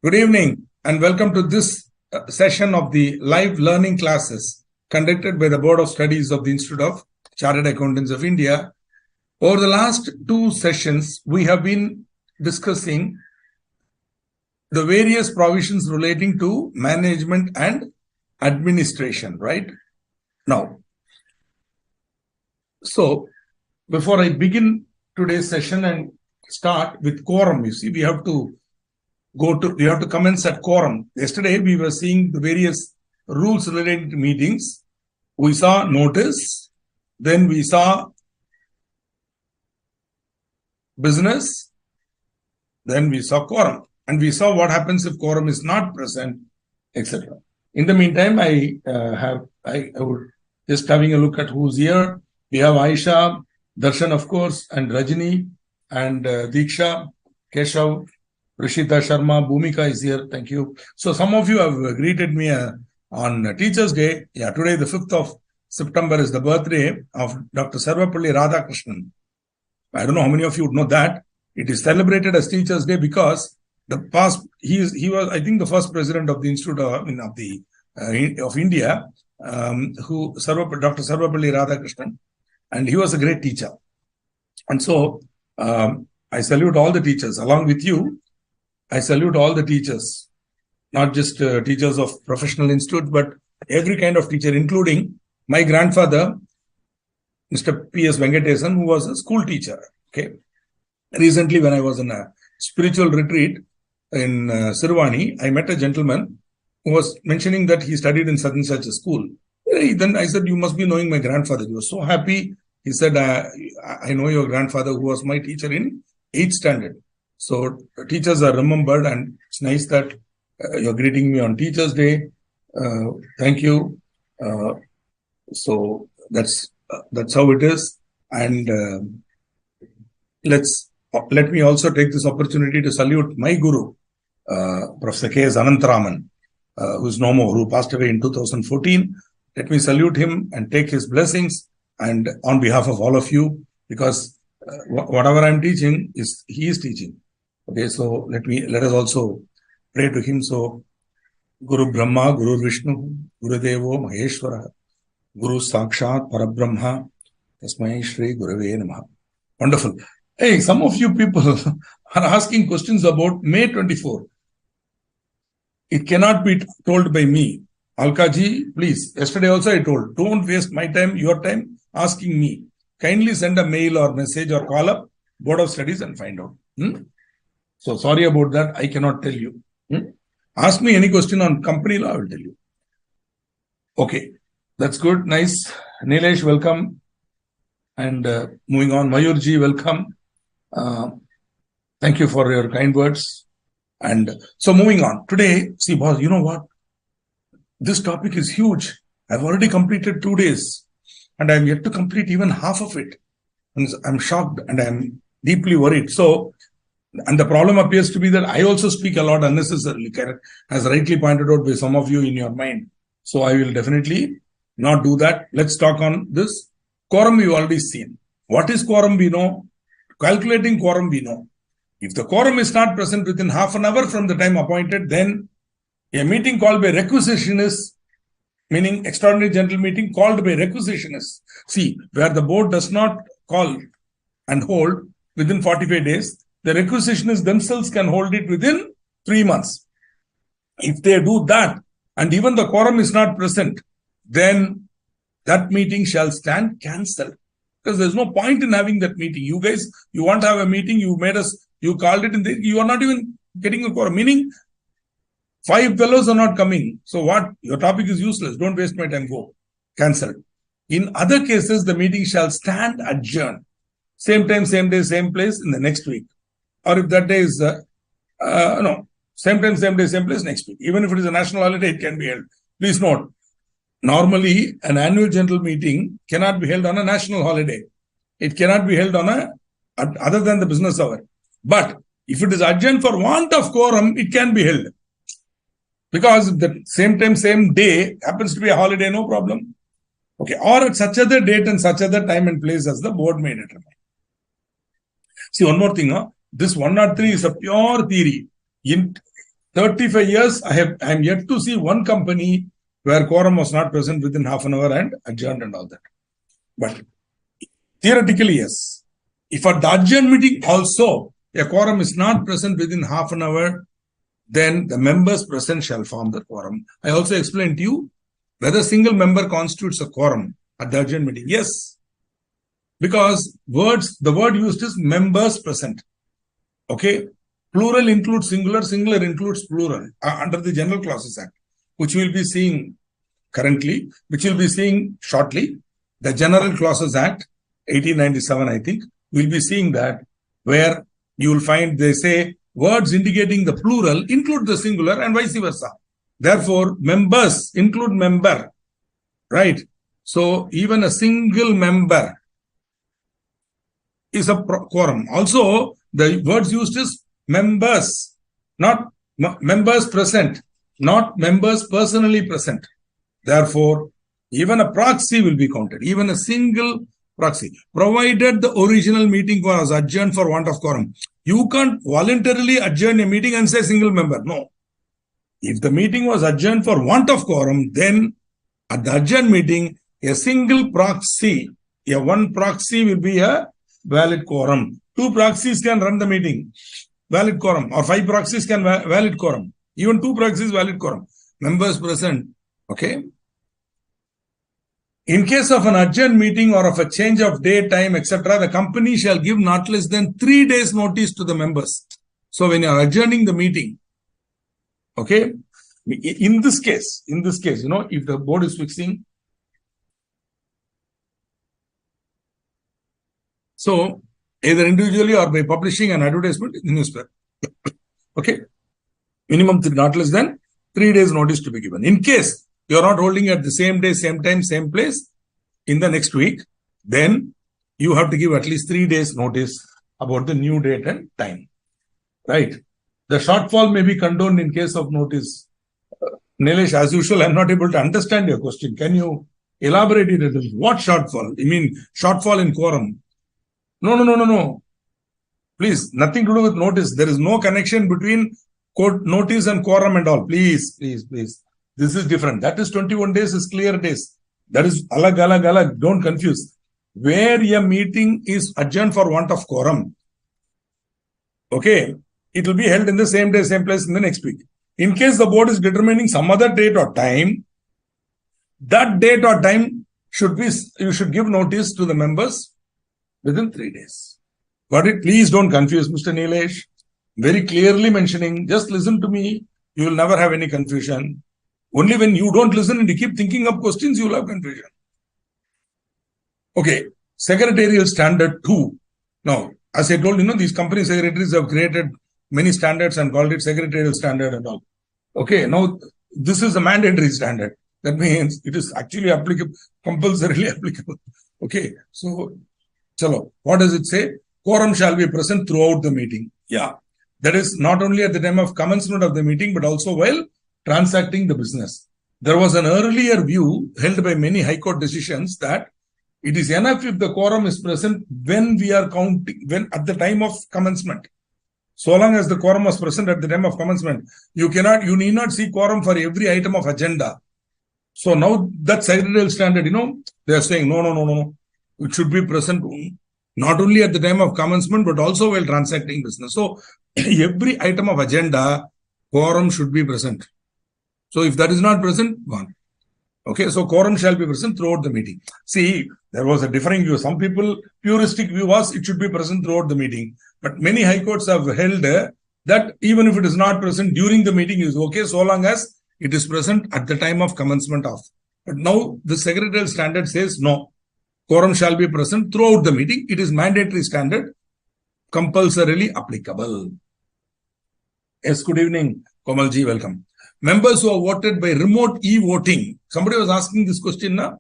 Good evening and welcome to this session of the live learning classes conducted by the Board of Studies of the Institute of Chartered Accountants of India. Over the last two sessions, we have been discussing the various provisions relating to management and administration, right? Now, so before I begin today's session and start with quorum, you see, we have to commence at quorum. Yesterday, we were seeing the various rules related to meetings. We saw notice, then we saw business, then we saw quorum, and we saw what happens if quorum is not present, etc. In the meantime, I would just having a look at who's here. We have Aisha, Darshan, of course, and Rajini, and Diksha, Keshav, Rishita Sharma, Bhumika is here. Thank you. So some of you have greeted me on Teachers' Day. Yeah, today, the 5th of September, is the birthday of Dr. Sarvapalli Radhakrishnan. I don't know how many of you would know that. It is celebrated as Teachers' Day because he was, I think, the first president of the Institute of India, Dr. Sarvapalli Radhakrishnan, and he was a great teacher. And so I salute all the teachers along with you. I salute all the teachers, not just teachers of professional institutes, but every kind of teacher, including my grandfather, Mr. P.S. Venkatesan, who was a school teacher. Okay. Recently, when I was in a spiritual retreat in Sirvani, I met a gentleman who was mentioning that he studied in such and such a school. Then I said, "You must be knowing my grandfather." He was so happy. He said, "I know your grandfather, who was my teacher in 8th standard. So teachers are remembered, and it's nice that you're greeting me on Teachers' Day. Thank you. So that's how it is. And let me also take this opportunity to salute my guru, Professor K.S. Anantaraman, who's no more, who passed away in 2014. Let me salute him and take his blessings, and on behalf of all of you, because whatever I'm teaching he is teaching. Okay, so let us also pray to him. So, Guru Brahma, Guru Vishnu, Guru Devo Maheshwara, Guru Sakshat Parabrahma, Tasmai Shri Gurave Namaha. Wonderful. Hey, some of you people are asking questions about May 24. It cannot be told by me. Alkaji, please. Yesterday also I told, don't waste my time, your time, asking me. Kindly send a mail or message or call up Board of Studies and find out. So sorry about that. I cannot tell you. Ask me any question on company law, I will tell you. Okay. That's good. Nice. Nilesh, welcome. And moving on, Mayurji, welcome. Thank you for your kind words. And so moving on. Today, see, boss, you know what? This topic is huge. I've already completed 2 days. And I'm yet to complete even half of it. And I'm shocked and I'm deeply worried. So, and the problem appears to be that I also speak a lot unnecessarily, as rightly pointed out by some of you in your mind. So I will definitely not do that. Let's talk on this. Quorum we've already seen. What is quorum we know? Calculating quorum we know. If the quorum is not present within half an hour from the time appointed, then a meeting called by requisition is, meaning extraordinary general meeting called by requisition is. See, where the board does not call and hold within 45 days, the requisitionists themselves can hold it within 3 months. If they do that, and even the quorum is not present, then that meeting shall stand cancelled. Because there's no point in having that meeting. You guys, you want to have a meeting, you called it, and you are not even getting a quorum. Meaning, 5 fellows are not coming. So what? Your topic is useless. Don't waste my time. Go. Cancelled. In other cases, the meeting shall stand adjourned. Same time, same day, same place in the next week. Or if that day is, same time, same day, same place next week. Even if it is a national holiday, it can be held. Please note, normally an annual general meeting cannot be held on a national holiday. It cannot be held on other than the business hour. But if it is adjourned for want of quorum, it can be held. Because the same time, same day happens to be a holiday, no problem. Okay, or at such other date and such other time and place as the board may determine. See, one more thing, this 103 is a pure theory. 35 years, I am yet to see one company where quorum was not present within half an hour and adjourned and all that. But theoretically, yes. If at the adjourned meeting also a quorum is not present within half an hour, then the members present shall form the quorum. I also explained to you whether single member constitutes a quorum at the adjourned meeting. Yes. Because the word used is members present. Okay. Plural includes singular, singular includes plural under the General Clauses Act, which we will be seeing currently, which we will be seeing shortly. The General Clauses Act, 1897, I think, we'll be seeing that, where you will find they say words indicating the plural include the singular and vice versa. Therefore, members include member, right? So even a single member is a quorum. Also, the words used is members, not members present, not members personally present. Therefore, even a proxy will be counted, even a single proxy, provided the original meeting was adjourned for want of quorum. You can't voluntarily adjourn a meeting and say single member. No. If the meeting was adjourned for want of quorum, then at the adjourned meeting, a single proxy, one proxy will be a valid quorum. 2 proxies can run the meeting, valid quorum, or 5 proxies can valid quorum. Even 2 proxies valid quorum. Members present. Okay. In case of an adjourned meeting or of a change of day, time, etc., the company shall give not less than 3 days notice to the members. So when you are adjourning the meeting, okay, in this case, if the board is fixing, so either individually or by publishing an advertisement in the newspaper, okay, minimum not less than 3 days notice to be given. In case you are not holding at the same day, same time, same place in the next week, then you have to give at least 3 days notice about the new date and time. Right? The shortfall may be condoned in case of notice. Nilesh, as usual, I am not able to understand your question. Can you elaborate it a little? What shortfall? You mean shortfall in quorum? No. Please, nothing to do with notice. There is no connection between notice and quorum and all. Please. This is different. That is 21 days is clear days. That is alag. Don't confuse. Where a meeting is adjourned for want of quorum, okay, it will be held in the same day, same place in the next week. In case the board is determining some other date or time, that date or time you should give notice to the members within 3 days. Got it? Please don't confuse, Mr. Nilesh. Very clearly mentioning, just listen to me. You will never have any confusion. Only when you don't listen and you keep thinking of questions, you will have confusion. Okay, Secretarial Standard 2. Now, as I told you, these company secretaries have created many standards and called it Secretarial Standard and all. Okay, now this is a mandatory standard. That means it is actually applicable, compulsorily applicable. Okay, so, chalo, what does it say? Quorum shall be present throughout the meeting. Yeah, that is not only at the time of commencement of the meeting, but also while transacting the business. There was an earlier view held by many High Court decisions that it is enough if the quorum is present when we are counting, when at the time of commencement. So long as the quorum was present at the time of commencement, you need not see quorum for every item of agenda. So now that secretarial standard, they are saying, no. It should be present not only at the time of commencement, but also while transacting business. So every item of agenda, quorum should be present. So if that is not present, gone. Okay, so quorum shall be present throughout the meeting. See, there was a differing view. Some people, puristic view was it should be present throughout the meeting. But many high courts have held that even if it is not present during the meeting is okay, so long as it is present at the time of commencement of. But now the secretarial standard says no. Quorum shall be present throughout the meeting. It is mandatory standard, compulsorily applicable. Yes, good evening, Komalji, welcome. Members who are voted by remote e-voting. Somebody was asking this question now.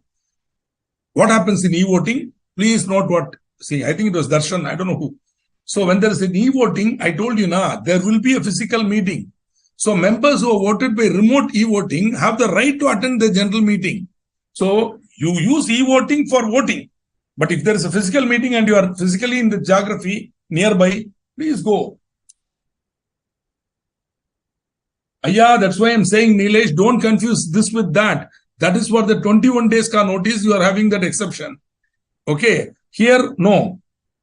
What happens in e-voting? Please note what. See, I think it was Darshan. I don't know who. So when there is an e-voting, I told you now, there will be a physical meeting. So members who are voted by remote e-voting have the right to attend the general meeting. So you use e-voting for voting. But if there is a physical meeting and you are physically in the geography nearby, please go. Yeah, that's why I'm saying, Nilesh, don't confuse this with that. That is for the 21 days ka notice, you are having that exception. Okay. Here, no.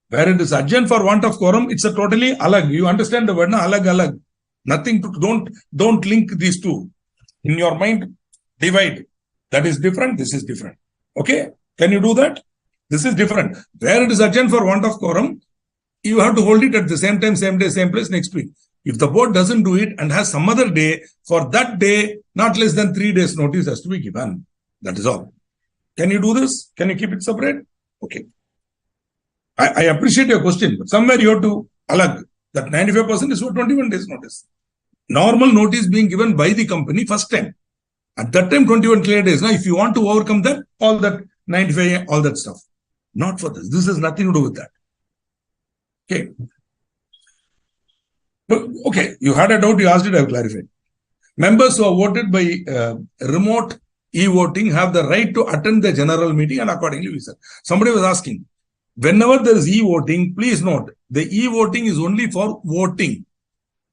Where it is adjourned for want of quorum, it's a totally alag. You understand the word, na? Alag, alag. Nothing to, don't link these two. In your mind, divide. That is different, this is different. Okay? Can you do that? This is different. Where it is adjourned for want of quorum, you have to hold it at the same time, same day, same place next week. If the board doesn't do it and has some other day, for that day, not less than 3 days notice has to be given. That is all. Can you do this? Can you keep it separate? Okay. I appreciate your question, but somewhere you have to alag. That 95% is for 21 days notice. Normal notice being given by the company first time. At that time, 21 clear days. Now, if you want to overcome that, all that 95, all that stuff. Not for this. This has nothing to do with that. Okay. Okay, you had a doubt, you asked it, I have clarified. Members who are voted by remote e-voting have the right to attend the general meeting, and accordingly we said. Somebody was asking, whenever there is e-voting, please note, the e-voting is only for voting.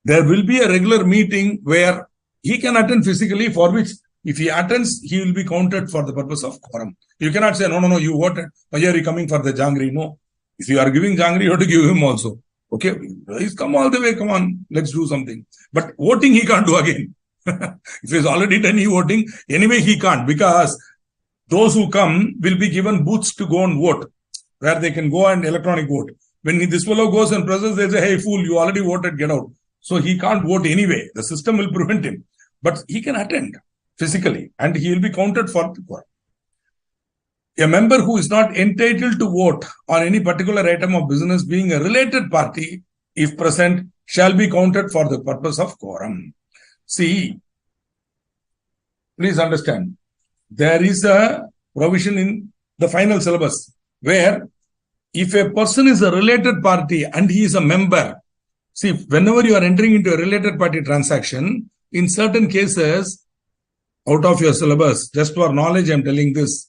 There will be a regular meeting where he can attend physically, for which if he attends, he will be counted for the purpose of quorum. You cannot say, no, you voted. Why are you coming for the Jangri? No. If you are giving Jangri, you have to give him also. Okay, he's come all the way, come on, let's do something. But voting he can't do again. If he's already done e-voting, anyway he can't, because those who come will be given booths to go and vote, where they can go and electronic vote. When this fellow goes and presses, they say, hey fool, you already voted, get out. So he can't vote anyway. The system will prevent him. But he can attend physically and he will be counted for the quorum. A member who is not entitled to vote on any particular item of business, being a related party, if present, shall be counted for the purpose of quorum. See, please understand, there is a provision in the final syllabus where if a person is a related party and he is a member, see, whenever you are entering into a related party transaction, in certain cases, out of your syllabus, just for knowledge, I'm telling this,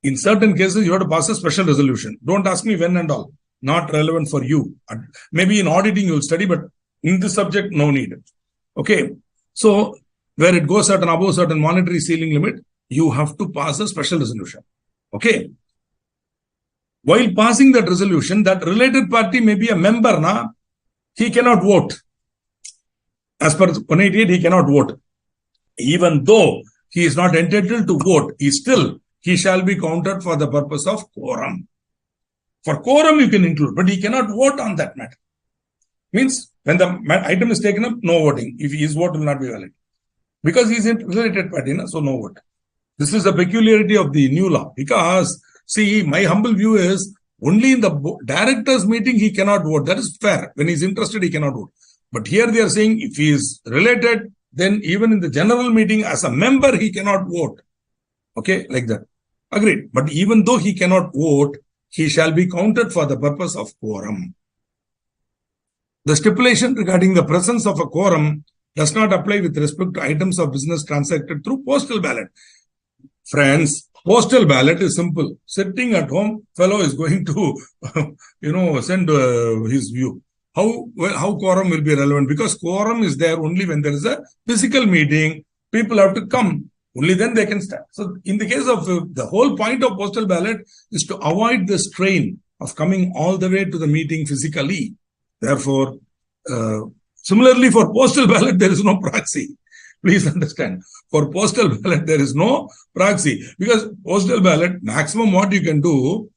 in certain cases, you have to pass a special resolution. Don't ask me when and all. Not relevant for you. Maybe in auditing, you'll study, but in this subject, no need. Okay. So, where it goes at an above certain monetary ceiling limit, you have to pass a special resolution. Okay. While passing that resolution, that related party may be a member, na? He cannot vote. As per 188, he cannot vote. Even though he is not entitled to vote, he shall be counted for the purpose of quorum. For quorum, you can include, but he cannot vote on that matter. Means, when the item is taken up, no voting. If his vote will not be valid. Because he is a related party, so no vote. This is the peculiarity of the new law. Because, see, my humble view is, only in the director's meeting, he cannot vote. That is fair. When he is interested, he cannot vote. But here they are saying, if he is related, then even in the general meeting, as a member, he cannot vote. Okay, like that. Agreed. But even though he cannot vote, he shall be counted for the purpose of quorum. The stipulation regarding the presence of a quorum does not apply with respect to items of business transacted through postal ballot. Friends, postal ballot is simple. Sitting at home, fellow is going to, send his view. How quorum will be relevant? Because quorum is there only when there is a physical meeting. People have to come. Only then they can start. So, in the case of the whole point of postal ballot is to avoid the strain of coming all the way to the meeting physically. Therefore, similarly for postal ballot, there is no proxy. Please understand. For postal ballot, there is no proxy. Because postal ballot, maximum what you can do,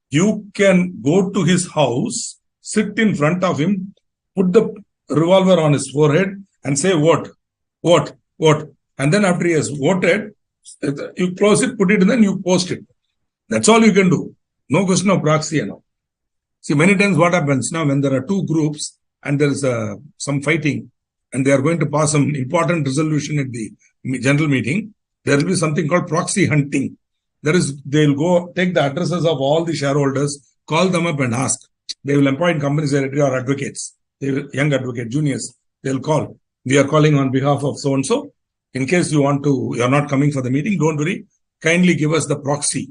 you can go to his house, sit in front of him, put the revolver on his forehead and say, vote. And then after he has voted, you close it, put it, and then you post it. That's all you can do. No question of proxy and all. See, many times what happens now when there are two groups and there is some fighting and they are going to pass some important resolution at the general meeting, there will be something called proxy hunting. They'll go take the addresses of all the shareholders, call them up and ask. They will appoint company secretary or advocates, young advocate, juniors. They'll call. We are calling on behalf of so-and-so. In case you're not coming for the meeting, don't worry. Kindly give us the proxy.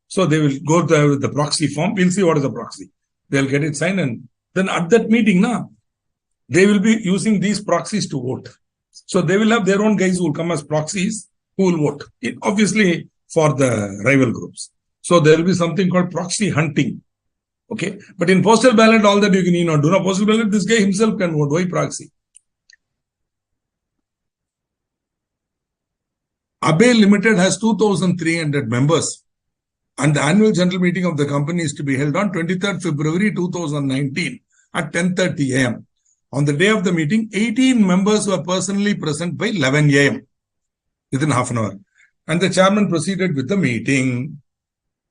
So they will go with the proxy form. We'll see what is the proxy. They'll get it signed and then at that meeting, they will be using these proxies to vote. So they will have their own guys who will come as proxies who will vote, obviously for the rival groups. So there will be something called proxy hunting. Okay. But in postal ballot, all that you can, do not postal ballot, this guy himself can vote. Why proxy? Abe Limited has 2,300 members. And the annual general meeting of the company is to be held on 23rd February 2019 at 10:30 a.m. On the day of the meeting, 18 members were personally present by 11 a.m. within half an hour. And the chairman proceeded with the meeting.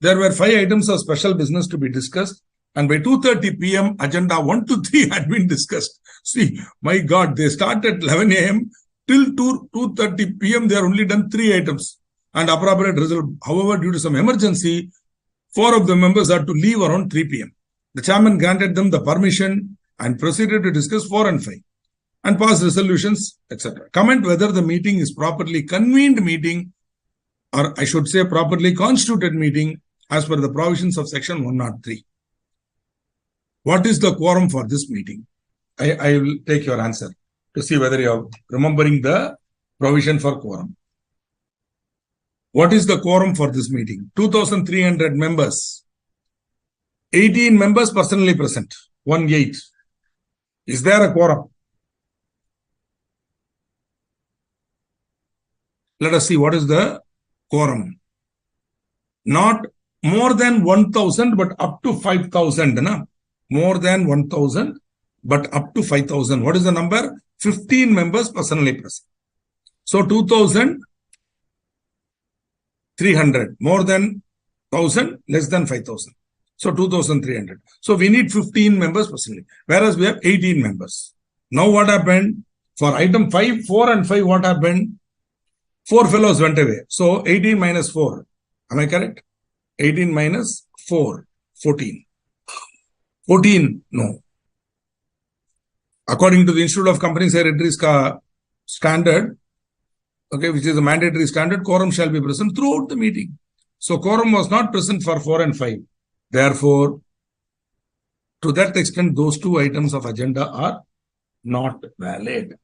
There were 5 items of special business to be discussed. And by 2:30 p.m., agenda 1 to 3 had been discussed. See, my God, they start at 11 a.m. till 2:30 p.m. They are only done 3 items. And appropriate result. However, due to some emergency, 4 of the members are to leave around 3 p.m. The chairman granted them the permission and proceeded to discuss 4 and 5 and pass resolutions, etc. Comment whether the meeting is properly convened meeting, or I should say properly constituted meeting as per the provisions of section 103. What is the quorum for this meeting? I will take your answer to see whether you are remembering the provision for quorum. What is the quorum for this meeting? 2,300 members. 18 members personally present. 1/8. Is there a quorum? Let us see what is the quorum. Not more than 1,000 but up to 5,000. No? More than 1,000 but up to 5,000. What is the number? 15 members personally present. So 2,300. More than 1,000, less than 5,000. So 2,300. So we need 15 members personally. Whereas we have 18 members. Now what happened? For item 5, 4 and 5, what happened? 4 fellows went away. So 18 minus 4. Am I correct? 18 minus 4. 14. 14, no. According to the Institute of Company Secretaries standard, okay, which is a mandatory standard, quorum shall be present throughout the meeting. So quorum was not present for 4 and 5. Therefore, to that extent, those 2 items of agenda are not valid.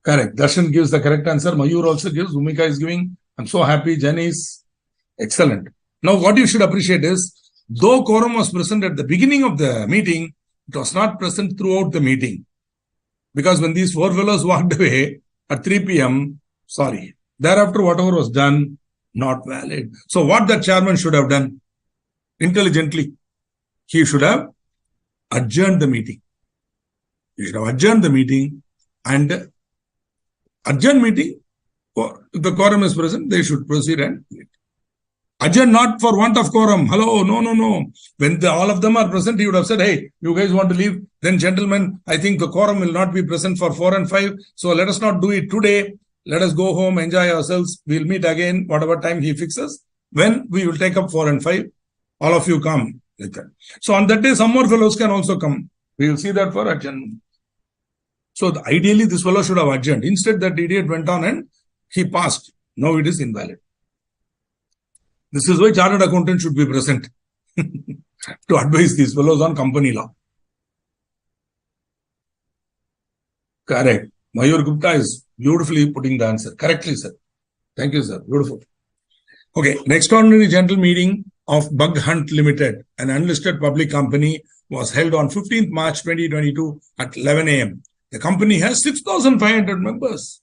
Correct. Darshan gives the correct answer. Mayur also gives. Bhumika is giving. I'm so happy. Jenny is excellent. Now, what you should appreciate is, though quorum was present at the beginning of the meeting, it was not present throughout the meeting. Because when these 4 fellows walked away at 3 p.m., sorry, thereafter whatever was done, not valid. So what the chairman should have done? Intelligently, he should have adjourned the meeting. He should have adjourned the meeting, and adjourn meeting, if the quorum is present, they should proceed and meet. Adjourn not for want of quorum. Hello, no. When all of them are present, he would have said, hey, you guys want to leave? Then gentlemen, I think the quorum will not be present for 4 and 5. So let us not do it today. Let us go home, enjoy ourselves. We'll meet again, whatever time he fixes. When we will take up 4 and 5. All of you come like that. So on that day, some more fellows can also come. We will see that for adjournment. So ideally, this fellow should have adjourned. Instead, that idiot went on and he passed. Now it is invalid. This is why chartered accountant should be present to advise these fellows on company law. Correct. Mayur Gupta is beautifully putting the answer. Correctly, sir. Thank you, sir. Beautiful. Okay. Next ordinary general meeting of Bug Hunt Limited, an unlisted public company, was held on 15th March 2022 at 11 a.m. The company has 6,500 members.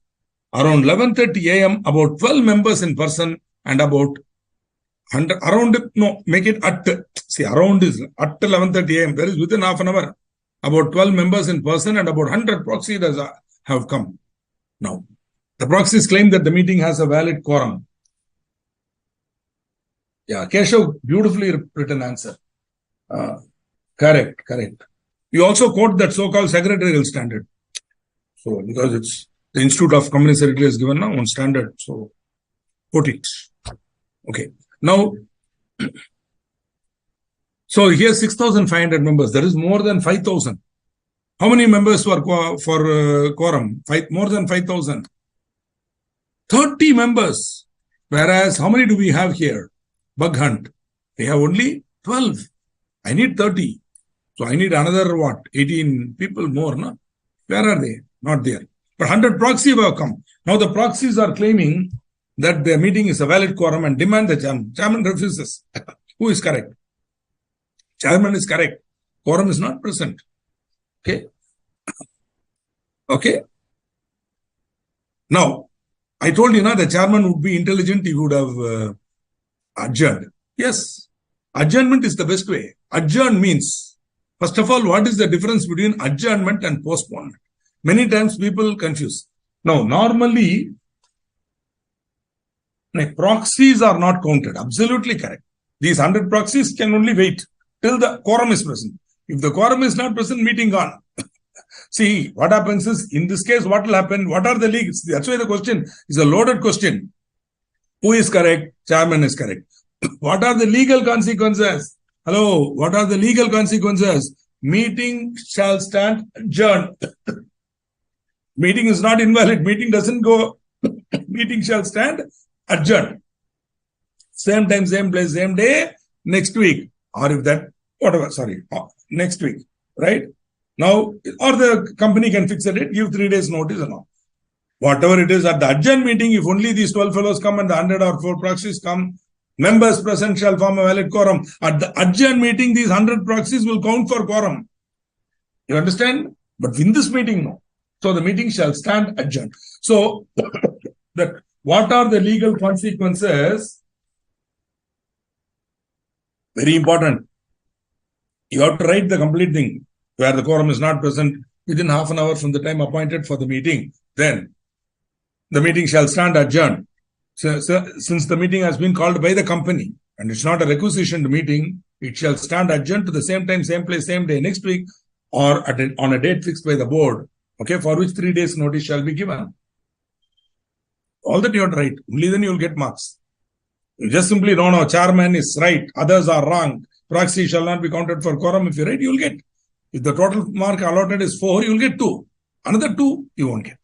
Around 11:30 a.m., about 12 members in person and about around 11:30 a.m. There is within half an hour. About 12 members in person and about 100 proxies have come. Now, the proxies claim that the meeting has a valid quorum. Yeah, Keshav, beautifully written answer. Correct. You also quote that so-called secretarial standard. So, because it's the Institute of Company Secretary has given now one standard. So, quote it. Okay. Now, so here 6,500 members. There is more than 5,000. How many members were for quorum? More than 5,000. 30 members. Whereas, how many do we have here? Bug Hunt. We have only 12. I need 30. So I need another 18 people more, no? Where are they? Not there. But 100 proxies have come. Now the proxies are claiming that the meeting is a valid quorum and demand the chairman. Chairman refuses. Who is correct? Chairman is correct. Quorum is not present. Okay. Okay. Now, I told you, the chairman would be intelligent. He would have adjourned. Yes. Adjournment is the best way. Adjourn means, first of all, what is the difference between adjournment and postponement? Many times people confuse. Now, normally, proxies are not counted. Absolutely correct. These 100 proxies can only wait till the quorum is present. If the quorum is not present, meeting gone. See, what happens is, in this case, what will happen? What are the legals? That's why the question is a loaded question. Who is correct? Chairman is correct. What are the legal consequences? Hello, what are the legal consequences? Meeting shall stand adjourned. Meeting is not invalid. Meeting doesn't go. Meeting shall stand adjourned. Same time, same place, same day, next week. Or if that, whatever, sorry, next week, right? Now, or the company can fix a date, give 3 days notice and all. Whatever it is, at the adjourned meeting, if only these 12 fellows come and the 100 or 4 proxies come, members present shall form a valid quorum. At the adjourned meeting, these 100 proxies will count for quorum. You understand? But in this meeting, no. So the meeting shall stand adjourned. So, that what are the legal consequences? Very important. You have to write the complete thing. Where the quorum is not present within half an hour from the time appointed for the meeting, then the meeting shall stand adjourned. So, since the meeting has been called by the company and it's not a requisitioned meeting, it shall stand adjourned to the same time, same place, same day next week, or on a date fixed by the board, okay, for which 3 days notice shall be given. All that you have to write. Only then you will get marks. You just simply don't know, chairman is right, others are wrong, proxy shall not be counted for quorum. If you write, you will get. If the total mark allotted is 4, you will get 2. Another 2, you won't get.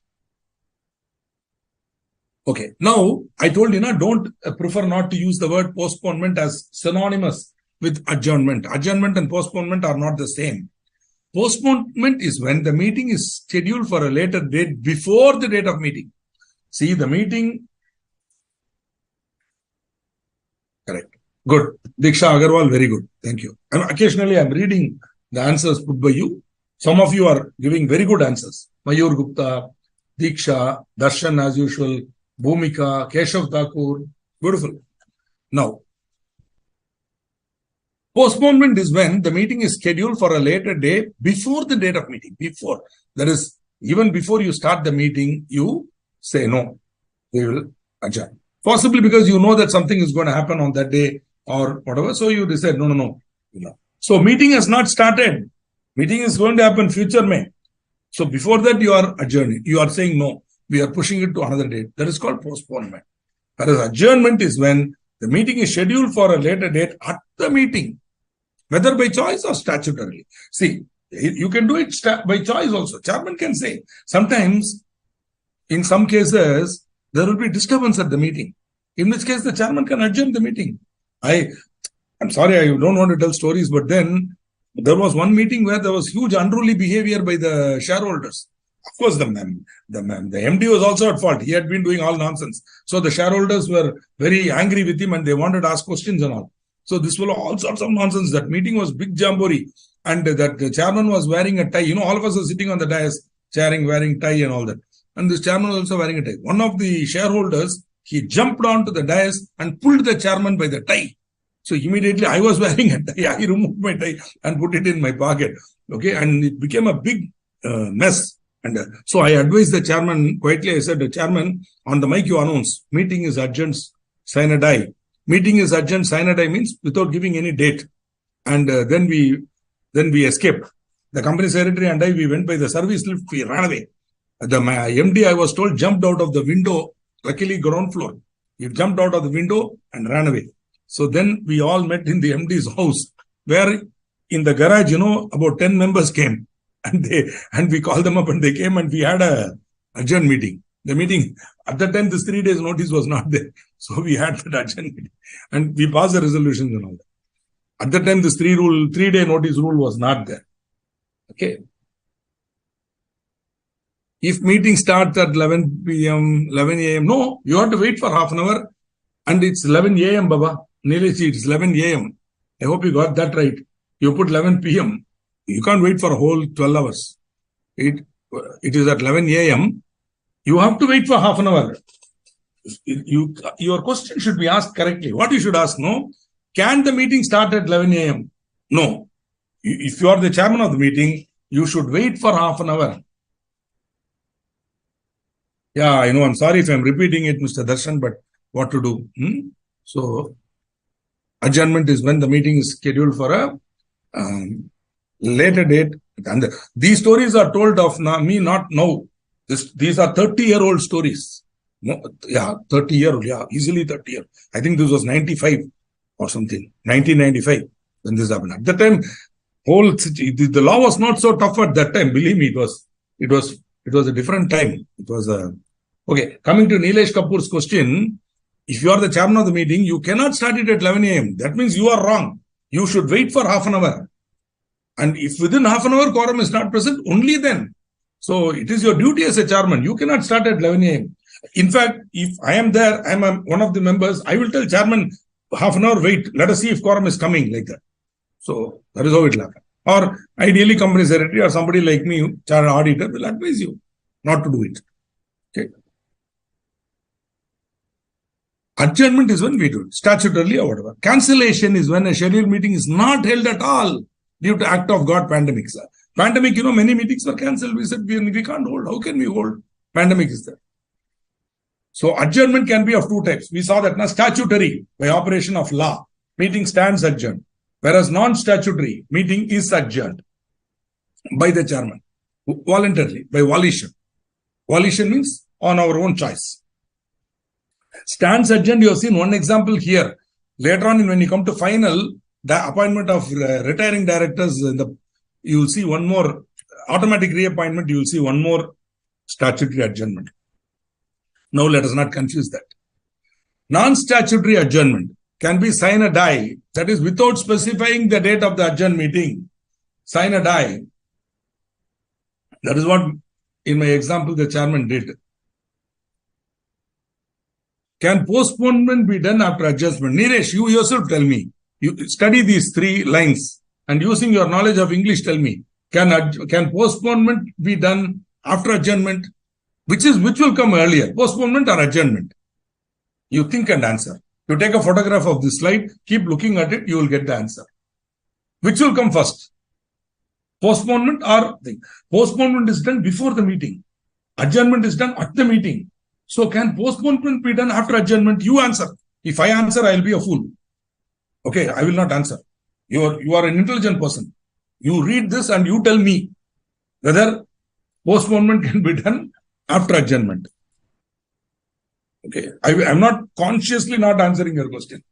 Okay. Now, I told you, don't prefer not to use the word postponement as synonymous with adjournment. Adjournment and postponement are not the same. Postponement is when the meeting is scheduled for a later date before the date of meeting. See, the meeting. Correct. Good. Diksha Agarwal, very good. Thank you. And occasionally, I'm reading the answers put by you. Some of you are giving very good answers. Mayur Gupta, Diksha, Darshan as usual, Bhumika, Keshav Thakur. Beautiful. Now, postponement is when the meeting is scheduled for a later day before the date of meeting. Before. That is, even before you start the meeting, you say no. We will adjourn. Possibly because you know that something is going to happen on that day or whatever. So you decide, no. So meeting has not started. Meeting is going to happen future May. So before that, you are adjourning. You are saying no. We are pushing it to another date. That is called postponement. Whereas adjournment is when the meeting is scheduled for a later date at the meeting, whether by choice or statutorily. See, you can do it by choice also. Chairman can say. Sometimes, in some cases, there will be disturbance at the meeting. In which case, the chairman can adjourn the meeting. I'm sorry, I don't want to tell stories, but then there was one meeting where there was huge unruly behavior by the shareholders. Of course, the MD was also at fault. He had been doing all nonsense. So the shareholders were very angry with him and they wanted to ask questions and all. So this was all sorts of nonsense. That meeting was big jamboree. And that the chairman was wearing a tie. All of us are sitting on the dais, wearing tie and all that. And this chairman was also wearing a tie. One of the shareholders, he jumped onto the dais and pulled the chairman by the tie. So immediately I was wearing a tie. I removed my tie and put it in my pocket. Okay. And it became a big mess. And so I advised the chairman quietly. I said, Chairman, on the mic you announce, meeting is adjourned, sign a die. Meeting is adjourned, sign a die means without giving any date. And then we escaped. The company secretary and I, we went by the service lift, we ran away. The MD, I was told, jumped out of the window, luckily ground floor. He jumped out of the window and ran away. So then we all met in the MD's house, where in the garage, about 10 members came. And we called them up and they came and we had a adjourned meeting. The meeting, at that time, this 3 days notice was not there. So we had that adjourned meeting. And we passed the resolutions and all that. At that time, this 3-day notice rule was not there. Okay. If meeting starts at 11 p.m., 11 a.m., no, you have to wait for half an hour. And it's 11 a.m., Baba. Nilesh, it's 11 a.m. I hope you got that right. You put 11 p.m. You can't wait for a whole 12 hours. It is at 11 a.m. You have to wait for half an hour. Your question should be asked correctly. What you should ask, no? Can the meeting start at 11 a.m.? No. If you are the chairman of the meeting, you should wait for half an hour. Yeah, I know. I'm sorry if I'm repeating it, Mr. Darshan, but what to do? So, adjournment is when the meeting is scheduled for a later date. And these stories are told of me not now. These are 30-year-old stories. No, yeah, 30-year-old. Yeah, easily 30-year. I think this was 95 or something. 1995 when this happened. At that time, the law was not so tough at that time. Believe me, it was a different time. It was okay. Coming to Nilesh Kapoor's question, if you are the chairman of the meeting, you cannot start it at 11 a.m. That means you are wrong. You should wait for half an hour. And if within half an hour quorum is not present, only then. So it is your duty as a chairman. You cannot start at 11 a.m. In fact, if I am there, I am one of the members, I will tell chairman, half an hour wait. Let us see if quorum is coming, like that. So that is how it will happen. Or ideally, company secretary or somebody like me, chartered auditor, will advise you not to do it. Okay. Adjournment is when we do it, statutorily or whatever. Cancellation is when a scheduled meeting is not held at all due to act of God, pandemic. Pandemic, many meetings were cancelled. We said we can't hold. How can we hold? Pandemic is there. So adjournment can be of two types. We saw that now statutory, by operation of law, meeting stands adjourned. Whereas non-statutory, meeting is adjourned by the chairman, voluntarily, by volition. Volition means on our own choice. Stands adjourned, you have seen one example here. Later on, when you come to final, the appointment of retiring directors, you will see one more automatic reappointment, you will see one more statutory adjournment. Now, let us not confuse that. Non-statutory adjournment can be sign a die, that is without specifying the date of the adjourned meeting. Sign a die. That is what, in my example, the chairman did. Can postponement be done after adjustment? Nilesh, you yourself tell me. You study these three lines and using your knowledge of English, tell me. Can postponement be done after adjournment? Which will come earlier, postponement or adjournment? You think and answer. You take a photograph of this slide, keep looking at it, you will get the answer. Which will come first? Postponement or thing? Postponement is done before the meeting. Adjournment is done at the meeting. So can postponement be done after adjournment? You answer. If I answer, I will be a fool. Okay, I will not answer. You are an intelligent person. You read this and you tell me whether postponement can be done after adjournment. Okay, I'm not consciously not answering your question.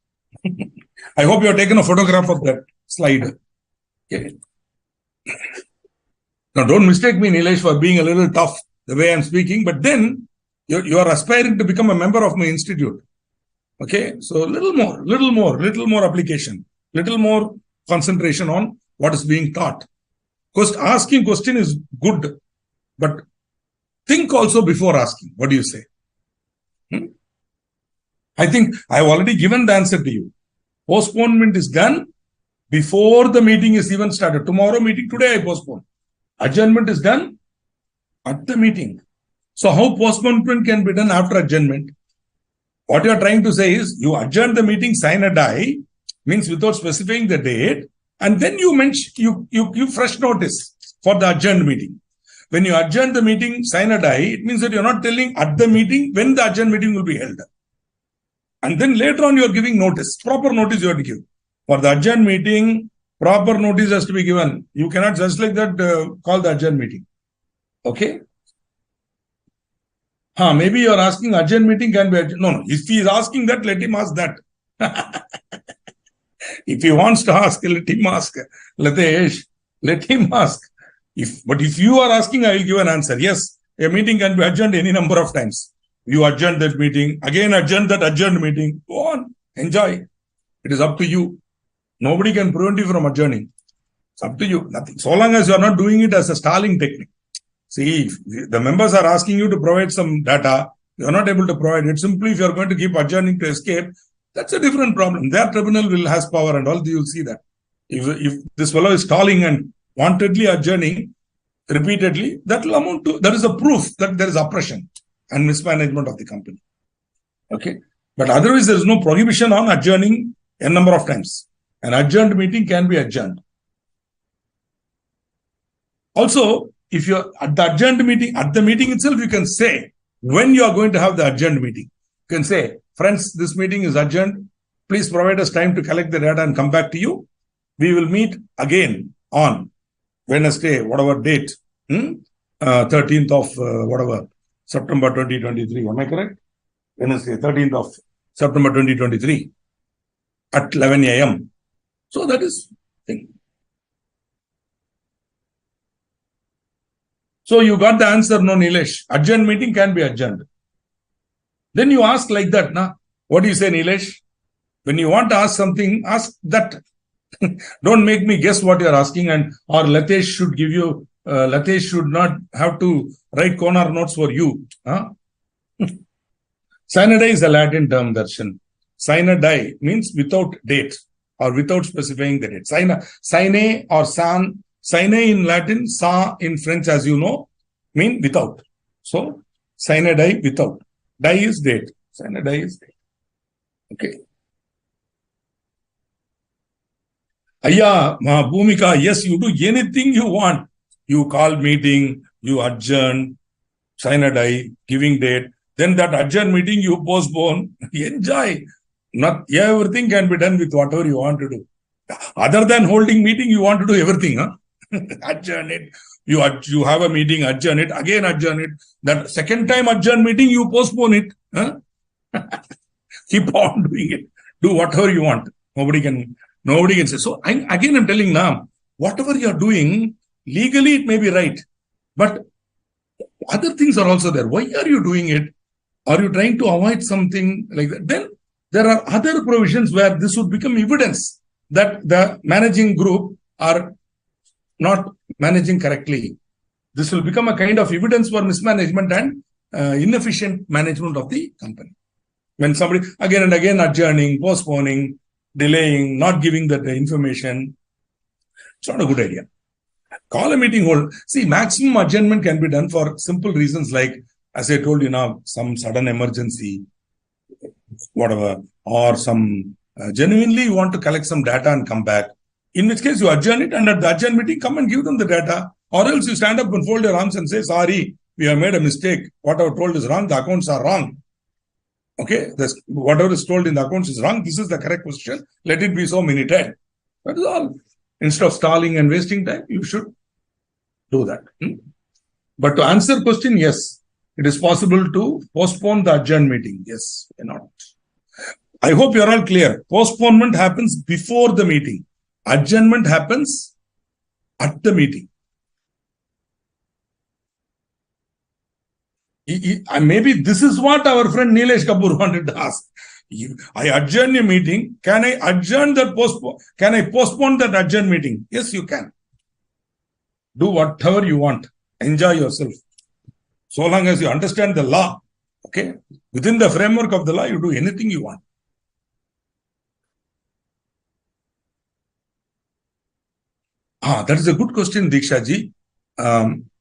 I hope you have taken a photograph of that slide. Okay. Now, don't mistake me, Nilesh, for being a little tough the way I'm speaking, but then you are aspiring to become a member of my institute. Okay, so little more application, little more concentration on what is being taught. Because asking question is good, but think also before asking. What do you say? I think I have already given the answer to you. Postponement is done before the meeting is even started. Tomorrow meeting, today I postpone. Adjournment is done at the meeting. So how postponement can be done after adjournment? What you are trying to say is you adjourn the meeting, sign a die, means without specifying the date, and then you mention you fresh notice for the adjourned meeting. When you adjourn the meeting, sign a die, it means that you're not telling at the meeting when the adjourned meeting will be held. And then later on, you're giving notice, proper notice you have to give. For the adjourned meeting, proper notice has to be given. You cannot just like that call the adjourned meeting. Okay? Maybe you're asking adjourned meeting can be adjourned. No. If he is asking that, let him ask that. If he wants to ask, let him ask. Latesh, let him ask. But if you are asking, I will give an answer. Yes, a meeting can be adjourned any number of times. You adjourn that meeting, again adjourn that adjourned meeting. Go on, enjoy. It is up to you. Nobody can prevent you from adjourning. It's up to you. Nothing. So long as you are not doing it as a stalling technique. See, if the members are asking you to provide some data, you are not able to provide it. Simply, if you are going to keep adjourning to escape, that's a different problem. Their tribunal has power and all. You will see that. If this fellow is stalling and wantedly adjourning repeatedly, that will amount to, that is a proof that there is oppression and mismanagement of the company. Okay. But otherwise, there is no prohibition on adjourning a number of times. An adjourned meeting can be adjourned. Also, if you are at the adjourned meeting, at the meeting itself, you can say when you are going to have the adjourned meeting. You can say, friends, this meeting is adjourned. Please provide us time to collect the data and come back to you. We will meet again on Wednesday, whatever date, 13th of whatever, September 2023. Am I correct? Wednesday, 13th of September 2023 at 11 a.m. So that is thing. So you got the answer, no, Nilesh. Adjourned meeting can be adjourned. Then you ask like that, na? What do you say, Nilesh? When you want to ask something, ask that. Don't make me guess what you are asking, and or Latesh should give you. Latesh should not have to write corner notes for you. Huh? Sine die is a Latin term, Darshan. Sine die means without date or without specifying the date. Sine or san. Sine in Latin, sa in French, as you know, mean without. So, sine die, without. Die is date. Sine die is date. Okay. Ayya, Bhumika, yes, you do anything you want. You call meeting, you adjourn, sine die, giving date. Then that adjourn meeting you postpone. Enjoy. Not everything can be done with whatever you want to do. Other than holding meeting, you want to do everything, huh? Adjourn it. You have a meeting, adjourn it, again adjourn it. That second time adjourn meeting, you postpone it. Huh? Keep on doing it. Do whatever you want. Nobody can say. So I'm telling now, whatever you are doing, legally it may be right. But other things are also there. Why are you doing it? Are you trying to avoid something like that? Then there are other provisions where this would become evidence that the managing group are not managing correctly. This will become a kind of evidence for mismanagement and inefficient management of the company. When somebody again and again adjourning, postponing, delaying, not giving that information, it's not a good idea. Call a meeting, hold. See, maximum adjournment can be done for simple reasons like, as I told you now, some sudden emergency, whatever, or some genuinely you want to collect some data and come back. In which case you adjourn it, and at the adjourn meeting, come and give them the data. Or else you stand up and fold your arms and say, sorry, we have made a mistake. What I told is wrong. The accounts are wrong. Okay, whatever is told in the accounts is wrong. This is the correct question. Let it be so minuted. That is all. Instead of stalling and wasting time, you should do that. But to answer question, yes, it is possible to postpone the adjourn meeting. Yes, why not? I hope you are all clear. Postponement happens before the meeting. Adjournment happens at the meeting. Maybe this is what our friend Nilesh Kapoor wanted to ask. I adjourn a meeting. Can I adjourn that postpone? Can I postpone that adjourn meeting? Yes, you can. Do whatever you want. Enjoy yourself. So long as you understand the law. Okay. Within the framework of the law, you do anything you want. That is a good question, Diksha ji.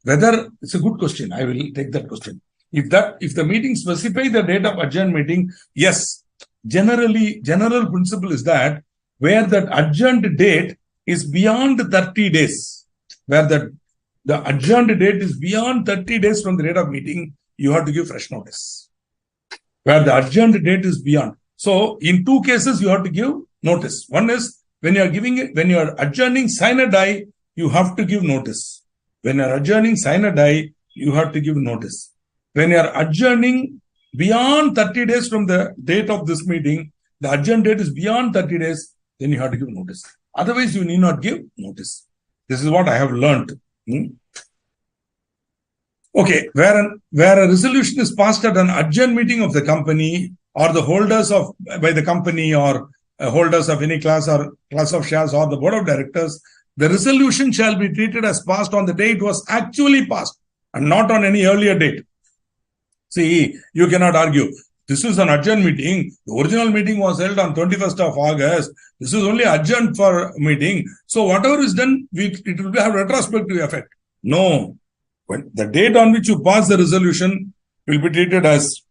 Whether it's a good question, I will take that question. If the meeting specify the date of adjourned meeting, yes. General principle is that where that adjourned date is beyond 30 days, where the adjourned date is beyond 30 days from the date of meeting, you have to give fresh notice. Where the adjourned date is beyond. So in two cases, you have to give notice. One is when you are adjourning sine die, you have to give notice. When you are adjourning sine die, you have to give notice. When you are adjourning beyond 30 days from the date of this meeting, the adjourned date is beyond 30 days, then you have to give notice. Otherwise, you need not give notice. This is what I have learned. Okay, where a resolution is passed at an adjourned meeting of the company or the holders by the company or holders of any class or class of shares or the board of directors, the resolution shall be treated as passed on the day it was actually passed. and not on any earlier date. See, you cannot argue. This is an adjourned meeting. The original meeting was held on 21st of August. This is only adjourned for meeting. So whatever is done, it will have retrospective effect. No. When the date on which you pass the resolution will be treated as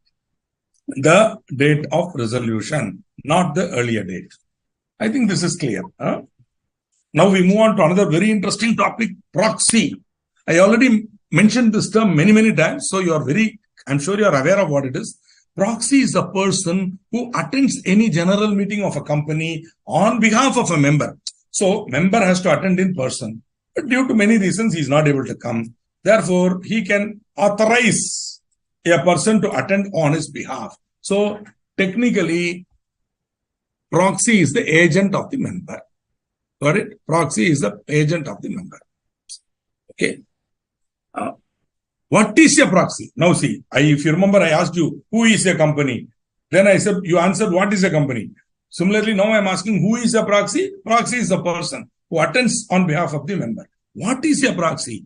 the date of resolution, not the earlier date. I think this is clear. Huh? Now we move on to another very interesting topic, proxy. I already mentioned this term many times, so I'm sure you are aware of what it is. Proxy is a person who attends any general meeting of a company on behalf of a member. So member has to attend in person, but due to many reasons, he is not able to come. Therefore, he can authorize a person to attend on his behalf. So technically, proxy is the agent of the member. Got it? Proxy is the agent of the member. Okay. What is a proxy? Now see, if you remember, I asked you, who is a company? Then I said, you answered, what is a company? Similarly, now I'm asking, who is a proxy? Proxy is a person who attends on behalf of the member. What is a proxy?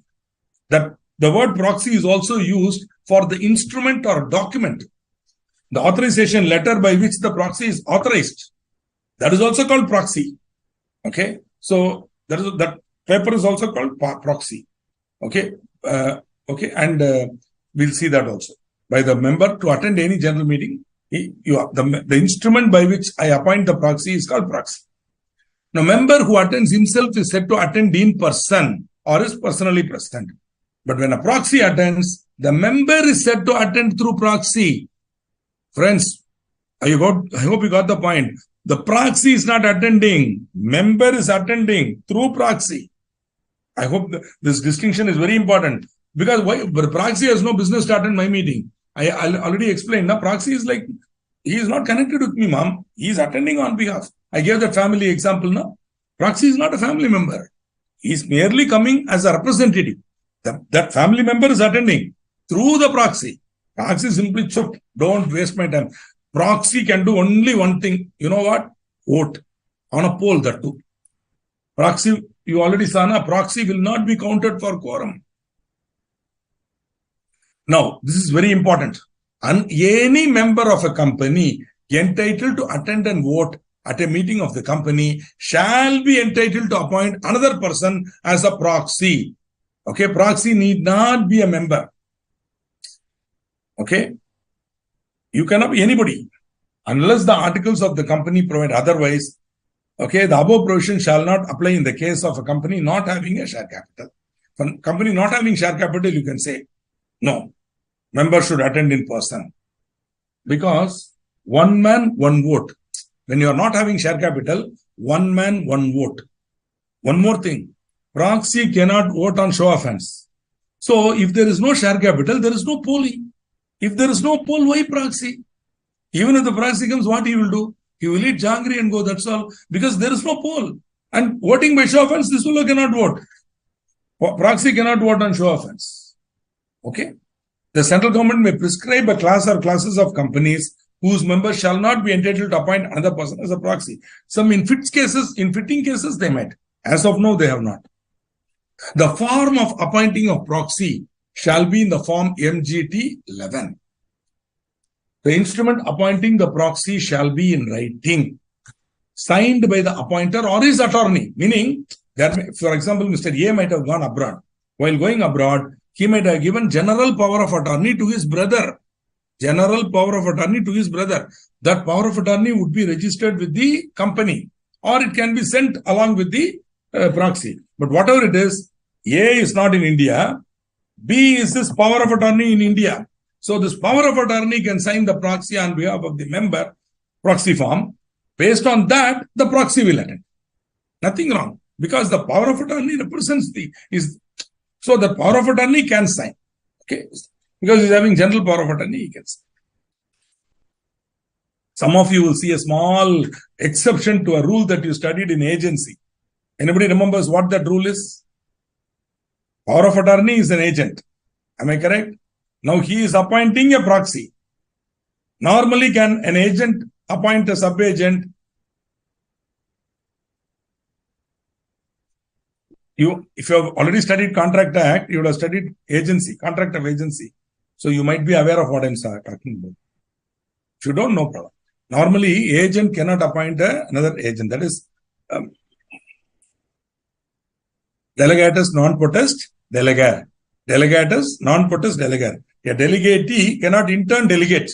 That the word proxy is also used for the instrument or document, the authorization letter by which the proxy is authorized. That is also called proxy. Okay. So that paper is also called proxy. Okay. Okay, and we'll see that also. By the member to attend any general meeting, the instrument by which I appoint the proxy is called proxy. Now, member who attends himself is said to attend in person or is personally present. But when a proxy attends, the member is said to attend through proxy. Friends, I hope you got the point. The proxy is not attending. Member is attending through proxy. I hope this distinction is very important. Because but proxy has no business to attend my meeting. I already explained. Now, proxy is like, he is not connected with me, mom. He is attending on behalf. I gave that family example now. Proxy is not a family member. He is merely coming as a representative. That family member is attending through the proxy. Proxy simply choked. Don't waste my time. Proxy can do only one thing. You know what? Vote on a poll, that too. Proxy, you already saw, na, proxy will not be counted for quorum. Now, this is very important. And any member of a company entitled to attend and vote at a meeting of the company shall be entitled to appoint another person as a proxy. Okay, proxy need not be a member. Okay, you cannot be anybody unless the articles of the company provide otherwise. Okay, the above provision shall not apply in the case of a company not having a share capital. For a company not having share capital, you can say, no, members should attend in person. Because one man, one vote. When you are not having share capital, one man, one vote. One more thing, proxy cannot vote on show of hands. So if there is no share capital, there is no polling. If there is no poll, why proxy? Even if the proxy comes, what he will do? He will eat jangri and go, that's all. Because there is no poll. And voting by show of hands, this fellow cannot vote. Proxy cannot vote on show of hands. Okay? The central government may prescribe a class or classes of companies whose members shall not be entitled to appoint another person as a proxy. Some in fitting cases, they might. As of now, they have not. The form of appointing a proxy shall be in the form MGT 11. The instrument appointing the proxy shall be in writing, signed by the appointer or his attorney. Meaning, that, for example, Mr. A might have gone abroad. While going abroad, he might have given general power of attorney to his brother. General power of attorney to his brother. That power of attorney would be registered with the company, or it can be sent along with the proxy. But whatever it is, A is not in India. B is his power of attorney in India. So this power of attorney can sign the proxy on behalf of the member, proxy form. Based on that, the proxy will attend. Nothing wrong. Because the power of attorney represents so the power of attorney can sign. Okay. Because he's having general power of attorney, he can sign. Some of you will see a small exception to a rule that you studied in agency. Anybody remembers what that rule is? Power of attorney is an agent. Am I correct? Now he is appointing a proxy. Normally, can an agent appoint a sub-agent? If you have already studied Contract Act, you would have studied agency, contract of agency. So you might be aware of what I'm talking about. If you don't, no problem. Normally, agent cannot appoint another agent. That is delegatus non potest delegare. Delegatus non potest delegare. A delegatee cannot in turn delegate.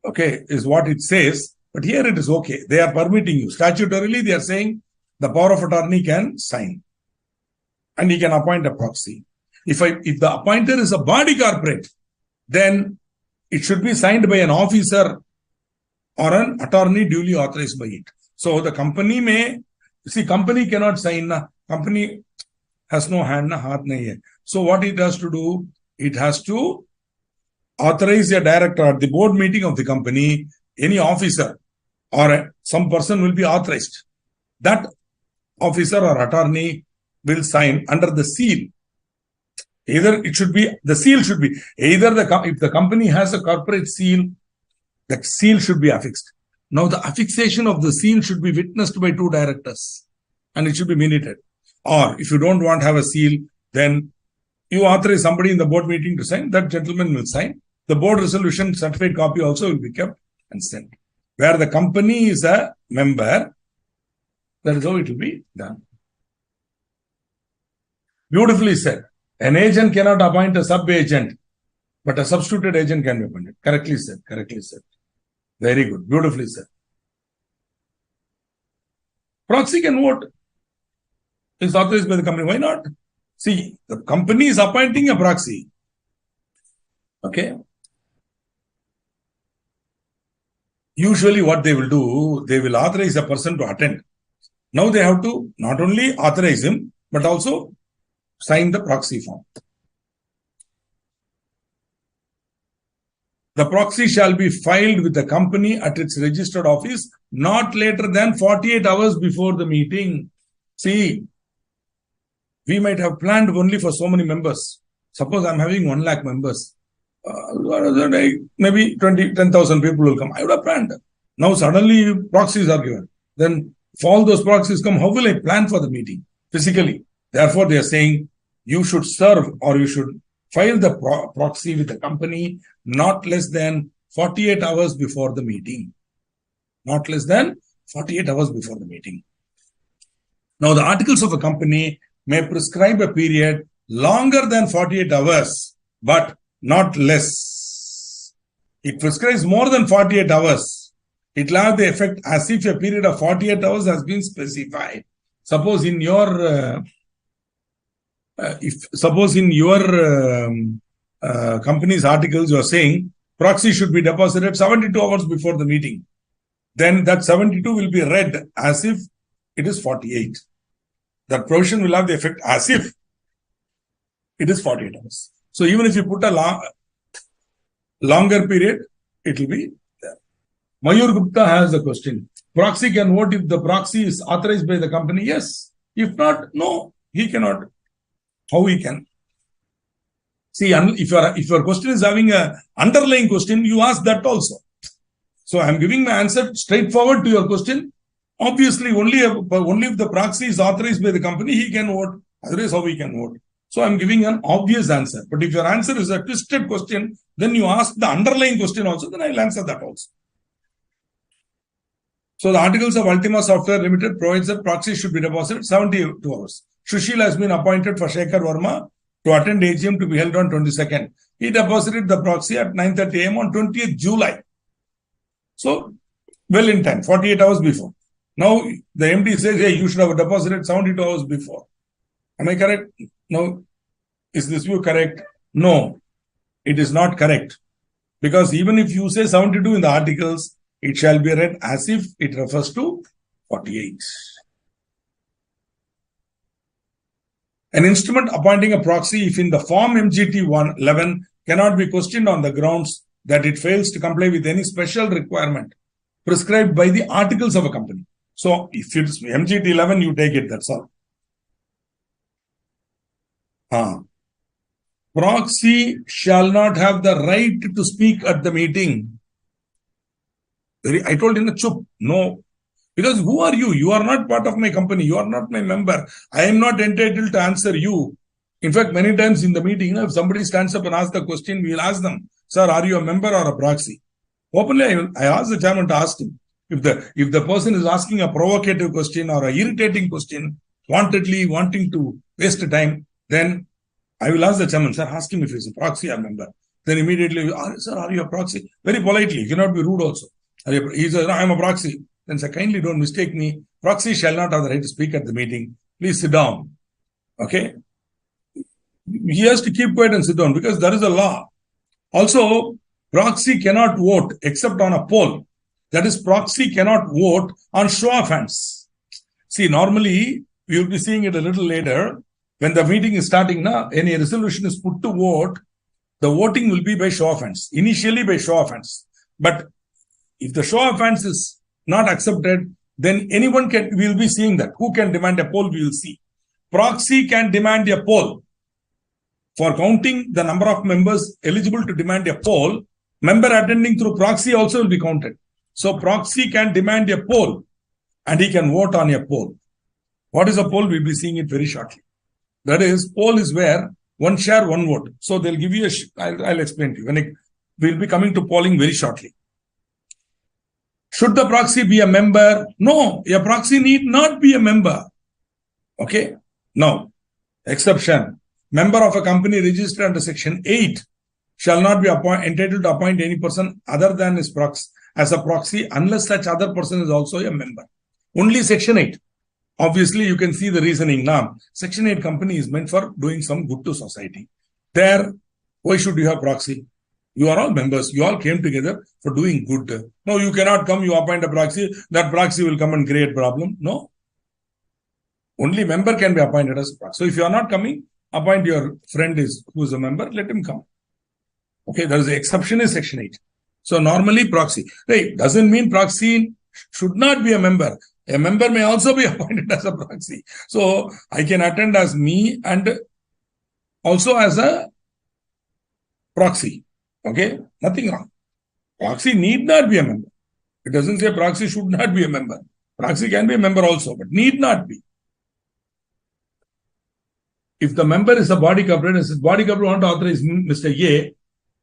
Okay, is what it says. But here it is okay. They are permitting you. Statutorily, they are saying the power of attorney can sign. And he can appoint a proxy. If the appointer is a body corporate, then it should be signed by an officer or an attorney duly authorized by it. So the company company cannot sign. Company has no hand, haath nahi hai. So what it has to do, it has to authorize a director at the board meeting of the company, any officer or some person will be authorized. That officer or attorney will sign under the seal. Either the seal should be, if the company has a corporate seal, the seal should be affixed. Now the affixation of the seal should be witnessed by 2 directors and it should be minuted. Or if you don't want to have a seal, then you authorize somebody in the board meeting to sign, that gentleman will sign. The board resolution certified copy also will be kept and sent. Where the company is a member, that is how it will be done. Beautifully said. An agent cannot appoint a sub-agent, but a substituted agent can be appointed. Correctly said. Correctly said. Very good. Beautifully said. Proxy can vote. Is authorized by the company. Why not? See, the company is appointing a proxy. Okay. Usually what they will do, they will authorize a person to attend. Now they have to not only authorize him, but also sign the proxy form. The proxy shall be filed with the company at its registered office not later than 48 hours before the meeting. See, we might have planned only for so many members. Suppose I'm having 1 lakh members. Maybe 10,000 people will come. I would have planned. Now suddenly proxies are given. Then if all those proxies come, how will I plan for the meeting physically? Therefore, they are saying you should serve or you should file the proxy with the company not less than 48 hours before the meeting. Not less than 48 hours before the meeting. Now, the articles of a company may prescribe a period longer than 48 hours, but not less. It prescribes more than 48 hours. It will have the effect as if a period of 48 hours has been specified. Suppose in your company's articles, you are saying proxy should be deposited 72 hours before the meeting. Then that 72 will be read as if it is 48. That provision will have the effect as if it is 48 hours. So even if you put a longer period, it will be there. Mayur Gupta has a question. Proxy can vote if the proxy is authorized by the company? Yes. If not, no, he cannot. How he can? See, if your question is having an underlying question, you ask that also. So I'm giving my answer straightforward to your question. Obviously, only if the proxy is authorized by the company, he can vote. Otherwise, how he can vote? So I'm giving an obvious answer. But if your answer is a twisted question, then you ask the underlying question also, then I'll answer that also. So the articles of Ultima Software Limited provides that proxy should be deposited 72 hours. Sushil has been appointed for Shekhar Verma to attend AGM to be held on 22nd. He deposited the proxy at 9:30 a.m. on 20th July. So, well in time, 48 hours before. Now, the MD says, hey, you should have deposited 72 hours before. Am I correct? No. Is this view correct? No, it is not correct. Because even if you say 72 in the articles, it shall be read as if it refers to 48. An instrument appointing a proxy, if in the form MGT 11 cannot be questioned on the grounds that it fails to comply with any special requirement prescribed by the articles of a company. So, if it's MGT 11, you take it, that's all. Proxy shall not have the right to speak at the meeting. I told in the chup, no. Because who are you? You are not part of my company. You are not my member. I am not entitled to answer you. In fact, many times in the meeting, if somebody stands up and asks the question, we will ask them, sir, are you a member or a proxy? Openly, I ask the chairman to ask him. If the person is asking a provocative question or a irritating question, wantedly wanting to waste time, then I will ask the chairman, sir, ask him if he's a proxy or member. Then immediately, sir, are you a proxy? Very politely, you cannot be rude also. He says, no, I am a proxy. Then sir, kindly don't mistake me. Proxy shall not have the right to speak at the meeting. Please sit down. Okay? He has to keep quiet and sit down because there is a law. Also, proxy cannot vote except on a poll. That is, proxy cannot vote on show of hands. See, normally, we will be seeing it a little later. When the meeting is starting now, any resolution is put to vote, the voting will be by show of hands. Initially by show of hands. But if the show of hands is not accepted, then anyone we will be seeing that. Who can demand a poll, we will see. Proxy can demand a poll. For counting the number of members eligible to demand a poll, member attending through proxy also will be counted. So proxy can demand a poll and he can vote on a poll. What is a poll? We'll be seeing it very shortly. That is, poll is where one share, one vote. So they'll give you I'll explain to you. We'll be coming to polling very shortly. Should the proxy be a member? No, a proxy need not be a member. Okay. Now, exception. Member of a company registered under Section 8 shall not be entitled to appoint any person other than his proxy as a proxy unless such other person is also a member. Only Section 8. Obviously, you can see the reasoning now. Section 8 company is meant for doing some good to society. There, why should you have proxy? You are all members. You all came together for doing good. No, you cannot come, you appoint a proxy. That proxy will come and create problem. No. Only member can be appointed as a proxy. So if you are not coming, appoint your friend who is a member, let him come. Okay, there is an exception in Section 8. So normally proxy. Right, doesn't mean proxy should not be a member. A member may also be appointed as a proxy. So I can attend as me and also as a proxy. Okay, nothing wrong. Proxy need not be a member. It doesn't say proxy should not be a member. Proxy can be a member also, but need not be. If the member is a body corporate, and says body corporate want to authorize Mr.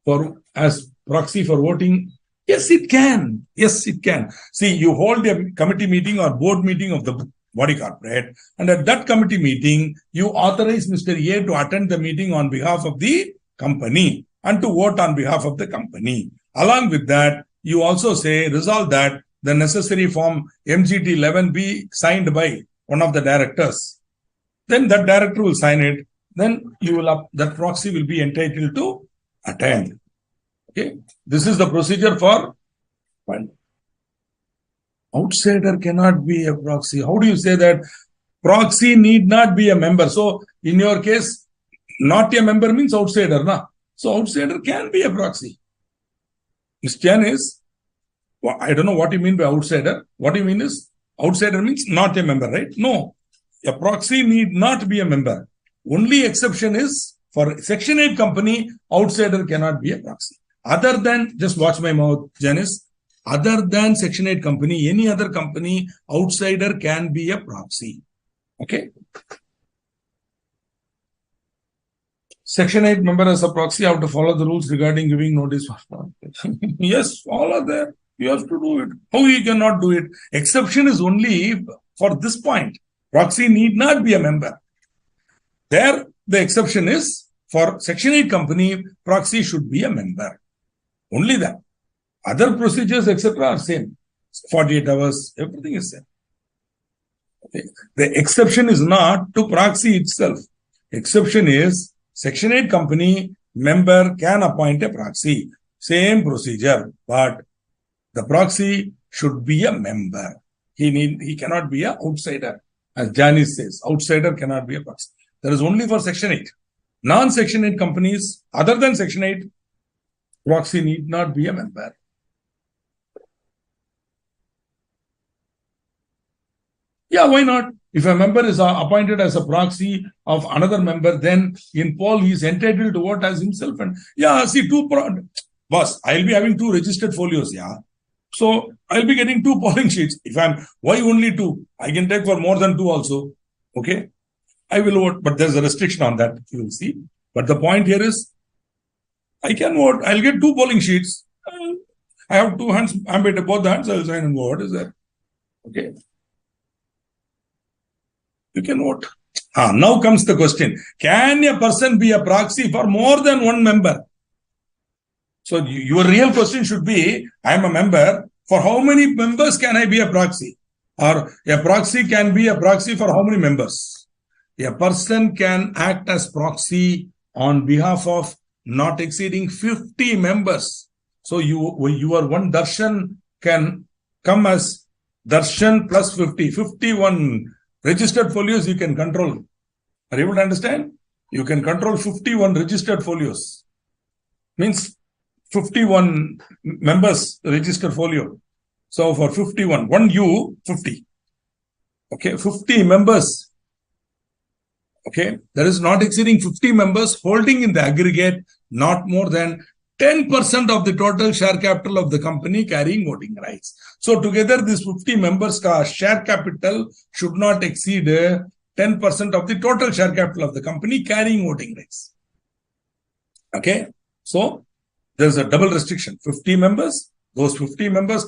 A as proxy for voting, yes, it can. Yes, it can. See, you hold a committee meeting or board meeting of the body corporate, and at that committee meeting, you authorize Mr. A to attend the meeting on behalf of the company and to vote on behalf of the company. Along with that, you also say, resolve that the necessary form MGT 11 be signed by one of the directors. Then that director will sign it. Then that proxy will be entitled to attend. Okay. This is the procedure for one. Outsider cannot be a proxy. How do you say that? Proxy need not be a member. So in your case, not a member means outsider, na? So outsider can be a proxy. Question is, I don't know what you mean by outsider. What you mean is, outsider means not a member, right? No. A proxy need not be a member. Only exception is for Section 8 company, outsider cannot be a proxy. Other than, just watch my mouth, Janice, other than Section 8 company, any other company, outsider can be a proxy. Okay. Section 8 member as a proxy have to follow the rules regarding giving notice. Yes, all are there. You have to do it. How you cannot do it? Exception is only for this point. Proxy need not be a member. There, the exception is for Section 8 company, proxy should be a member. Only that. Other procedures, etc. are same. 48 hours, everything is same. Okay. The exception is not to proxy itself. Exception is Section 8 company member can appoint a proxy. Same procedure, but the proxy should be a member. He cannot be an outsider. As Janice says, outsider cannot be a proxy. That is only for Section 8. Non-Section 8 companies, other than Section 8, proxy need not be a member. Yeah, why not? If a member is appointed as a proxy of another member, then in poll he is entitled to vote as himself. And yeah, see, boss, I'll be having 2 registered folios. Yeah, So I'll be getting 2 polling sheets. Why only 2? I can take for more than 2 also. Okay. I will vote, but there's a restriction on that. You will see. But the point here is, I can vote. I'll get 2 polling sheets. I have 2 hands. I'm at both hands. I'll sign and vote. What is that? Okay. You can vote. Now comes the question. Can a person be a proxy for more than 1 member? So your real question should be, I am a member. For how many members can I be a proxy? Or a proxy can be a proxy for how many members? A person can act as proxy on behalf of not exceeding 50 members. So your one darshan can come as darshan plus 50. 51 registered folios you can control. Are you able to understand? You can control 51 registered folios. Means 51 members registered folio. So for 51, 50. Okay, 50 members. Okay, that is not exceeding 50 members holding in the aggregate not more than 10% of the total share capital of the company carrying voting rights. So together this 50 members share capital should not exceed 10% of the total share capital of the company carrying voting rights. Okay, so there's a double restriction. 50 members, those 50 members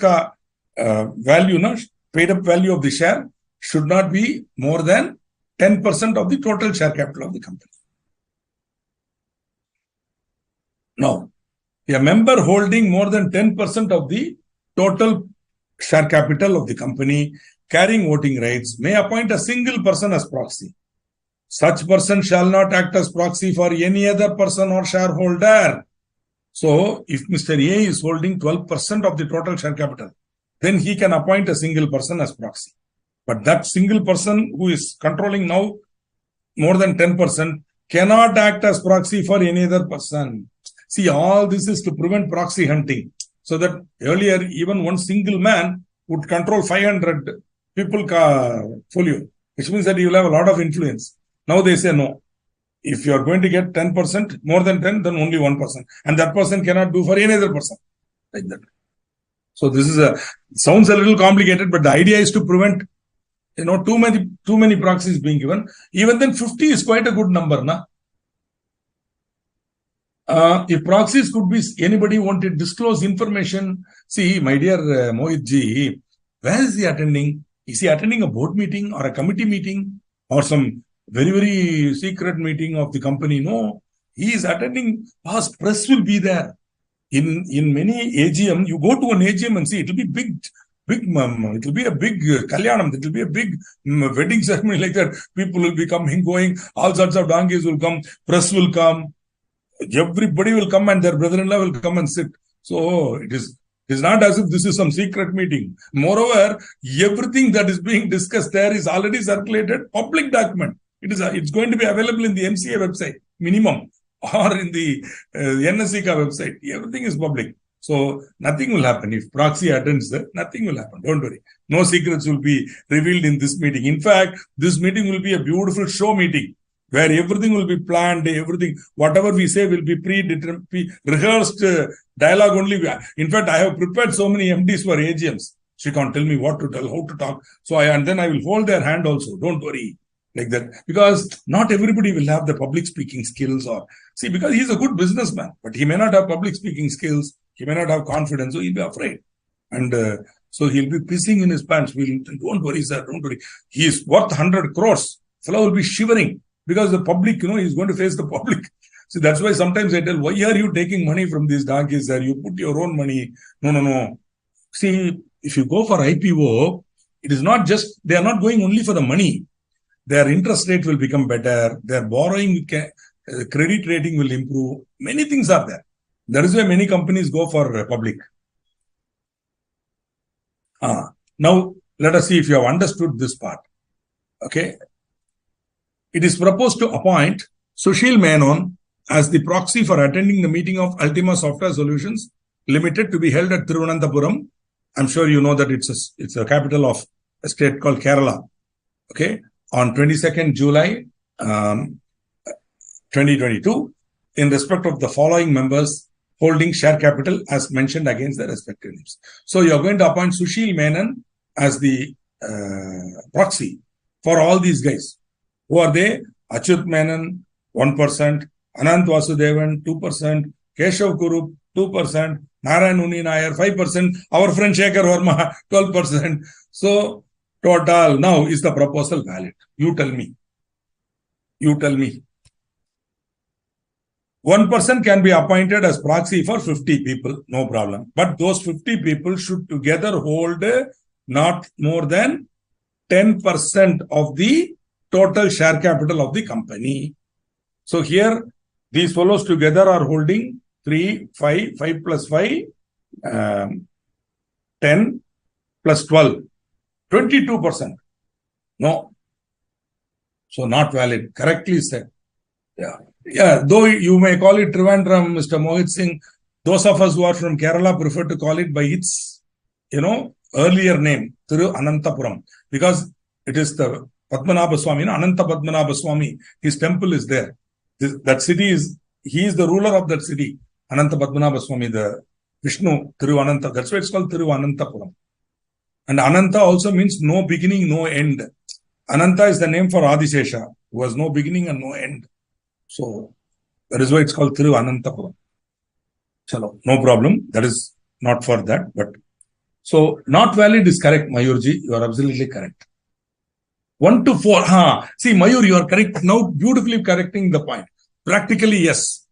value, paid up value of the share should not be more than 10% of the total share capital of the company. Now, a member holding more than 10% of the total share capital of the company carrying voting rights may appoint a single person as proxy. Such person shall not act as proxy for any other person or shareholder. So, if Mr. A is holding 12% of the total share capital, then he can appoint a single person as proxy. But that single person who is controlling now more than 10% cannot act as proxy for any other person. See, all this is to prevent proxy hunting. So that earlier, even one single man would control 500 people folio, which means that you will have a lot of influence. Now they say no. If you are going to get 10%, more than 10, then only 1%. And that person cannot do for any other person. Like that. So this is sounds a little complicated, but the idea is to prevent, too many proxies being given. Even then 50 is quite a good number, na? If proxies could be, anybody wanted to disclose information. See, my dear Mohit ji, where is he attending? Is he attending a board meeting or a committee meeting or some very, very secret meeting of the company? No, he is attending. Past press will be there. In many AGM, you go to an AGM and see, it will be big, it will be a big kalyanam, it will be a big wedding ceremony like that. People will be coming, going, all sorts of donkeys will come, press will come, everybody will come and their brother-in-law will come and sit. So it is not as if this is some secret meeting. Moreover, everything that is being discussed there is already circulated, public document. It's going to be available in the MCA website, minimum, or in the NSCK website. Everything is public. So nothing will happen. If proxy attends there, nothing will happen. Don't worry. No secrets will be revealed in this meeting. In fact, this meeting will be a beautiful show meeting where everything will be planned, whatever we say will be rehearsed dialogue only. In fact, I have prepared so many MDs for AGMs. She can't tell me what to tell, how to talk. And then I will hold their hand also. Don't worry. Like that. Because not everybody will have the public speaking skills because he's a good businessman, but he may not have public speaking skills. He may not have confidence, so he'll be afraid. And so he'll be pissing in his pants. Don't worry, sir, don't worry. He is worth 100 crores. Fellow will be shivering because the public, he's going to face the public. So that's why sometimes I tell, why are you taking money from these donkeys, sir? You put your own money. No. See, if you go for IPO, it is not just, they are not going only for the money. Their interest rate will become better. Their borrowing, credit rating will improve. Many things are there. That is why many companies go for public. Now, let us see if you have understood this part. Okay. It is proposed to appoint Sushil Menon as the proxy for attending the meeting of Ultima Software Solutions Limited to be held at Thiruvananthapuram. I'm sure you know that it's a capital of a state called Kerala. Okay. On 22nd July 2022, in respect of the following members holding share capital as mentioned against the respective names. So you are going to appoint Sushil Menon as the proxy for all these guys. Who are they? Achyut Menon, 1%, Anant Vasudevan, 2%, Keshav Kurup, 2%, Narayan Uni Nair, 5%, our friend Shekhar Verma, 12%. So, total now is the proposal valid? You tell me. You tell me. 1% can be appointed as proxy for 50 people, no problem. But those 50 people should together hold not more than 10% of the total share capital of the company. So here, these fellows together are holding 3, 5, 5 plus 5, 10 plus 12, 22%. No. So not valid. Correctly said. Yeah. Though you may call it Trivandrum, Mr. Mohit Singh, those of us who are from Kerala prefer to call it by its, earlier name, Thiru Anantapuram, because it is the Padmanabha Swami, Ananta Padmanabha Swami. His temple is there. That city he is the ruler of that city, Ananta Padmanabha Swami, the Vishnu, Thiru Ananta. That's why it's called Thiru Anantapuram. And Ananta also means no beginning, no end. Ananta is the name for Adishesha, who has no beginning and no end. So that is why it's called Thiru Anantapuram. Chalo, no problem. That is not for that. But so not valid is correct, Mayurji. You are absolutely correct. 1 to 4. See, Mayur, you are correct. Now beautifully correcting the point. Practically, yes.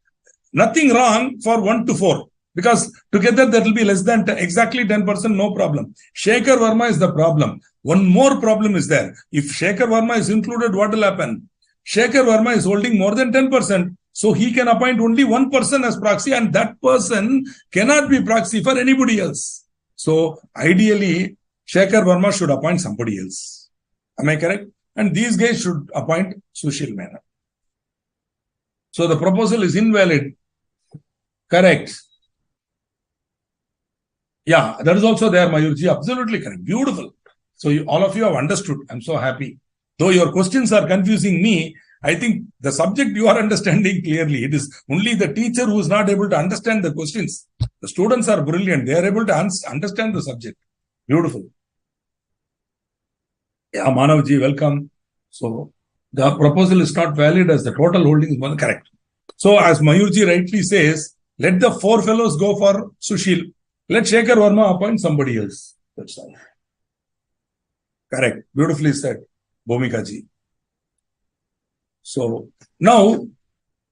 Nothing wrong for 1 to 4. Because together that will be less than exactly 10%, no problem. Shekhar Verma is the problem. One more problem is there. If Shekhar Verma is included, what will happen? Shekhar Verma is holding more than 10%. So he can appoint only one person as proxy, and that person cannot be proxy for anybody else. So ideally, Shekhar Verma should appoint somebody else. Am I correct? And these guys should appoint Sushil Menon. So the proposal is invalid. Correct. Yeah, that is also there, Mayurji. Absolutely correct. Beautiful. So all of you have understood. I'm so happy. Though your questions are confusing me, I think the subject you are understanding clearly. It is only the teacher who is not able to understand the questions. The students are brilliant. They are able to understand the subject. Beautiful. Yeah, Manavji, welcome. So the proposal is not valid as the total holding is more correct. So as Mayurji rightly says, let the 4 fellows go for Sushil. Let Shekhar Verma appoint somebody else. That's all. Correct. Beautifully said, Bhumika ji. So now,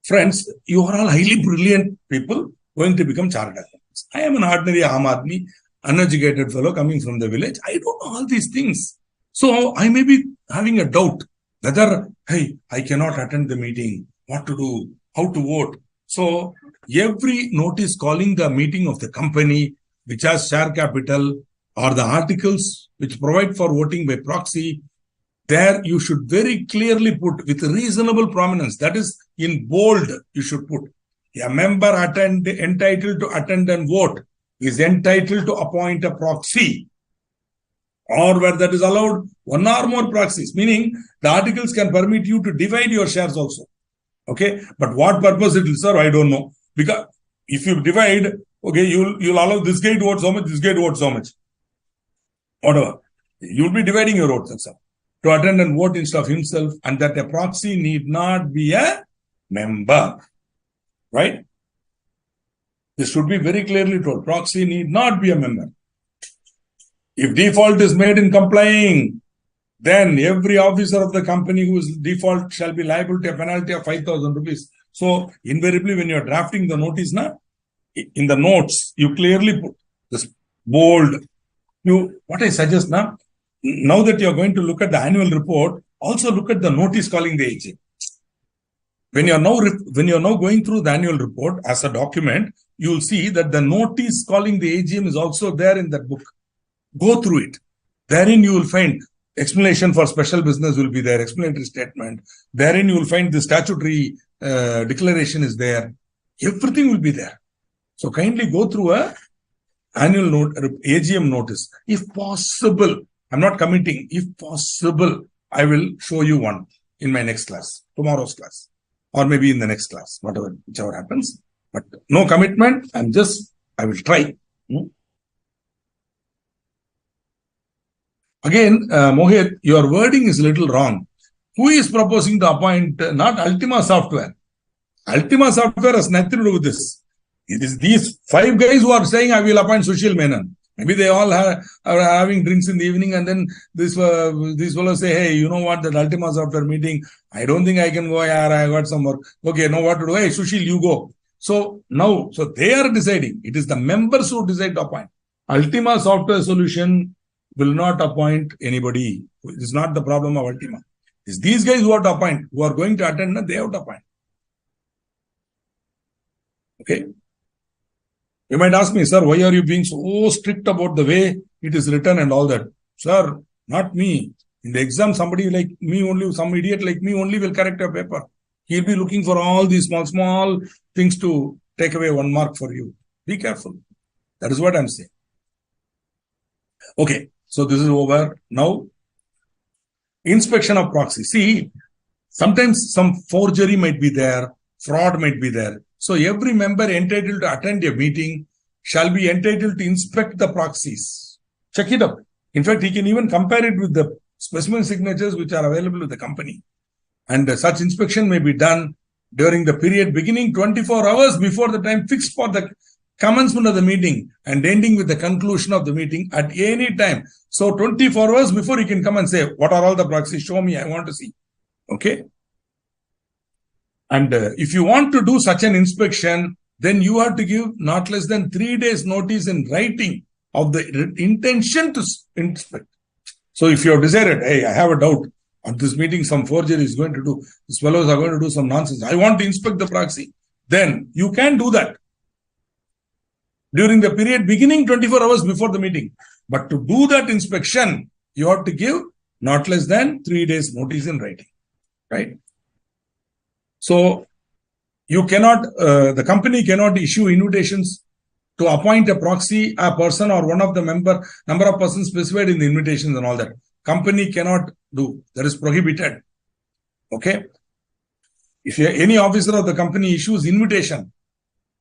friends, you are all highly brilliant people going to become chartered accountants. I am an ordinary Aam Aadmi, uneducated fellow coming from the village. I don't know all these things. So I may be having a doubt whether, hey, I cannot attend the meeting, what to do, how to vote. So every notice calling the meeting of the company which has share capital or the articles which provide for voting by proxy, there you should very clearly put with reasonable prominence, that is in bold, you should put a member entitled to attend and vote is entitled to appoint a proxy, or where that is allowed, 1 or more proxies, meaning the articles can permit you to divide your shares also. Okay, but what purpose it will serve, I don't know. Because if you divide, okay, you'll allow this guy to vote so much, this guy to vote so much. Whatever. You'll be dividing your votes, that's all. To attend and vote instead of himself, and that a proxy need not be a member. Right? This should be very clearly told. Proxy need not be a member. If default is made in complying, then every officer of the company whose default shall be liable to a penalty of 5,000 rupees. So, invariably, when you are drafting the notice, in the notes, you clearly put this bold. What I suggest now that you are going to look at the annual report, also look at the notice calling the AGM. When you are now going through the annual report as a document, you will see that the notice calling the AGM is also there in that book. Go through it. Therein you will find explanation for special business will be there, explanatory statement. Therein you will find the statutory declaration is there. Everything will be there. So kindly go through a annual AGM notice. If possible, I'm not committing. If possible, I will show you one in my next class, tomorrow's class, or maybe in the next class, whichever happens. But no commitment. I will try. Again, Mohit, your wording is a little wrong. Who is proposing to appoint? Not Ultima Software. Ultima Software has nothing to do with this. It is these 5 guys who are saying, I will appoint Sushil Menon. Maybe they all are having drinks in the evening, and then these fellows say, hey, you know what, that Ultima Software meeting, I don't think I can go. I got some work. Okay, know what to do. Hey, Sushil, you go. So now, they are deciding. It is the members who decide to appoint. Ultima Software Solution will not appoint anybody. It is not the problem of Ultima. It's these guys who are to appoint, who are going to attend, and they have to appoint. Okay. You might ask me, sir, why are you being so strict about the way it is written and all that? Sir, not me. In the exam, somebody like me only, some idiot like me only will correct your paper. He'll be looking for all these small things to take away 1 mark for you. Be careful. That is what I'm saying. Okay, so this is over. Now, inspection of proxy. See, sometimes some forgery might be there, fraud might be there. So every member entitled to attend a meeting shall be entitled to inspect the proxies. Check it up. In fact, he can even compare it with the specimen signatures which are available with the company. And such inspection may be done during the period beginning 24 hours before the time fixed for the commencement of the meeting and ending with the conclusion of the meeting at any time. So 24 hours before you can come and say, what are all the proxies? Show me, I want to see. Okay. And if you want to do such an inspection, then you have to give not less than 3 days notice in writing of the intention to inspect. So if you have decided, hey, I have a doubt at this meeting, some forgery is going to do, these fellows are going to do some nonsense, I want to inspect the proxy, then you can do that during the period beginning 24 hours before the meeting. But to do that inspection, you have to give not less than 3 days notice in writing, right? So you cannot, the company cannot issue invitations to appoint a proxy, a person or one of the number of persons specified in the invitations and all that. Company cannot do. That is prohibited. Okay. If any officer of the company issues invitation,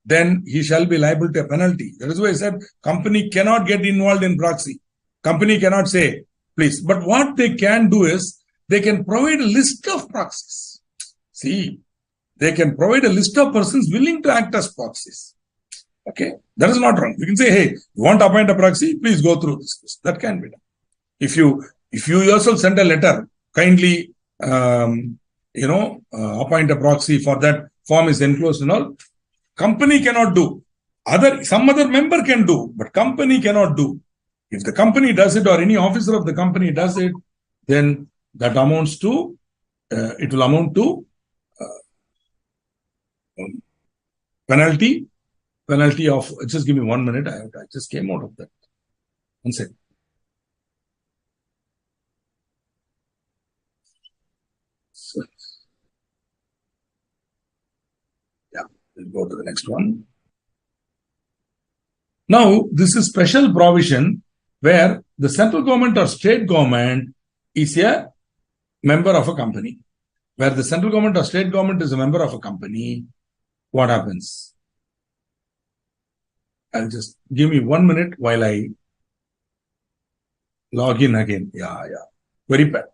then he shall be liable to a penalty. That is why I said company cannot get involved in proxy. Company cannot say, please. But what they can do is, they can provide a list of proxies. See, they can provide a list of persons willing to act as proxies. Okay, that is not wrong. You can say, hey, you want to appoint a proxy? Please go through this. That can be done. If you yourself send a letter, kindly, appoint a proxy for that form is enclosed and all. Company cannot do. Some other member can do, but company cannot do. If the company does it or any officer of the company does it, then that amounts to, it will amount to penalty of, just give me 1 minute. I just came out of that. One second. So, yeah, we'll go to the next one. Now, this is special provision where the central government or state government is a member of a company. Where the central government or state government is a member of a company, what happens? I'll just give me 1 minute while I log in again. Yeah. Very bad.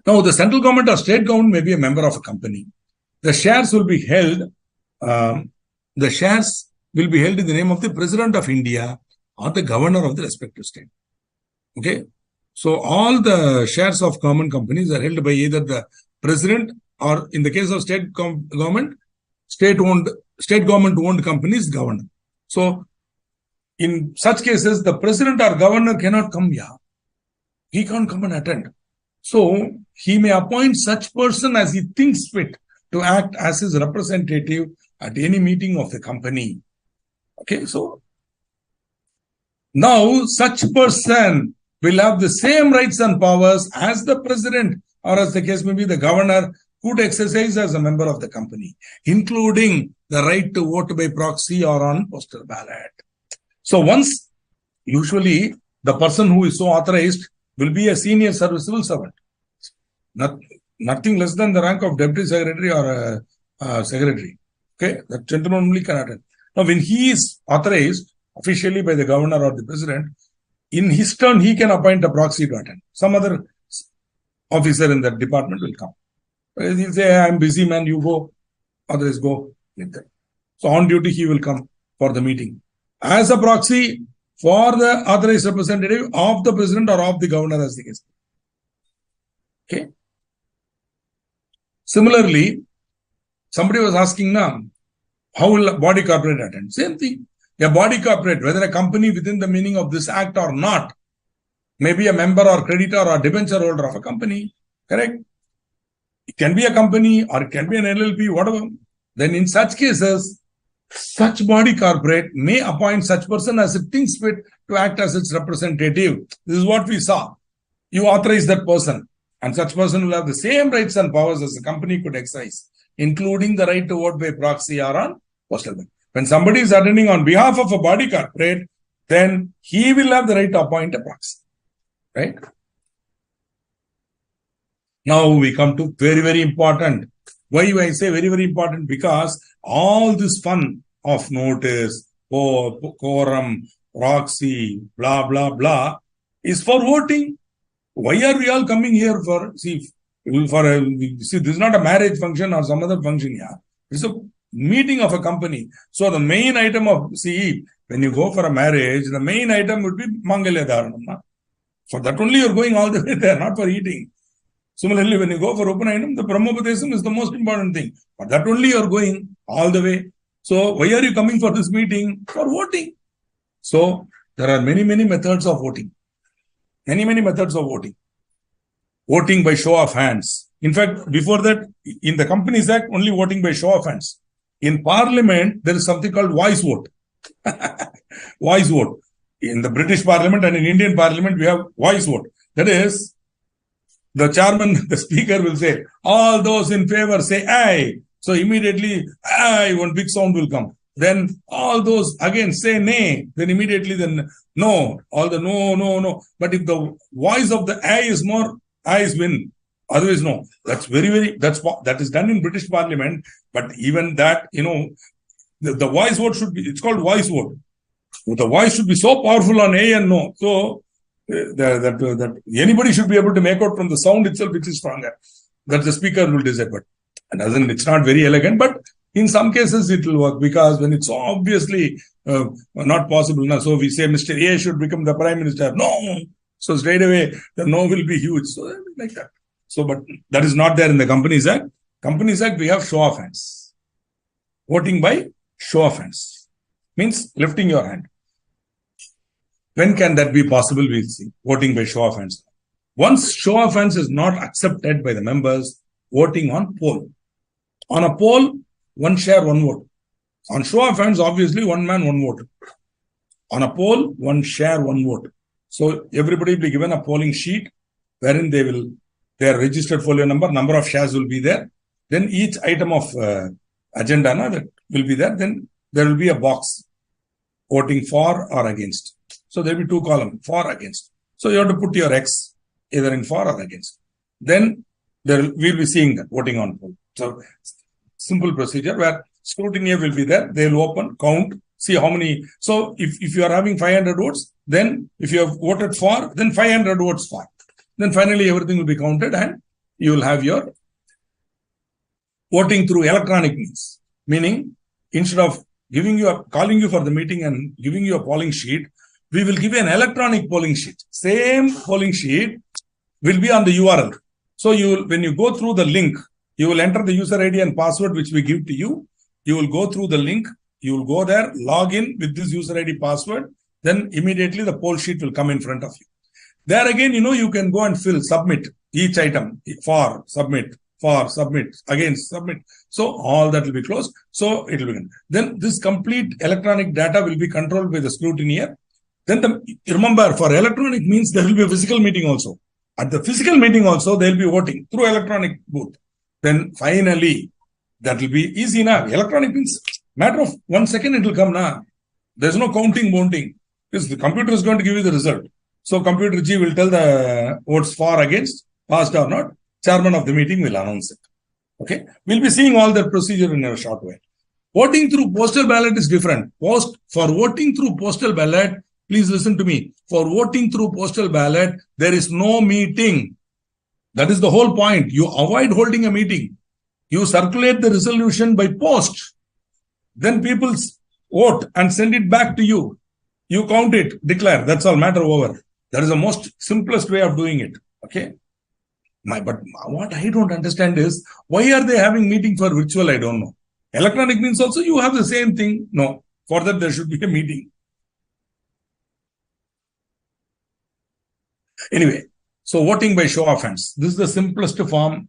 Now, the central government or state government may be a member of a company. The shares will be held. The shares will be held in the name of the President of India or the governor of the respective state. Okay. So all the shares of common companies are held by either the president or, in the case of state government, state government owned companies, governor. So in such cases, the president or governor cannot come here. He can't come and attend. So he may appoint such person as he thinks fit to act as his representative at any meeting of the company. Okay, so now such person will have the same rights and powers as the president, or as the case may be the governor, could exercise as a member of the company, including the right to vote by proxy or on postal ballot. So once, usually the person who is so authorized will be a senior civil servant, nothing less than the rank of deputy secretary or a secretary. Okay, that gentleman only can attend. Now, when he is authorized officially by the governor or the president, in his turn, he can appoint a proxy to attend. Some other officer in that department will come. He'll say, I'm busy, man, you go. Others go. Like that. So on duty, he will come for the meeting. As a proxy for the authorized representative of the president or of the governor as the case. Okay. Similarly, somebody was asking now, how will a body corporate attend? Same thing. A body corporate, whether a company within the meaning of this act or not, maybe a member or creditor or debenture holder of a company, correct? It can be a company or it can be an LLP, whatever. Then in such cases, such body corporate may appoint such person as it thinks fit to act as its representative. This is what we saw. You authorize that person, and such person will have the same rights and powers as the company could exercise, including the right to vote by proxy or on postal ballot. When somebody is attending on behalf of a body corporate, then he will have the right to appoint a proxy. Right? Now we come to very, very important. Why I say very, very important? Because all this fun of notice, quorum, proxy, blah, blah, blah, is for voting. Why are we all coming here for, see, this is not a marriage function or some other function here. It's a meeting of a company. So the main item of, see, when you go for a marriage, the main item would be Mangalya Dharanam. For that only you're going all the way there, not for eating. Similarly, when you go for Upanayam, the Brahmopadesam is the most important thing. For that only you're going all the way. So why are you coming for this meeting? For voting. So there are many, many methods of voting. Many, many methods of voting. Voting by show of hands. In fact, before that, in the Companies Act, only voting by show of hands. In Parliament, there is something called voice vote. Voice vote. In the British Parliament and in Indian Parliament, we have voice vote. That is, the chairman, the speaker will say, all those in favor say aye. So immediately, aye, one big sound will come. Then all those again say nay. Then immediately, then no. All the no. But if the voice of the aye is more, ayes win. Otherwise, no. That's that is done in British Parliament. But even that, the voice vote should be, it's called voice vote. The voice should be so powerful on A and no. So that anybody should be able to make out from the sound itself which is stronger. That the speaker will decide. But it's not very elegant. But in some cases it will work, because when it's obviously not possible. So we say Mr. A should become the Prime Minister. No. So straight away the no will be huge. So like that. So, but that is not there in the Companies Act. Companies Act, we have show of hands. Voting by show of hands. Means lifting your hand. When can that be possible? We'll see. Voting by show of hands. Once show of hands is not accepted by the members, voting on poll. On a poll, one share, one vote. On show of hands, obviously, one man, one vote. On a poll, one share, one vote. So everybody will be given a polling sheet wherein their registered folio number of shares will be there. Then each item of agenda that will be there. Then there will be a box voting for or against. So there will be two columns, for or against. So you have to put your X either in for or against. Then we'll be seeing that voting on poll. So simple procedure where scrutiny will be there. They will open, count, see how many. So if you are having 500 votes, then if you have voted for, then 500 votes for. Then finally everything will be counted and you will have your voting through electronic means. Meaning, instead of calling you for the meeting and giving you a polling sheet, we will give you an electronic polling sheet. Same polling sheet will be on the URL. So when you go through the link, you will enter the user ID and password which we give to you. You will go through the link. You will go there, log in with this user ID password. Then immediately the poll sheet will come in front of you. There again, you can go and submit each item for, submit, again, submit. So all that will be closed. So it will be. Then this complete electronic data will be controlled by the scrutineer. Then remember, for electronic means there will be a physical meeting also. At the physical meeting also, they will be voting through electronic booth. Then finally, that will be easy now. Electronic means matter of 1 second it will come now. There's no counting, because the computer is going to give you the result. So computer G will tell the votes for, against, passed or not. Chairman of the meeting will announce it. Okay. We'll be seeing all that procedure in a short while. Voting through postal ballot is different. For voting through postal ballot, please listen to me. For voting through postal ballot, there is no meeting. That is the whole point. You avoid holding a meeting. You circulate the resolution by post. Then people vote and send it back to you. You count it, declare. That's all, matter over. That is the most simplest way of doing it. Okay. But what I don't understand is, why are they having meeting for virtual? I don't know. Electronic means also you have the same thing. No. For that, there should be a meeting. Anyway, so voting by show of hands. This is the simplest form.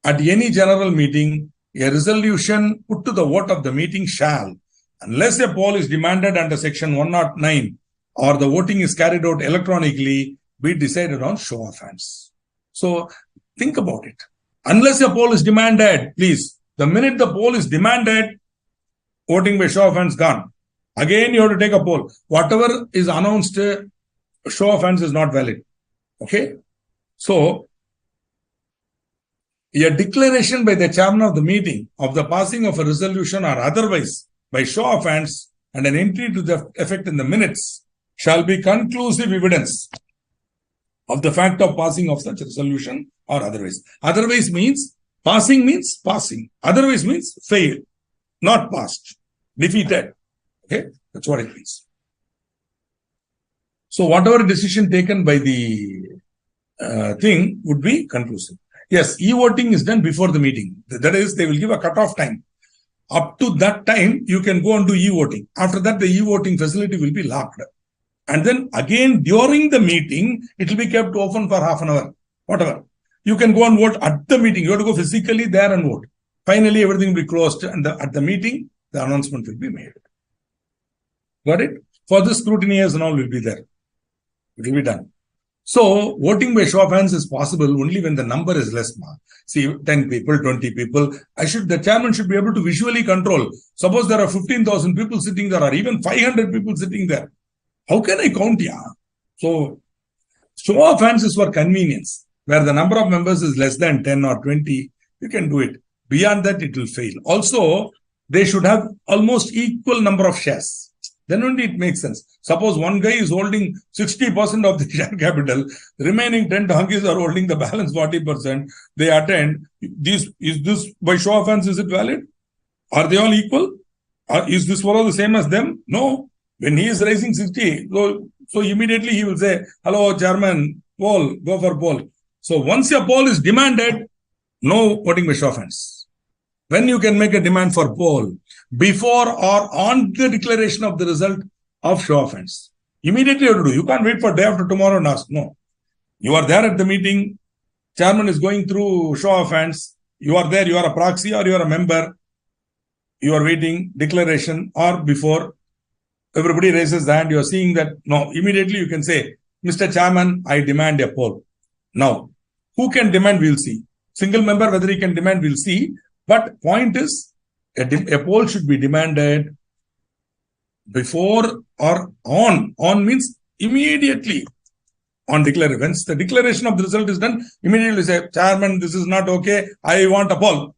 At any general meeting, a resolution put to the vote of the meeting shall, unless a poll is demanded under section 109 or the voting is carried out electronically, be decided on show of hands. So think about it. Unless a poll is demanded, please, the minute the poll is demanded, voting by show of hands gone. Again, you have to take a poll. Whatever is announced, show of hands is not valid. Okay. So, a declaration by the chairman of the meeting of the passing of a resolution or otherwise by show of hands and an entry to the effect in the minutes shall be conclusive evidence of the fact of passing of such resolution or otherwise. Otherwise means passing. Otherwise means fail, not passed, defeated. Okay, that's what it means. So whatever decision taken by the thing would be conclusive. Yes, e-voting is done before the meeting. That is, they will give a cut-off time. Up to that time, you can go and do e-voting. After that, the e-voting facility will be locked. And then again, during the meeting, it will be kept open for half an hour, whatever. You can go and vote at the meeting. You have to go physically there and vote. Finally, everything will be closed. And at the meeting, the announcement will be made. Got it? For this, scrutineers and all will be there. It will be done. So, voting by show of hands is possible only when the number is less. See, 10 people, 20 people. The chairman should be able to visually control. Suppose there are 15,000 people sitting there or even 500 people sitting there. How can I count? Yeah. So, show of hands is for convenience. Where the number of members is less than 10 or 20, you can do it. Beyond that, it will fail. Also, they should have almost equal number of shares. Then only it makes sense. Suppose one guy is holding 60% of the share capital, remaining 10 donkeys are holding the balance 40%. They attend. Is this by show of hands, is it valid? Are they all equal? Is this fellow the same as them? No. When he is raising 60, so immediately he will say, hello, chairman, poll, go for poll. So once a poll is demanded, no voting by show of hands. When you can make a demand for poll? Before or on the declaration of the result of show of hands. Immediately you have to do. You can't wait for day after tomorrow and ask. No. You are there at the meeting. Chairman is going through show of hands. You are there. You are a proxy or you are a member. You are waiting declaration or before. Everybody raises the hand. You are seeing that. No. Immediately you can say, Mr. Chairman, I demand a poll. Now, who can demand? We'll see. Single member, whether he can demand, we'll see. But point is, a poll should be demanded before or on. On means immediately on declaration. Once the declaration of the result is done, immediately say, Chairman, this is not okay. I want a poll.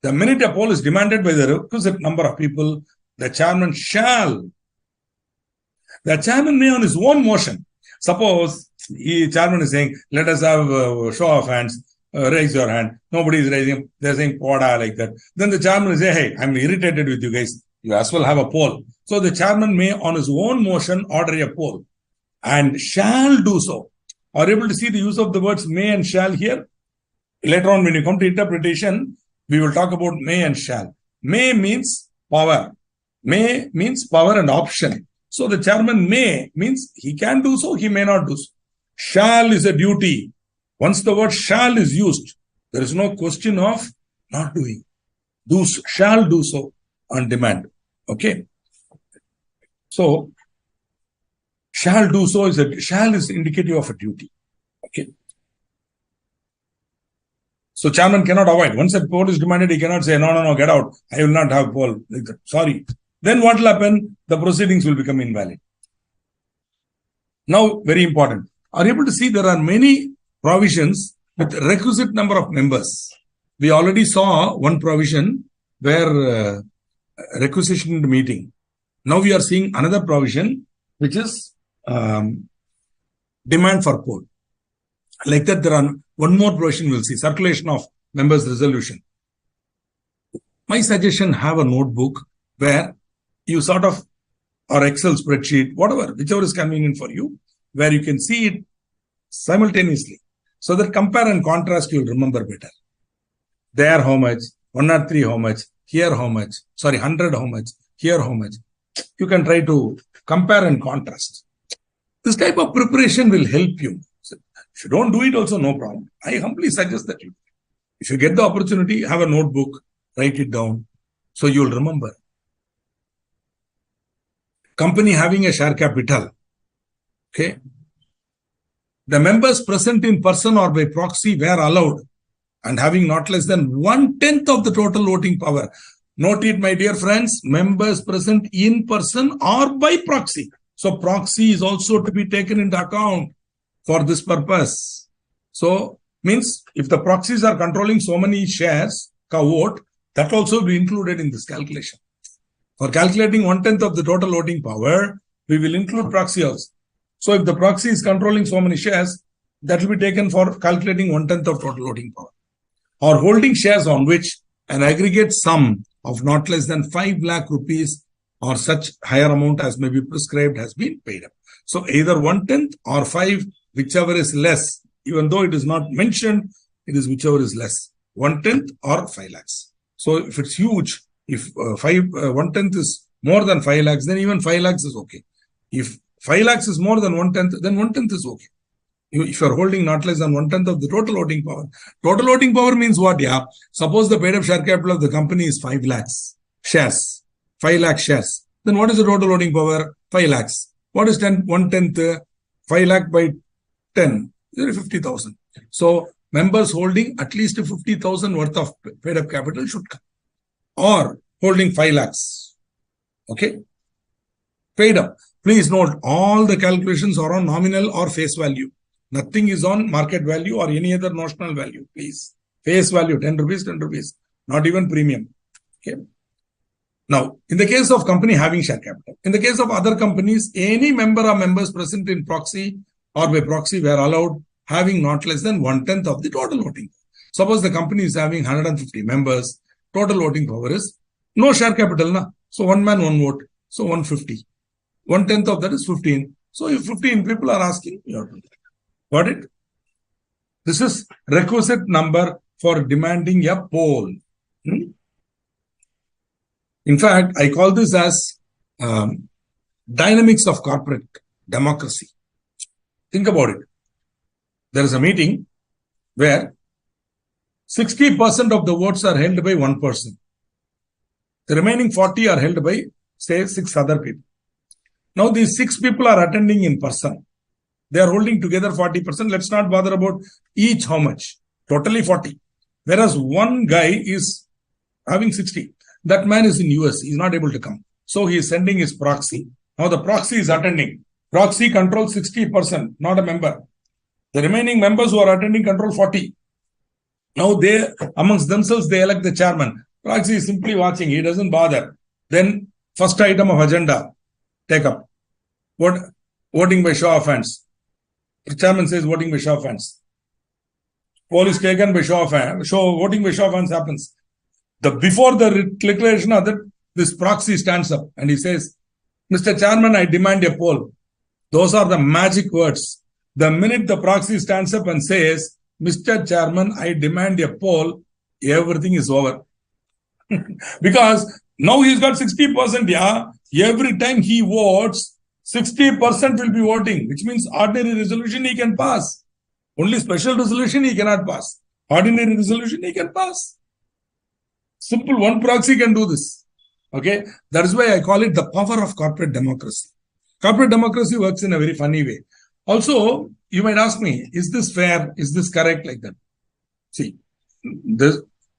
The minute a poll is demanded by the requisite number of people, the chairman shall. The chairman may on his own motion. Suppose chairman is saying, let us have a show of hands. Raise your hand. Nobody is raising. They're saying poda like that. Then the chairman will say, hey, I'm irritated with you guys. You as well have a poll. So the chairman may on his own motion order a poll and shall do so. Are you able to see the use of the words may and shall here? Later on, when you come to interpretation, we will talk about may and shall. May means power. May means power and option. So the chairman may means he can do so, he may not do so. Shall is a duty. Once the word shall is used, there is no question of not doing. Shall do so on demand. Okay. So, shall do so shall is indicative of a duty. Okay. So, chairman cannot avoid. Once a poll is demanded, he cannot say, no, get out. I will not have poll. Like that. Sorry. Then what will happen? The proceedings will become invalid. Now, very important. Are you able to see there are many provisions with requisite number of members? We already saw one provision where requisitioned meeting. Now we are seeing another provision, which is demand for poll. Like that, there are one more provision we'll see, circulation of members' resolution. My suggestion, have a notebook where you sort of, or Excel spreadsheet, whatever, whichever is convenient for you, where you can see it simultaneously. So that compare and contrast, you'll remember better. There how much, 103 how much, here how much, sorry, 100 how much, here how much. You can try to compare and contrast. This type of preparation will help you. So if you don't do it also, no problem. I humbly suggest that you do. If you get the opportunity, have a notebook, write it down, so you'll remember. Company having a share capital. Okay. The members present in person or by proxy were allowed and having not less than 1/10 of the total voting power. Note it, my dear friends, members present in person or by proxy. So proxy is also to be taken into account for this purpose. So means if the proxies are controlling so many shares, vote, that also will be included in this calculation. For calculating 1/10 of the total voting power, we will include proxy also. So if the proxy is controlling so many shares, that will be taken for calculating 1/10 of total voting power. Or holding shares on which an aggregate sum of not less than 5 lakh rupees or such higher amount as may be prescribed has been paid up. So either 1/10 or 5, whichever is less, even though it is not mentioned, it is whichever is less, 1/10 or 5 lakhs. So if it's huge, if 1/10 is more than 5 lakhs, then even 5 lakhs is okay. If 5 lakhs is more than 1/10, then 1/10 is okay. If you are holding not less than 1/10 of the total voting power. Total voting power means what? Yeah. Suppose the paid up share capital of the company is 5 lakhs shares, 5 lakh shares. Then what is the total voting power? 5 lakhs. What is 1/10? 5 lakh by 10, 50,000. So members holding at least 50,000 worth of paid up capital should come. Or holding 5 lakhs. Okay. Paid up. Please note, all the calculations are on nominal or face value. Nothing is on market value or any other notional value, please. Face value, 10 rupees, 10 rupees. Not even premium. Okay. Now, in the case of company having share capital, in the case of other companies, any member or members present in proxy or by proxy were allowed having not less than 1/10 of the total voting. Suppose the company is having 150 members, total voting power is no share capital, na? So one man, one vote. So 150. 1/10 of that is 15. So if 15 people are asking, you have to do that. Got it? This is requisite number for demanding a poll. In fact, I call this as dynamics of corporate democracy. Think about it. There is a meeting where 60% of the votes are held by one person. The remaining 40 are held by, say, 6 other people. Now, these 6 people are attending in person. They are holding together 40%. Let's not bother about each how much. Totally 40. Whereas one guy is having 60. That man is in US. He's not able to come. So he is sending his proxy. Now the proxy is attending. Proxy controls 60%, not a member. The remaining members who are attending control 40. Now they, amongst themselves, they elect the chairman. Proxy is simply watching. He doesn't bother. Then first item of agenda, take up. Voting by show of hands. The chairman says voting by show of hands. Poll is taken by show of hands. Voting by show of hands happens. Before the declaration of that, this proxy stands up and he says, Mr. Chairman, I demand a poll. Those are the magic words. The minute the proxy stands up and says, Mr. Chairman, I demand a poll, everything is over. Because now he's got 60%. Yeah, every time he votes, 60% will be voting, which means ordinary resolution he can pass. Only special resolution he cannot pass. Ordinary resolution he can pass. Simple, one proxy can do this. Okay, that is why I call it the power of corporate democracy. Corporate democracy works in a very funny way. Also, you might ask me, is this fair? Is this correct? Like that. See,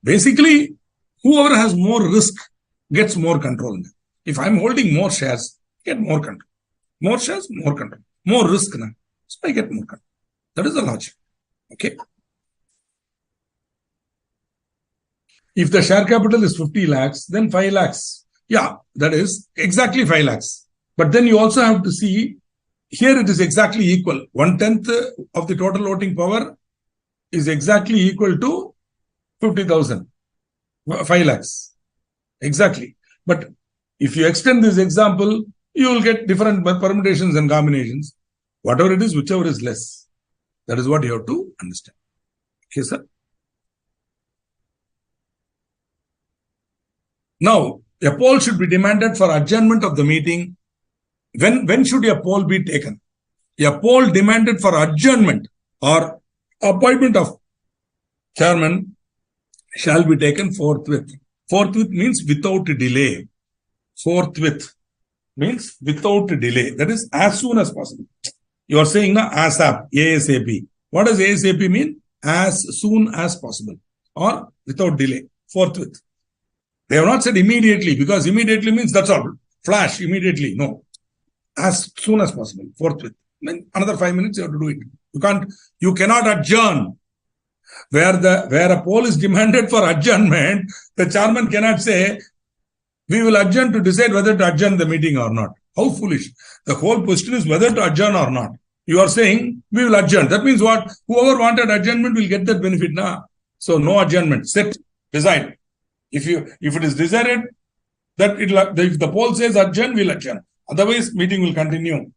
basically, whoever has more risk gets more control. If I'm holding more shares, I get more control. More shares, more control. More risk now. So I get more control. That is the logic. Okay. If the share capital is 50 lakhs, then 5 lakhs. Yeah, that is exactly 5 lakhs. But then you also have to see, here it is exactly equal. 1/10 of the total voting power is exactly equal to 50,000. 5 lakhs. Exactly. But if you extend this example, you will get different permutations and combinations. Whatever it is, whichever is less. That is what you have to understand. Okay, sir? Now, a poll should be demanded for adjournment of the meeting. When should a poll be taken? A poll demanded for adjournment or appointment of chairman shall be taken forthwith. Forthwith means without delay. Forthwith means without delay. That is as soon as possible. You are saying now ASAP. What does ASAP mean? As soon as possible or without delay. Forthwith. They have not said immediately, because immediately means that's all. Flash, immediately. No. As soon as possible. Forthwith. Then another 5 minutes you have to do it. You cannot adjourn. Where a poll is demanded for adjournment, the chairman cannot say, we will adjourn to decide whether to adjourn the meeting or not. How foolish. The whole question is whether to adjourn or not. You are saying, we will adjourn. That means what? Whoever wanted adjournment will get that benefit now. So no adjournment. Sit. Decide. If it is decided that if the poll says adjourn, we'll adjourn. Otherwise, meeting will continue.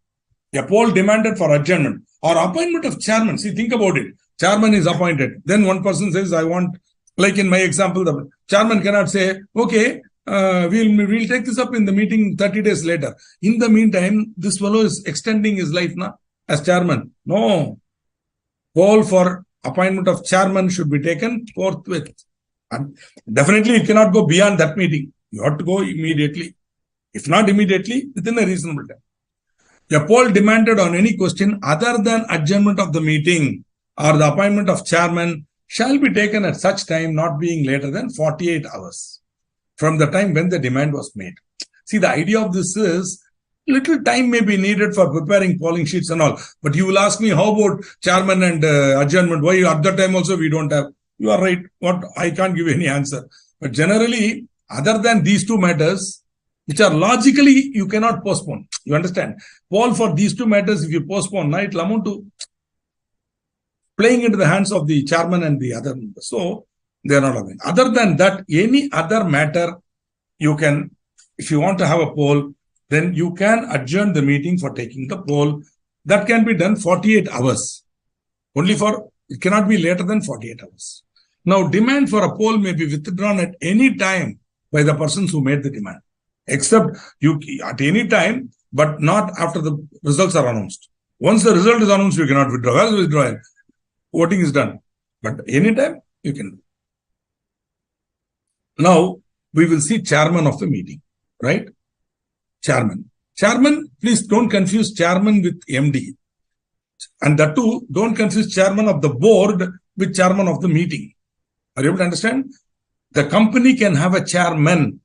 A poll demanded for adjournment or appointment of chairman. See, think about it. Chairman is appointed. Then one person says, I want, like in my example, the chairman cannot say, okay, we'll take this up in the meeting 30 days later. In the meantime, this fellow is extending his life now as chairman. No. Poll for appointment of chairman should be taken forthwith. And definitely it cannot go beyond that meeting. You have to go immediately. If not immediately, within a reasonable time. A poll demanded on any question other than adjournment of the meeting or the appointment of chairman shall be taken at such time not being later than 48 hours from the time when the demand was made. See, the idea of this is little time may be needed for preparing polling sheets and all. But you will ask me, how about chairman and adjournment? Why at that time also we don't have? You are right. I can't give any answer. But generally, other than these two matters, which are logically, you cannot postpone. You understand? Poll for these two matters, if you postpone, it will amount to playing into the hands of the chairman and the other members. So, they are not allowing. Other than that, any other matter, you can, if you want to have a poll, then you can adjourn the meeting for taking the poll. That can be done 48 hours. It cannot be later than 48 hours. Now, demand for a poll may be withdrawn at any time by the persons who made the demand. Except at any time, but not after the results are announced. Once the result is announced, you cannot withdraw. Where is withdrawal? Voting is done. But anytime, you can. Now, we will see chairman of the meeting, right? Chairman. Chairman, please don't confuse chairman with MD. And that too, don't confuse chairman of the board with chairman of the meeting. Are you able to understand? The company can have a chairman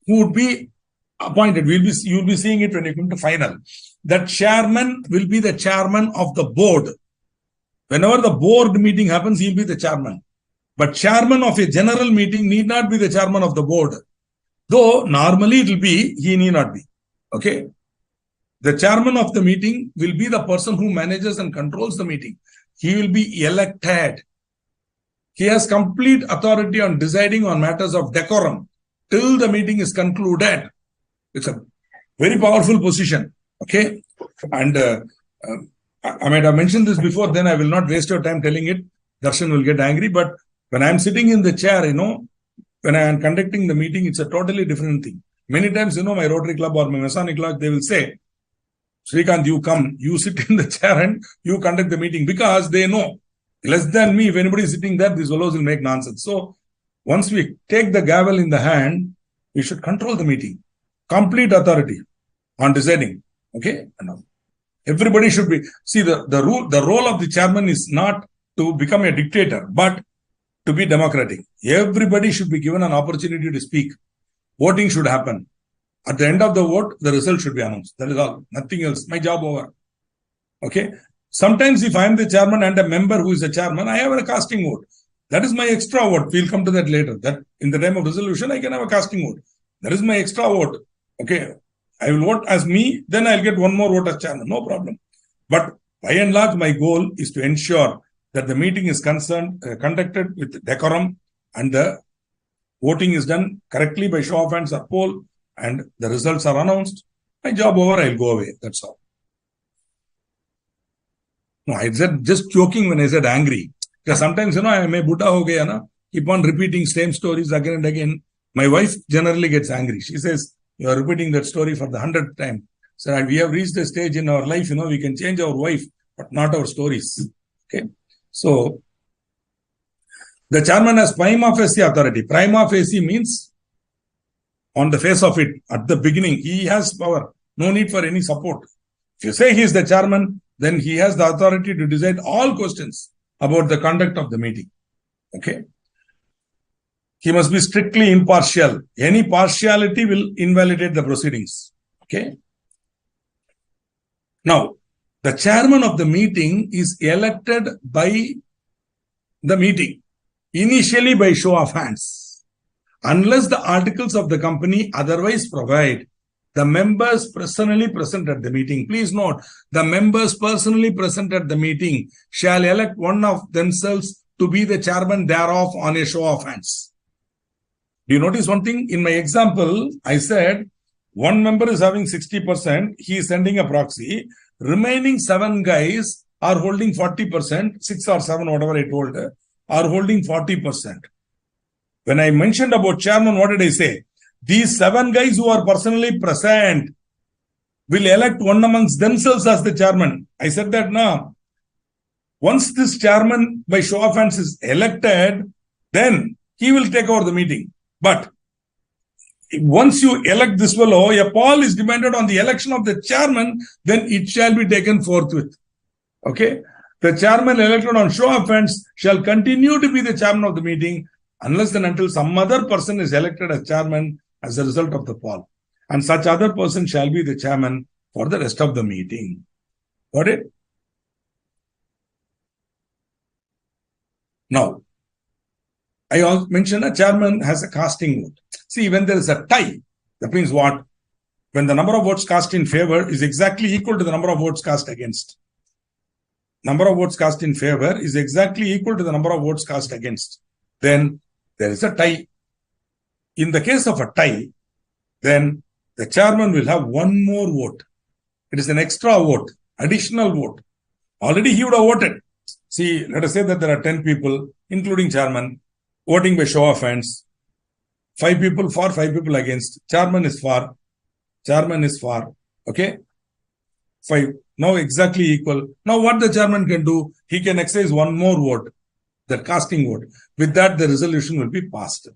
who would be appointed. You'll be seeing it when you come to final. That chairman will be the chairman of the board. Whenever the board meeting happens, he'll be the chairman. But chairman of a general meeting need not be the chairman of the board. Though normally it will be, he need not be. Okay. The chairman of the meeting will be the person who manages and controls the meeting. He will be elected. He has complete authority on deciding on matters of decorum till the meeting is concluded. It's a very powerful position. Okay. And I might have mentioned this before, then I will not waste your time telling it. Darshan will get angry. But when I'm sitting in the chair, when I am conducting the meeting, it's a totally different thing. Many times, my Rotary Club or my Masonic Club, they will say, Srikanth, you come, you sit in the chair and you conduct the meeting, because they know less than me, if anybody is sitting there, these fellows will make nonsense. So once we take the gavel in the hand, we should control the meeting. Complete authority on deciding. Okay? Everybody should be, see, the role of the chairman is not to become a dictator, but to be democratic. Everybody should be given an opportunity to speak. Voting should happen. At the end of the vote, the result should be announced. That is all. Nothing else. My job over. Okay. Sometimes if I am the chairman and a member who is the chairman, I have a casting vote. That is my extra vote. We'll come to that later. That in the time of resolution, I can have a casting vote. There is my extra vote. Okay, I will vote as me, then I'll get one more vote as chairman. No problem. But by and large, my goal is to ensure that the meeting is conducted with decorum and the voting is done correctly by show of hands or poll and the results are announced. My job over, I'll go away. That's all. No, I said just joking when I said angry. Because sometimes, I may Buddha ho gaya na, keep on repeating same stories again and again. My wife generally gets angry. She says, you are repeating that story for the 100th time. So we have reached a stage in our life, we can change our wife, but not our stories. Okay. So the chairman has prima facie authority. Prima facie means on the face of it, at the beginning, he has power. No need for any support. If you say he is the chairman, then he has the authority to decide all questions about the conduct of the meeting. Okay. He must be strictly impartial. Any partiality will invalidate the proceedings. Okay. Now, the chairman of the meeting is elected by the meeting, initially by show of hands. Unless the articles of the company otherwise provide, the members personally present at the meeting. Please note, the members personally present at the meeting shall elect one of themselves to be the chairman thereof on a show of hands. Do you notice one thing? In my example, I said one member is having 60%. He is sending a proxy. Remaining 7 guys are holding 40%, 6 or 7, whatever I told, are holding 40%. When I mentioned about chairman, what did I say? These 7 guys who are personally present will elect one amongst themselves as the chairman. I said that now. Once this chairman by show of hands is elected, then he will take over the meeting. But once you elect this fellow, a poll is demanded on the election of the chairman, then it shall be taken forthwith. Okay? The chairman elected on show of hands shall continue to be the chairman of the meeting unless and until some other person is elected as chairman as a result of the poll. And such other person shall be the chairman for the rest of the meeting. Got it? Now, I also mentioned a chairman has a casting vote. See, when there is a tie, that means what? When the number of votes cast in favor is exactly equal to the number of votes cast against. Number of votes cast in favor is exactly equal to the number of votes cast against. Then there is a tie. In the case of a tie, then the chairman will have one more vote. It is an extra vote, additional vote. Already he would have voted. See, let us say that there are 10 people, including chairman, voting by show of hands. 5 people for, 5 people against. Chairman is for. Chairman is for. Okay? 5. Now exactly equal. Now what the chairman can do? He can exercise one more vote. The casting vote. With that, the resolution will be passed.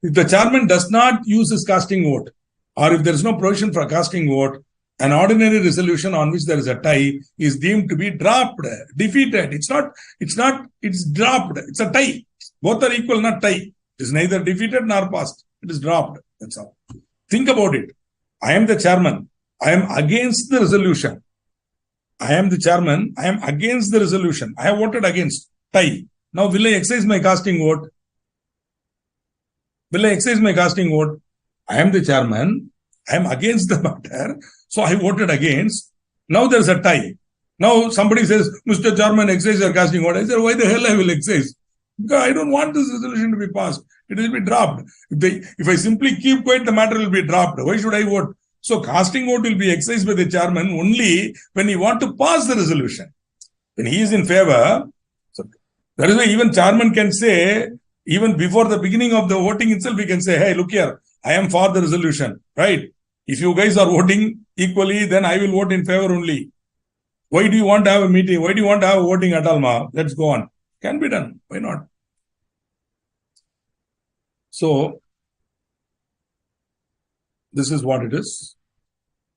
If the chairman does not use his casting vote, or if there is no provision for a casting vote, an ordinary resolution on which there is a tie is deemed to be dropped, defeated. It's dropped. It's a tie. Both are equal, not tie. It is neither defeated nor passed. It is dropped. That's all. Think about it. I am the chairman. I am against the resolution. I am the chairman. I am against the resolution. I have voted against. Tie. Now, will I exercise my casting vote? Will I exercise my casting vote? I am the chairman. I am against the matter. So I voted against. Now there's a tie. Now somebody says, Mr. Chairman, exercise your casting vote. I said, why the hell I will exercise? Because I don't want this resolution to be passed. It will be dropped. If I simply keep quiet, the matter will be dropped. Why should I vote? So casting vote will be exercised by the chairman only when he wants to pass the resolution. When he is in favor, so that is why even chairman can say, even before the beginning of the voting itself, he can say, hey, look here, I am for the resolution, right? If you guys are voting equally, then I will vote in favor only. Why do you want to have a meeting? Why do you want to have a voting at all, ma? Let's go on. Can be done. Why not? So, this is what it is.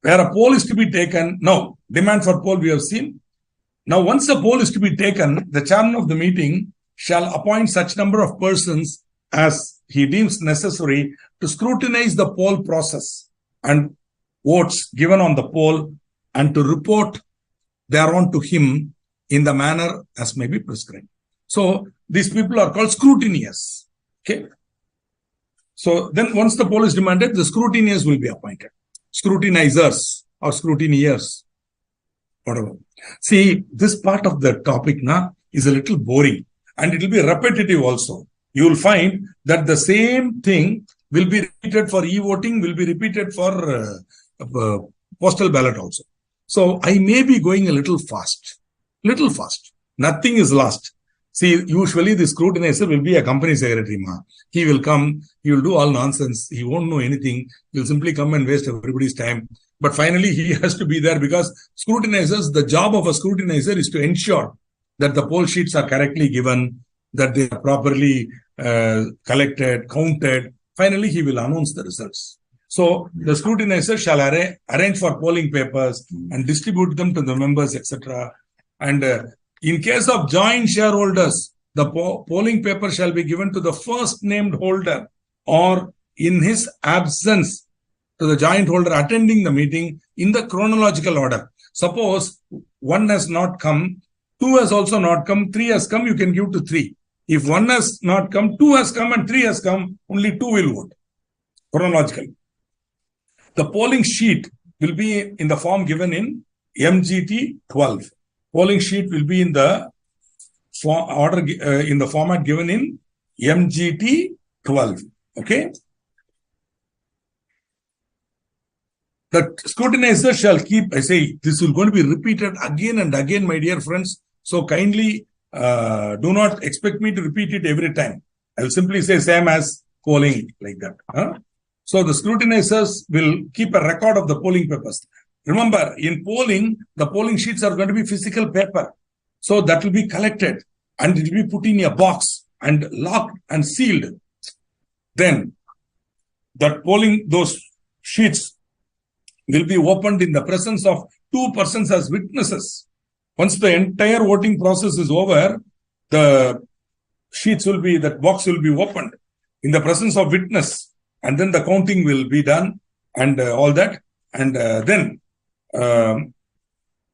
Where a poll is to be taken, now, demand for poll we have seen. Now, once a poll is to be taken, the chairman of the meeting shall appoint such number of persons as he deems necessary to scrutinize the poll process and votes given on the poll and to report thereon to him in the manner as may be prescribed. So, these people are called scrutineers. Okay. So then once the poll is demanded, the scrutineers will be appointed. Scrutinizers or scrutineers, whatever. See, this part of the topic is a little boring and it will be repetitive also. You will find that the same thing will be repeated for e-voting, will be repeated for postal ballot also. So I may be going a little fast. Nothing is lost. See, usually the scrutinizer will be a company secretary. He will come, he will do all nonsense. He won't know anything. He will simply come and waste everybody's time. But finally, he has to be there because scrutinizers, the job of a scrutinizer is to ensure that the poll sheets are correctly given, that they are properly collected, counted. Finally, he will announce the results. So the scrutinizer shall arrange for polling papers and distribute them to the members, etc. And in case of joint shareholders, the polling paper shall be given to the first named holder or in his absence to the joint holder attending the meeting in the chronological order. Suppose one has not come, two has also not come, three has come, you can give to three. If one has not come, two has come and three has come, only two will vote chronologically. The polling sheet will be in the form given in MGT 12. Polling sheet will be in the format given in MGT 12. Okay. The scrutinizer shall keep, I say, this will going to be repeated again and again, my dear friends. So kindly do not expect me to repeat it every time. I will simply say same as polling like that. So the scrutinizers will keep a record of the polling papers. Remember, in polling, the polling sheets are going to be physical paper. So that will be collected and it will be put in a box and locked and sealed. Then that those sheets will be opened in the presence of two persons as witnesses. Once the entire voting process is over, the that box will be opened in the presence of witness, and then the counting will be done and all that. And then the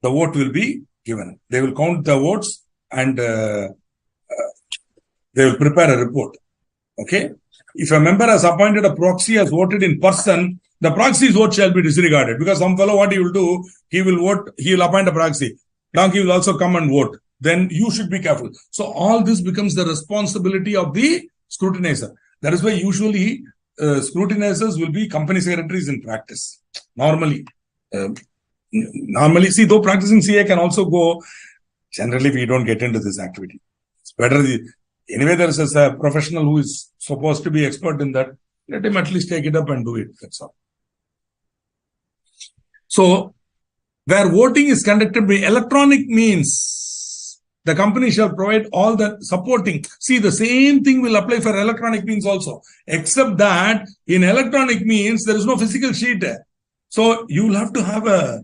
vote will be given. They will count the votes and they will prepare a report. Okay. If a member has appointed a proxy, has voted in person, the proxy's vote shall be disregarded, because some fellow, what he will do, he will appoint a proxy. Now he will also come and vote. Then you should be careful. So all this becomes the responsibility of the scrutinizer. That is why usually scrutinizers will be company secretaries in practice. Normally, see, though practicing CA can also go, generally we don't get into this activity. It's better. Anyway, there is a professional who is supposed to be expert in that. Let him at least take it up and do it. That's all. So, where voting is conducted by electronic means, the company shall provide all the supporting. See, the same thing will apply for electronic means also, except that in electronic means, there is no physical sheet. So, you will have to have a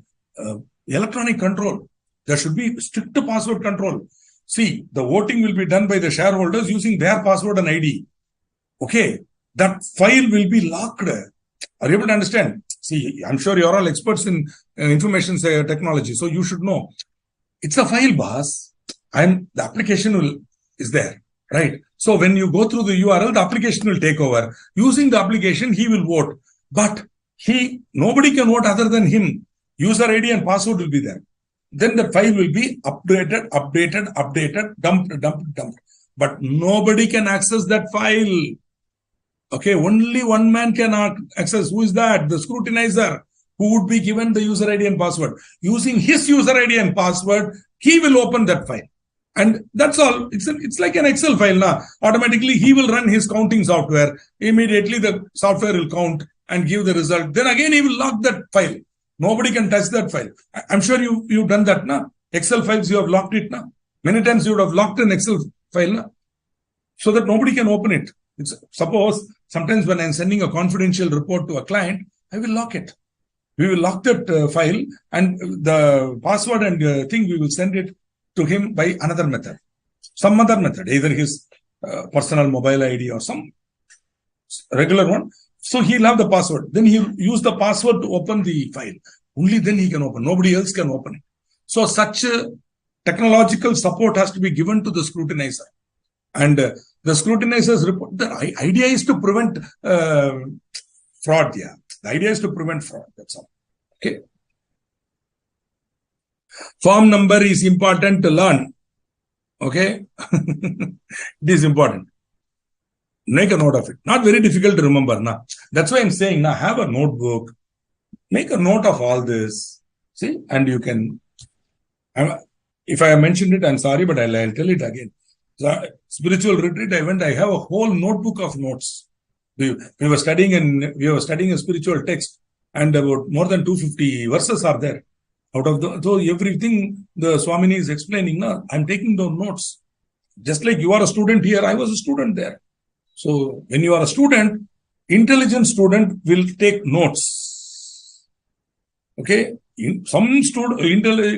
electronic control. There should be strict password control. See, the voting will be done by the shareholders using their password and ID. Okay, that file will be locked. Are you able to understand? See, I'm sure you're all experts in information technology, so you should know. It's a file, boss, and the application is there, right? So when you go through the URL, the application will take over. Using the application, he will vote, but nobody can vote other than him. User ID and password will be there. Then the file will be updated, dumped. But nobody can access that file. Okay, only one man can access. Who is that? The scrutinizer, who would be given the user ID and password. Using his user ID and password, he will open that file. And that's all. It's like an Excel file now. Automatically, he will run his counting software. Immediately, the software will count and give the result. Then again, he will lock that file. Nobody can touch that file. I'm sure you've done that now. Excel files, you have locked it now. Many times you would have locked an Excel file now, so that nobody can open it. Suppose sometimes when I'm sending a confidential report to a client, I will lock it. We will lock that file, and the password and thing, we will send it to him by another method. Some other method, either his personal mobile ID or some regular one. So he'll have the password. Then he'll use the password to open the file. Only then he can open. Nobody else can open it. So such technological support has to be given to the scrutinizer. And The scrutinizers report. The idea is to prevent fraud. Yeah, the idea is to prevent fraud. That's all. Okay. Form number is important to learn. Okay. It is important. Make a note of it. Not very difficult to remember. Nah. That's why I'm saying, now have a notebook. Make a note of all this. See, and you can. If I have mentioned it, I'm sorry, but I'll tell it again. So, spiritual retreat I went, I have a whole notebook of notes. We were studying a spiritual text, and about more than 250 verses are there. Out of so everything the Swamini is explaining, now I'm taking down notes. Just like you are a student here, I was a student there. So when you are a student, intelligent student will take notes. Okay,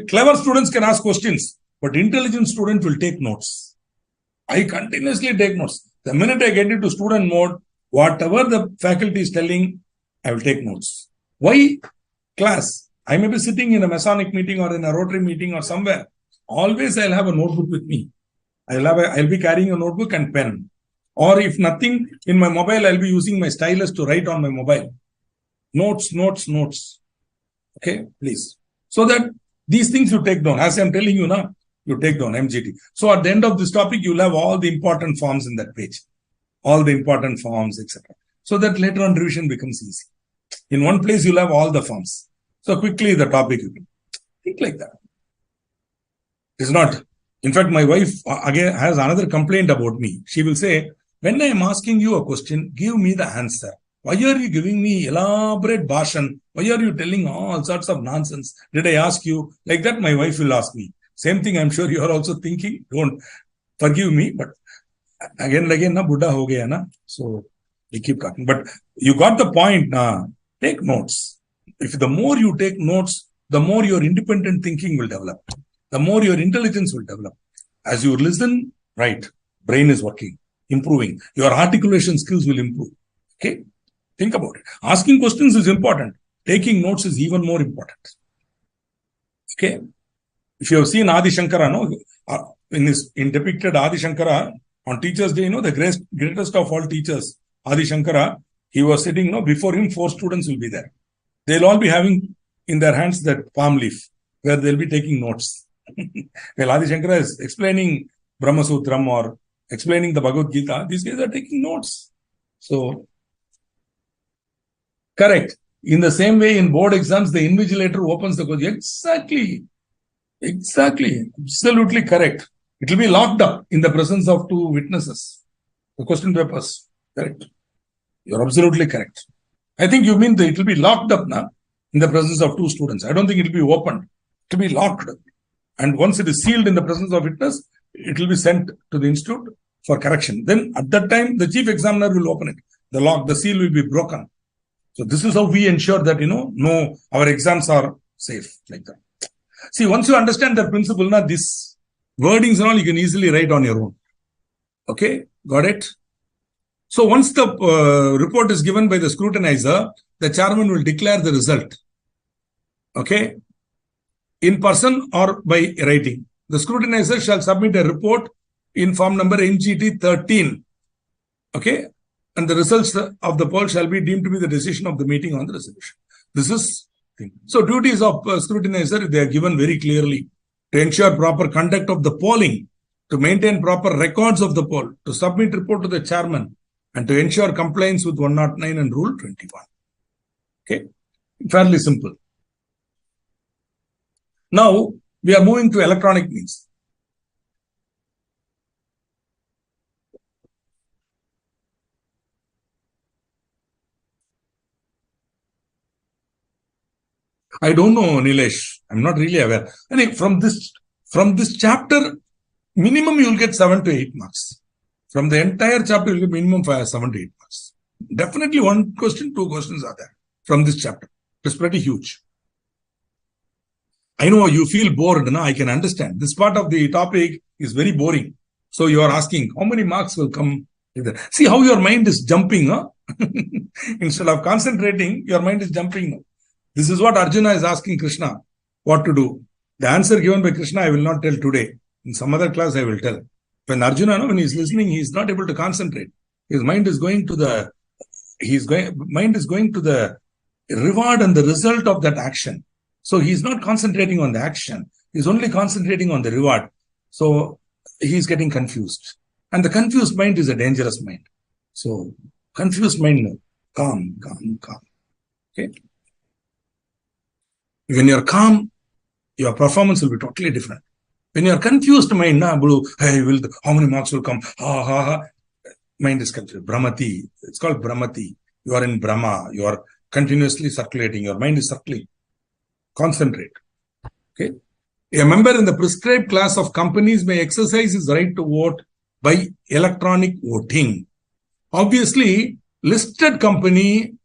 clever students can ask questions, but intelligent student will take notes. I continuously take notes. The minute I get into student mode, whatever the faculty is telling, I will take notes. Why? Class. I may be sitting in a Masonic meeting or in a Rotary meeting or somewhere. Always I'll have a notebook with me. I'll be carrying a notebook and pen. Or if nothing, in my mobile, I'll be using my stylus to write on my mobile. Notes. Okay, please. So that these things you take down. As I'm telling you now, you take down MGT. So at the end of this topic, you'll have all the important forms in that page. All the important forms, etc. So that later on revision becomes easy. In one place, you'll have all the forms. So quickly the topic, you can think like that. It's not. In fact, my wife again has another complaint about me. She will say, when I am asking you a question, give me the answer. Why are you giving me elaborate bhashan? Why are you telling all sorts of nonsense? Did I ask you? Like that, my wife will ask me. Same thing, I'm sure you are also thinking. Don't forgive me, but again, na Buddha ho gaya na. So we keep talking. But you got the point na. Take notes. If the more you take notes, the more your independent thinking will develop. The more your intelligence will develop. As you listen, right, brain is working, improving. Your articulation skills will improve. Okay? Think about it. Asking questions is important. Taking notes is even more important. Okay? If you have seen Adi Shankara, no, in depicted Adi Shankara on Teachers' Day, the greatest of all teachers, Adi Shankara, he was sitting, before him, 4 students will be there. They'll all be having in their hands that palm leaf where they'll be taking notes. Well, Adi Shankara is explaining Brahma Sutram or explaining the Bhagavad Gita. These guys are taking notes. So, correct. In the same way, in board exams, the invigilator opens the question. Exactly. Absolutely correct. It will be locked up in the presence of 2 witnesses. The question papers. Correct. You're absolutely correct. I think you mean that it will be locked up now in the presence of 2 students. I don't think it will be opened. It will be locked. And once it is sealed in the presence of witness, it will be sent to the institute for correction. Then at that time, the chief examiner will open it. The seal will be broken. So this is how we ensure that, our exams are safe like that. See, once you understand that principle, this wordings and all, you can easily write on your own. Okay, got it? So once the report is given by the scrutinizer, the chairman will declare the result. Okay? In person or by writing. The scrutinizer shall submit a report in form number MGT 13. Okay? And the results of the poll shall be deemed to be the decision of the meeting on the resolution. This is thing. So duties of scrutinizer, they are given very clearly to ensure proper conduct of the polling, to maintain proper records of the poll, to submit report to the chairman, and to ensure compliance with 109 and Rule 21. Okay? Fairly simple. Now, we are moving to electronic means. I don't know, Nilesh. I'm not really aware. Anyway, from this chapter, minimum you will get 7 to 8 marks. From the entire chapter, you will get minimum 7 to 8 marks. Definitely 1 question, 2 questions are there from this chapter. It's pretty huge. I know you feel bored, no? I can understand. This part of the topic is very boring. So you are asking, how many marks will come? See how your mind is jumping, huh? Instead of concentrating, your mind is jumping now. This is what Arjuna is asking Krishna, what to do. The answer given by Krishna, I will not tell today. In some other class, I will tell. When Arjuna, when he's listening, he's not able to concentrate. His mind is going to the reward and the result of that action. So he's not concentrating on the action. He's only concentrating on the reward. So he's getting confused. And the confused mind is a dangerous mind. So confused mind, calm. Okay. When you're calm, your performance will be totally different. When you're confused mind, how many marks will come? Mind is confused. Brahmati. It's called Brahmati. You are in Brahma. You are continuously circulating. Your mind is circulating. Concentrate. Okay. A member in the prescribed class of companies may exercise his right to vote by electronic voting. Obviously, listed company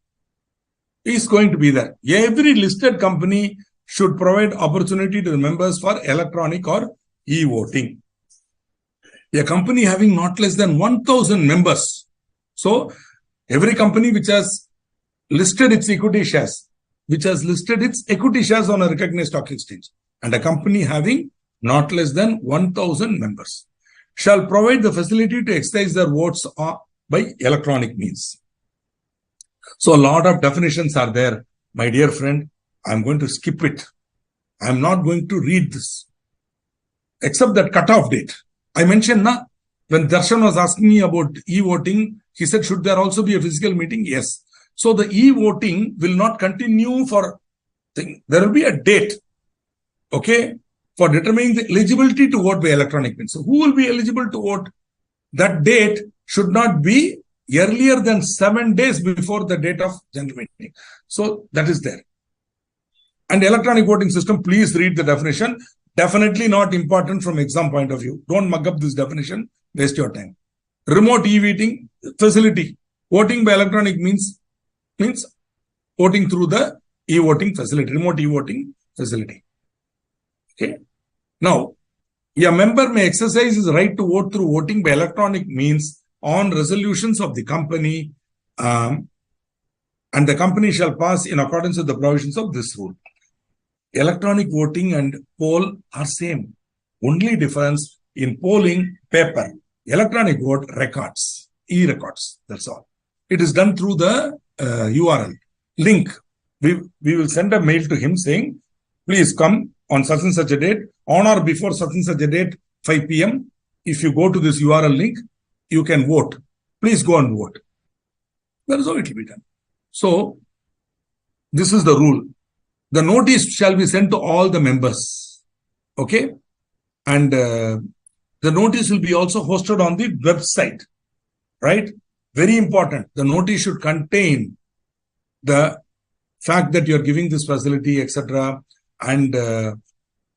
is going to be there. Every listed company should provide opportunity to the members for electronic or e-voting. A company having not less than 1,000 members. So, every company which has listed its equity shares, on a recognized stock exchange, and a company having not less than 1,000 members shall provide the facility to exercise their votes by electronic means. So, a lot of definitions are there. My dear friend, I'm going to skip it. I'm not going to read this. Except that cutoff date. I mentioned, when Darshan was asking me about e-voting, he said, should there also be a physical meeting? Yes. So the e-voting will not continue for, there will be a date, okay, for determining the eligibility to vote by electronic means. So who will be eligible to vote? That date should not be earlier than 7 days before the date of general meeting. So that is there. And electronic voting system, please read the definition. Definitely not important from exam point of view. Don't mug up this definition. Waste your time. Remote e-voting facility. Voting by electronic means voting through the e-voting facility, remote e-voting facility. Okay. Now, a member may exercise his right to vote through voting by electronic means on resolutions of the company, and the company shall pass in accordance with the provisions of this rule. Electronic voting and poll are same. Only difference in polling paper. Electronic vote records, e-records. That's all. It is done through the URL link. We will send a mail to him saying, please come on such and such a date, on or before such and such a date, 5 p.m. If you go to this URL link, you can vote. Please go and vote. That is how it will be done. So, this is the rule. The notice shall be sent to all the members. Okay? And the notice will be also hosted on the website. Right? Very important. The notice should contain the fact that you are giving this facility, etc. And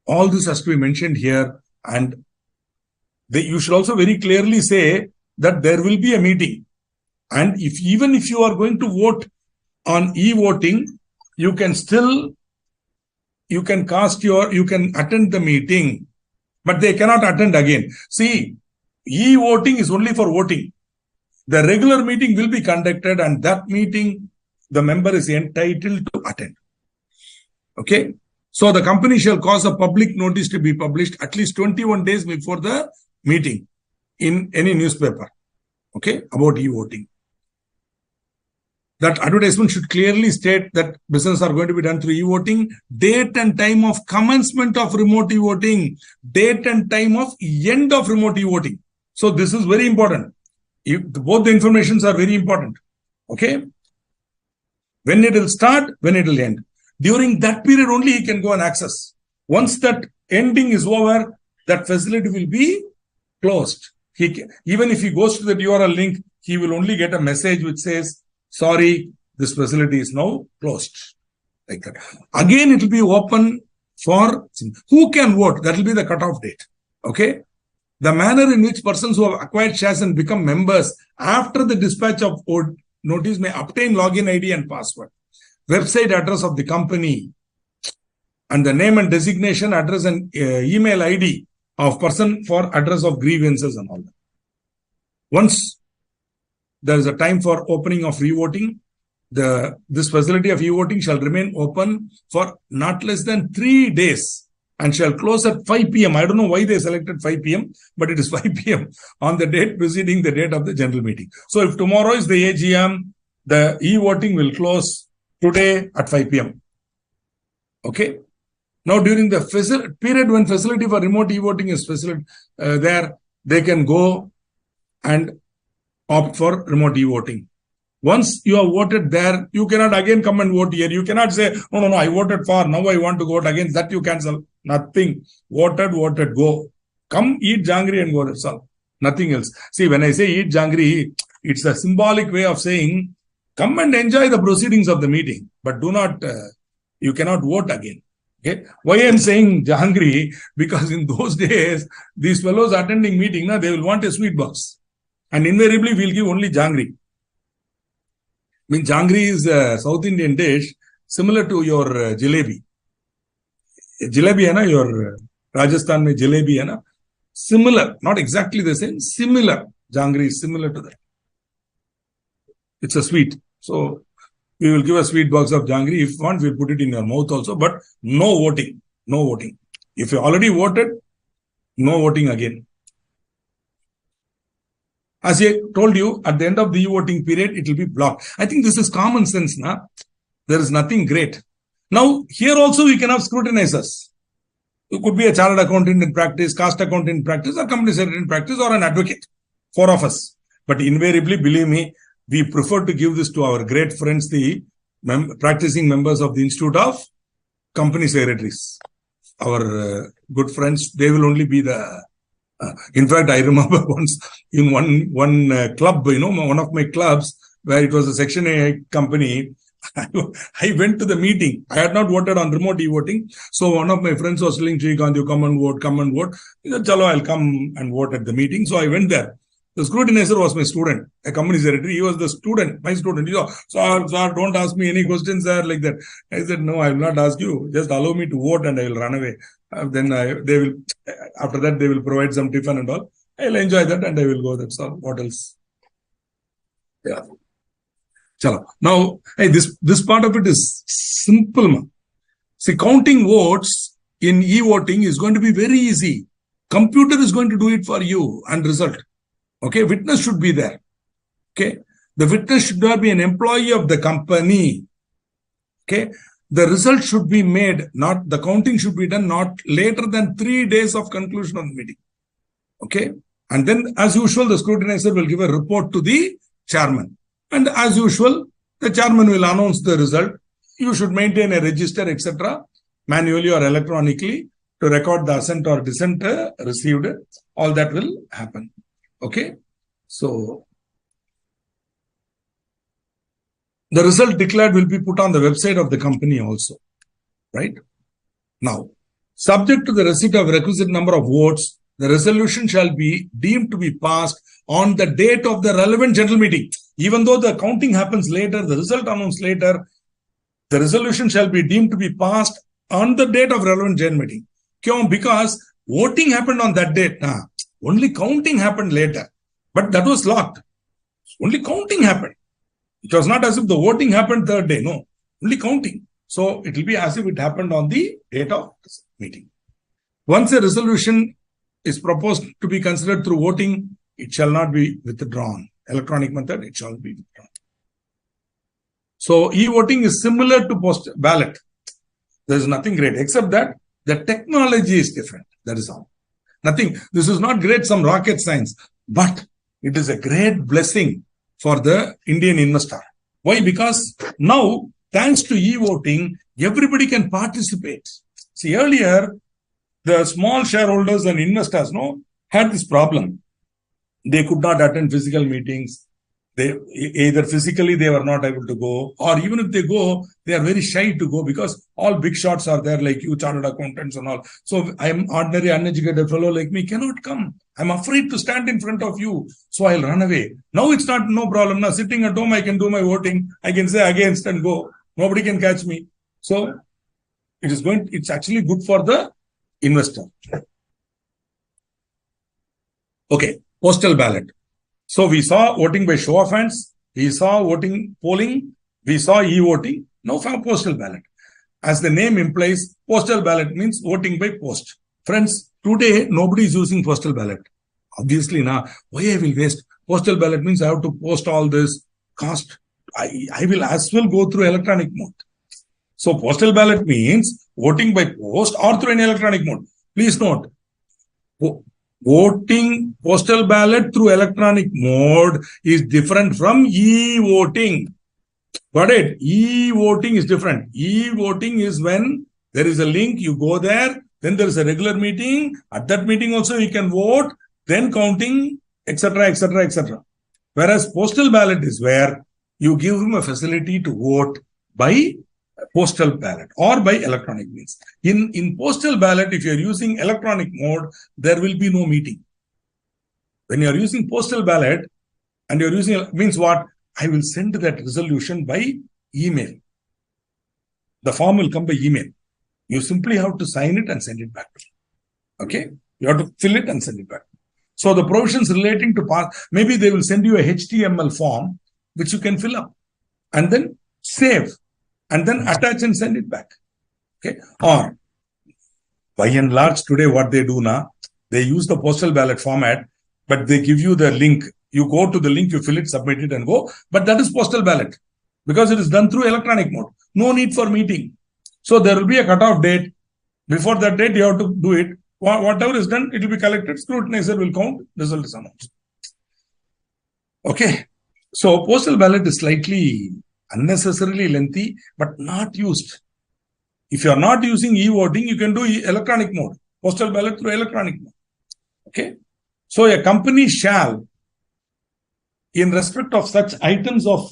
all this has to be mentioned here. And you should also very clearly say that there will be a meeting. And even if you are going to vote on e-voting, you can attend the meeting, but they cannot attend again. See, e-voting is only for voting. The regular meeting will be conducted, and that meeting, the member is entitled to attend. Okay. So the company shall cause a public notice to be published at least 21 days before the meeting in any newspaper. Okay. About e-voting. That advertisement should clearly state that business are going to be done through e-voting, date and time of commencement of remote e-voting, date and time of end of remote e-voting. So this is very important. Both the informations are very important. Okay. When it will start, when it will end. During that period only he can go and access. Once that ending is over, that facility will be closed. Even if he goes to the URL link, he will only get a message which says, sorry, this facility is now closed. Like that. Again, it will be open for who can vote. That will be the cutoff date. Okay. The manner in which persons who have acquired shares and become members after the dispatch of notice may obtain login ID and password, website address of the company, and the name and designation, address and email ID of person for address of grievances and all that. Once there is a time for opening of re-voting, this facility of e-voting shall remain open for not less than 3 days and shall close at 5 p.m. I don't know why they selected 5 p.m., but it is 5 p.m. on the date preceding the date of the general meeting. So if tomorrow is the AGM, the e-voting will close today at 5 p.m. Okay. Now, during the period when facility for remote e-voting is there, they can go and opt for remote e-voting. Once you have voted there, you cannot again come and vote here. You cannot say, no, I voted for, now I want to vote again. That you cancel. Nothing. Voted, go. Come, eat jangri and go. That's all. Nothing else. See, when I say eat jangri, it's a symbolic way of saying, come and enjoy the proceedings of the meeting, but do not, you cannot vote again. Okay. Why I'm saying jangri? Because in those days, these fellows attending meeting, they will want a sweet box. And invariably, we'll give only jangri. I mean, jangri is a South Indian dish similar to your jalebi. Jalebi hai na, your Rajasthan mein jalebi hai na. Similar, not exactly the same, similar. Jangri is similar to that. It's a sweet. So, we will give a sweet box of jangri. If you want, we'll put it in your mouth also. But no voting. No voting. If you already voted, no voting again. As I told you, at the end of the e-voting period, it will be blocked. I think this is common sense. There is nothing great. Now, here also we can have scrutinizers. It could be a chartered accountant in practice, cost accountant in practice, or company secretary in practice, or an advocate. 4 of us. But invariably, believe me, we prefer to give this to our great friends, the practicing members of the Institute of Company Secretaries. Our good friends, they will only be the... in fact, I remember once in one club, one of my clubs, where it was a Section A company, I went to the meeting. I had not voted on remote e-voting. So one of my friends was telling, Srikanth, you come and vote. He said, Chalo, I'll come and vote at the meeting. So I went there. The scrutinizer was my student, a company secretary. He was the student, my student. He said, sir, don't ask me any questions, sir, like that. I said, no, I will not ask you. Just allow me to vote and I will run away. After that, they will provide some tiffin and all. I'll enjoy that and I will go. That's all. What else? Yeah. Chala. Now, hey, this part of it is simple. See, counting votes in e-voting is going to be very easy. Computer is going to do it for you and result. Okay, witness should be there. Okay, the witness should not be an employee of the company. Okay, the result should be made, the counting should be done not later than 3 days of conclusion of the meeting. Okay, and then as usual, the scrutinizer will give a report to the chairman. And as usual, the chairman will announce the result. You should maintain a register, etc., manually or electronically to record the assent or dissent received. All that will happen. Okay, so the result declared will be put on the website of the company also, right? Now, subject to the receipt of requisite number of votes, the resolution shall be deemed to be passed on the date of the relevant general meeting. Even though the counting happens later, the result announced later, the resolution shall be deemed to be passed on the date of relevant general meeting. Because voting happened on that date. Only counting happened later. But that was locked. Only counting happened. It was not as if the voting happened third day. No, only counting. So it will be as if it happened on the date of meeting. Once a resolution is proposed to be considered through voting, it shall not be withdrawn. Electronic method, it shall be withdrawn. So e-voting is similar to post ballot. There is nothing great except that the technology is different. That is all. Nothing. This is not great, some rocket science, but it is a great blessing for the Indian investor. Why? Because now, thanks to e-voting, everybody can participate. See, earlier, the small shareholders and investors had this problem. They could not attend physical meetings. They either physically they were not able to go, or even if they go, they are very shy to go because all big shots are there, like you, chartered accountants and all. So I am ordinary uneducated fellow like me, cannot come. I'm afraid to stand in front of you, so I'll run away. Now it's no problem. Now sitting at home, I can do my voting. I can say against and go. Nobody can catch me. So it's actually good for the investor. Okay, postal ballot. So we saw voting by show of hands, we saw polling, we saw e-voting, now for postal ballot. as the name implies, postal ballot means voting by post. Friends, today nobody is using postal ballot. Obviously, now why I will waste? Postal ballot means I have to post all this cost. I will as well go through electronic mode. So postal ballot means voting by post or through an electronic mode. Please note, voting postal ballot through electronic mode is different from e-voting. Got it? E-voting is different. E-voting is when there is a link, you go there, then there is a regular meeting. At that meeting also you can vote, then counting, etc., etc., etc. Whereas postal ballot is where you give him a facility to vote by postal ballot or by electronic means. In postal ballot, if you are using electronic mode, there will be no meeting. When you are using postal ballot and you are using, means what? I will send that resolution by email. The form will come by email. You simply have to sign it and send it back to me. Okay? You have to fill it and send it back. So the provisions relating to maybe they will send you a HTML form which you can fill up and then save and then attach and send it back. Okay? Or by and large today what they do now, they use the postal ballot format, but they give you the link. You go to the link, you fill it, submit it and go. But that is postal ballot because it is done through electronic mode. No need for meeting. So there will be a cutoff date. Before that date, you have to do it. Whatever is done, it will be collected. Scrutinizer will count. Result is announced. Okay. So postal ballot is slightly unnecessarily lengthy, but not used. If you are not using e-voting, you can do electronic mode. Postal ballot through electronic mode. Okay. So a company shall, in respect of such items of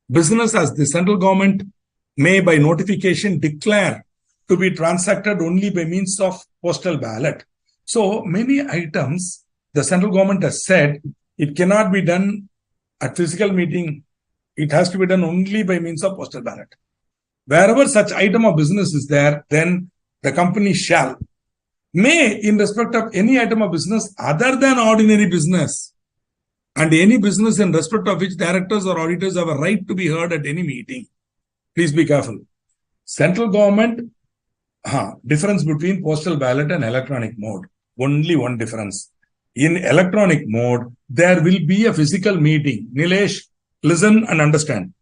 business as the central government may by notification declare to be transacted only by means of postal ballot. So many items the central government has said it cannot be done at physical meeting. It has to be done only by means of postal ballot. Wherever such item of business is there, then the company shall, may in respect of any item of business other than ordinary business, and any business in respect of which directors or auditors have a right to be heard at any meeting. Please be careful. Central government, difference between postal ballot and electronic mode. Only one difference. In electronic mode, there will be a physical meeting. Nilesh, listen and understand.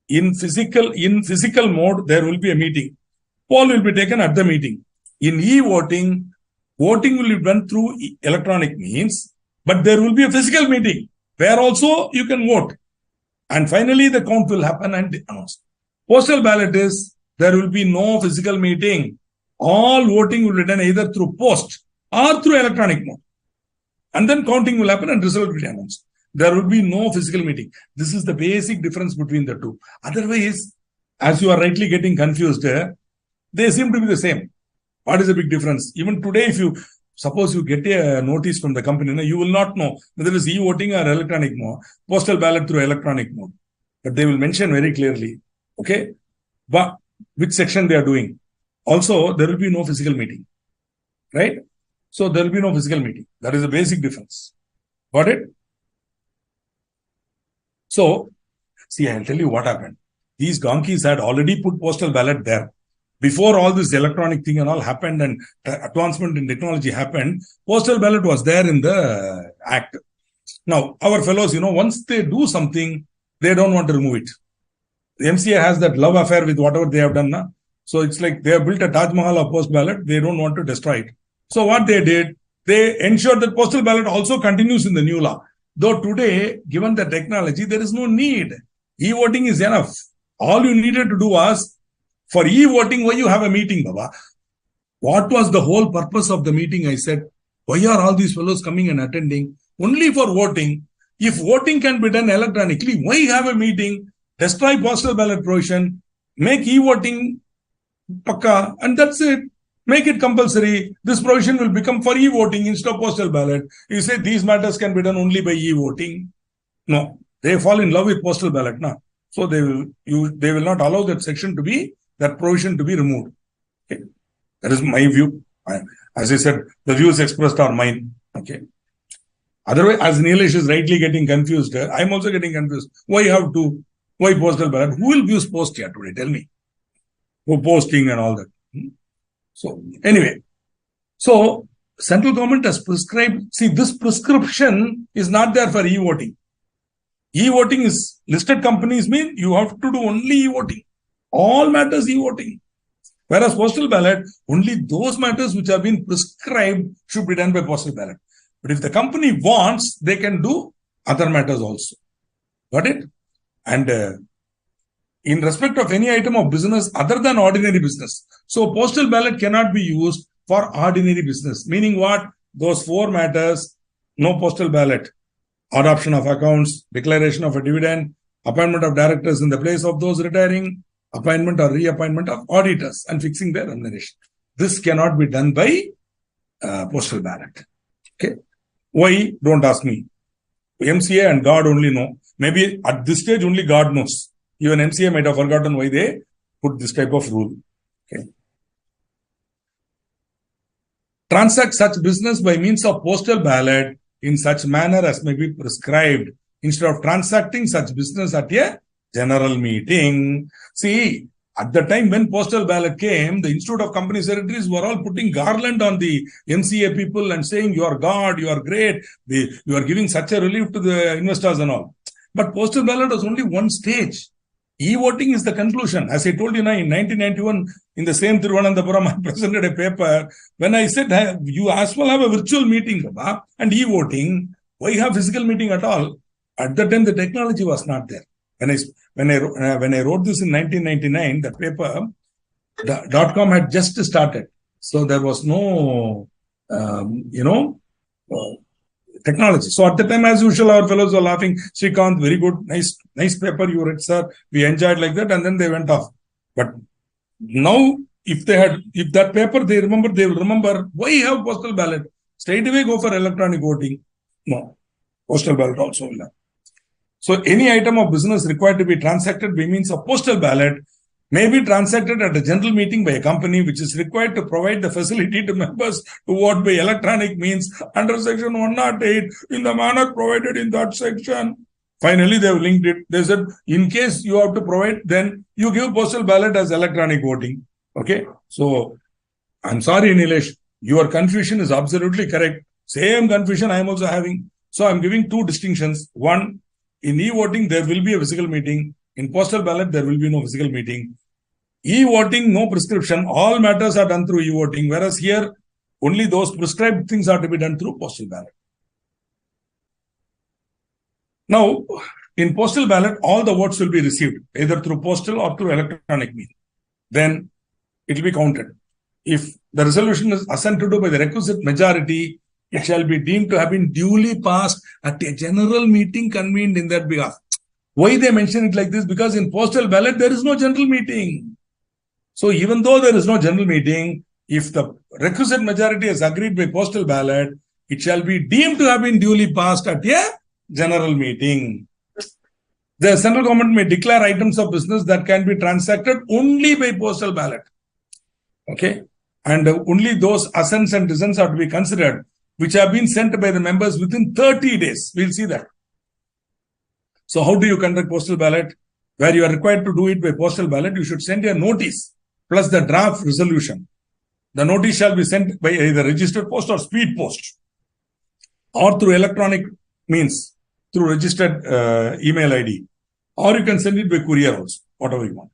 In physical mode, there will be a meeting. Poll will be taken at the meeting. In e-voting, voting will be done through electronic means, but there will be a physical meeting where also you can vote. And finally, the count will happen and announced. Postal ballot is, there will be no physical meeting. All voting will be done either through post or through electronic mode. And then counting will happen and result will be announced. There will be no physical meeting. This is the basic difference between the two. Otherwise, as you are rightly getting confused, they seem to be the same. What is the big difference? Even today, if you suppose you get a notice from the company, you will not know whether it is e-voting or electronic mode, postal ballot through electronic mode. But they will mention very clearly, okay, but which section they are doing. Also, there will be no physical meeting, right? So there will be no physical meeting. That is a basic difference. Got it? So, see, I'll tell you what happened. These donkeys had already put postal ballot there. Before all this electronic thing and all happened and advancement in technology happened, postal ballot was there in the act. Now, our fellows, once they do something, they don't want to remove it. The MCA has that love affair with whatever they have done. Na? So it's like they have built a Taj Mahal of post ballot. They don't want to destroy it. So what they did, they ensured that postal ballot also continues in the new law. Though today, given the technology, there is no need. E-voting is enough. All you needed to do was, for e-voting, why you have a meeting, Baba? What was the whole purpose of the meeting? I said, why are all these fellows coming and attending? Only for voting. If voting can be done electronically, why have a meeting? Destroy postal ballot provision, make e-voting pakka, and that's it. Make it compulsory. This provision will become for e-voting instead of postal ballot. You say these matters can be done only by e-voting. No, they fall in love with postal ballot. No? So they will not allow that section to be, that provision to be removed. Okay. That is my view. As I said, the views expressed are mine. Okay. Otherwise, as Nilesh is rightly getting confused, I'm also getting confused. Why postal ballot? Who will use post here today? Tell me. posting and all that. So anyway, so central government has prescribed. See, this prescription is not there for e-voting. E-voting is listed companies mean you have to do only e-voting. All matters e-voting. Whereas postal ballot, only those matters which have been prescribed should be done by postal ballot. But if the company wants, they can do other matters also. Got it? And in respect of any item of business other than ordinary business. So postal ballot cannot be used for ordinary business. Meaning what? Those 4 matters, no postal ballot. Adoption of accounts, declaration of a dividend, appointment of directors in the place of those retiring, appointment or reappointment of auditors and fixing their remuneration. This cannot be done by postal ballot. Okay. Why? Don't ask me. MCA and God only know. Maybe at this stage only God knows. Even MCA might have forgotten why they put this type of rule. Okay. Transact such business by means of postal ballot in such manner as may be prescribed, instead of transacting such business at a general meeting. See, at the time when postal ballot came, the Institute of Company Secretaries were all putting garland on the MCA people and saying, you are God, you are great, you are giving such a relief to the investors and all. But postal ballot was only one stage. E-voting is the conclusion. As I told you now, in 1991, in the same Thiruvananthapuram, I presented a paper. When I said, you as well have a virtual meeting, Baba, and e-voting, why have physical meeting at all? At that time, the technology was not there. When I wrote this in 1999, the paper, the .com had just started. So there was no, technology. So at the time, as usual, our fellows were laughing. Srikanth, very good, nice paper you read, sir. We enjoyed like that, and then they went off. But now, if that paper they will remember why have postal ballot. Straight away go for electronic voting. No, postal ballot also will have. So any item of business required to be transacted by means of postal ballot may be transacted at a general meeting by a company which is required to provide the facility to members to vote by electronic means under section 108 in the manner provided in that section. Finally, they have linked it. They said, in case you have to provide, then you give postal ballot as electronic voting. Okay. So, I'm sorry, Nilesh. Your confusion is absolutely correct. Same confusion I am also having. So, I'm giving 2 distinctions. One, in e-voting, there will be a physical meeting. In postal ballot, there will be no physical meeting. E-voting, no prescription. All matters are done through e-voting. Whereas here, only those prescribed things are to be done through postal ballot. Now, in postal ballot, all the votes will be received either through postal or through electronic means. Then it will be counted. If the resolution is assented to by the requisite majority, it shall be deemed to have been duly passed at a general meeting convened in their behalf. Why they mention it like this? Because in postal ballot, there is no general meeting. So even though there is no general meeting, if the requisite majority is agreed by postal ballot, it shall be deemed to have been duly passed at a general meeting. The central government may declare items of business that can be transacted only by postal ballot. Okay. And only those assents and dissents are to be considered, which have been sent by the members within 30 days. We'll see that. So how do you conduct postal ballot? Where you are required to do it by postal ballot, you should send a notice plus the draft resolution. The notice shall be sent by either registered post or speed post or through electronic means, through registered email ID, or you can send it by courier also, whatever you want.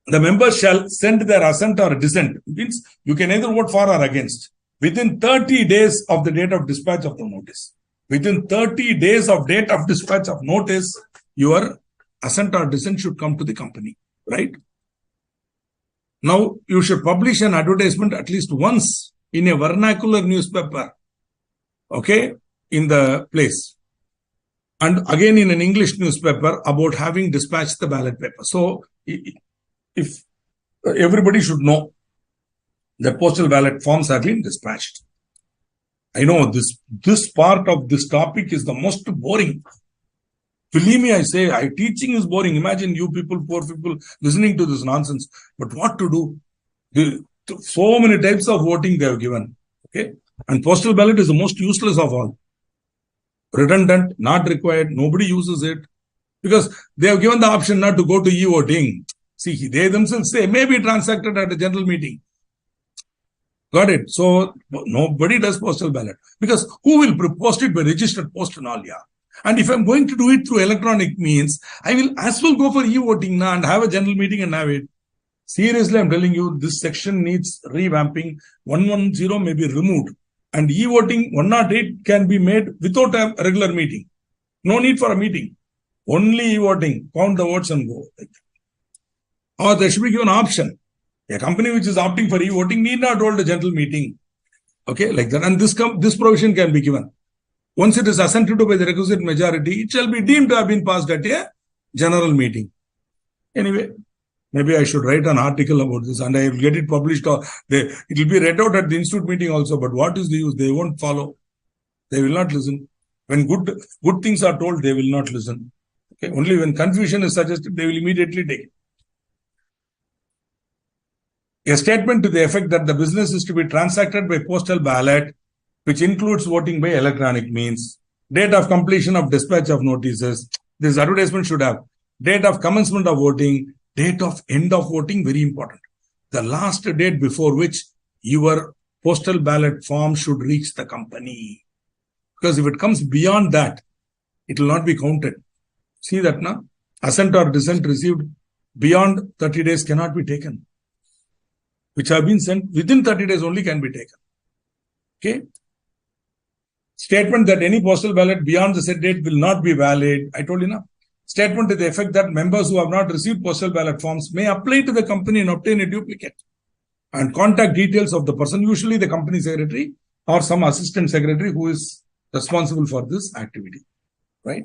The members shall send their assent or dissent. It means you can either vote for or against within 30 days of the date of dispatch of the notice. Within 30 days of date of dispatch of notice, your assent or dissent should come to the company, right? Now, you should publish an advertisement at least once in a vernacular newspaper, okay, in the place. And again in an English newspaper about having dispatched the ballot paper. So, if everybody should know that postal ballot forms have been dispatched. I know this part of this topic is the most boring. Believe me, I say, teaching is boring. Imagine you people, poor people, listening to this nonsense. But what to do? So many types of voting they have given. Okay, and postal ballot is the most useless of all. Redundant, not required. Nobody uses it because they have given the option not to go to e-voting. See, they themselves say may be transacted at a general meeting. Got it? So nobody does postal ballot because who will post it by registered post and all? Yeah. And if I'm going to do it through electronic means, I will as well go for e-voting now and have a general meeting and have it. Seriously, I'm telling you, this section needs revamping. 110 may be removed. And e-voting 108 can be made without a regular meeting. No need for a meeting. Only e-voting. Count the votes and go. Or there should be given an option. A company which is opting for e-voting need not hold a general meeting. Okay, like that. And this provision can be given. Once it is assented to by the requisite majority, it shall be deemed to have been passed at a general meeting. Anyway, maybe I should write an article about this and I will get it published, or it will be read out at the institute meeting also. But what is the use? They won't follow. They will not listen. When good things are told, they will not listen. Okay, only when confusion is suggested, they will immediately take it. A statement to the effect that the business is to be transacted by postal ballot, which includes voting by electronic means. Date of completion of dispatch of notices. This advertisement should have date of commencement of voting, date of end of voting, very important. The last date before which your postal ballot form should reach the company. Because if it comes beyond that, it will not be counted. See that now? Assent or dissent received beyond 30 days cannot be taken. Which have been sent within 30 days only can be taken. Okay? Statement that any postal ballot beyond the set date will not be valid. I told you now. Statement to the effect that members who have not received postal ballot forms may apply to the company and obtain a duplicate. And contact details of the person, usually the company secretary or some assistant secretary who is responsible for this activity. Right?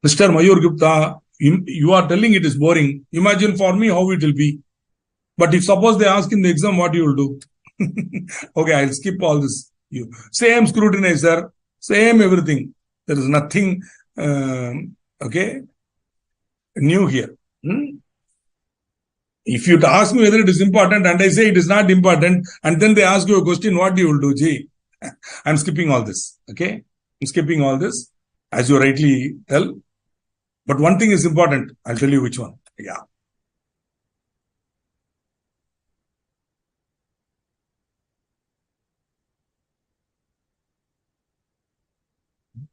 Mr. Mayur Gupta, you are telling it is boring. Imagine for me how it will be. But if suppose they ask in the exam, what you will do? Okay, I'll skip all this. Same scrutinizer, same everything. There is nothing, okay, new here. If you ask me whether it is important and I say it is not important, and then they ask you a question, what you will do? Gee, I'm skipping all this. Okay, I'm skipping all this, as you rightly tell. But one thing is important. I'll tell you which one. Yeah.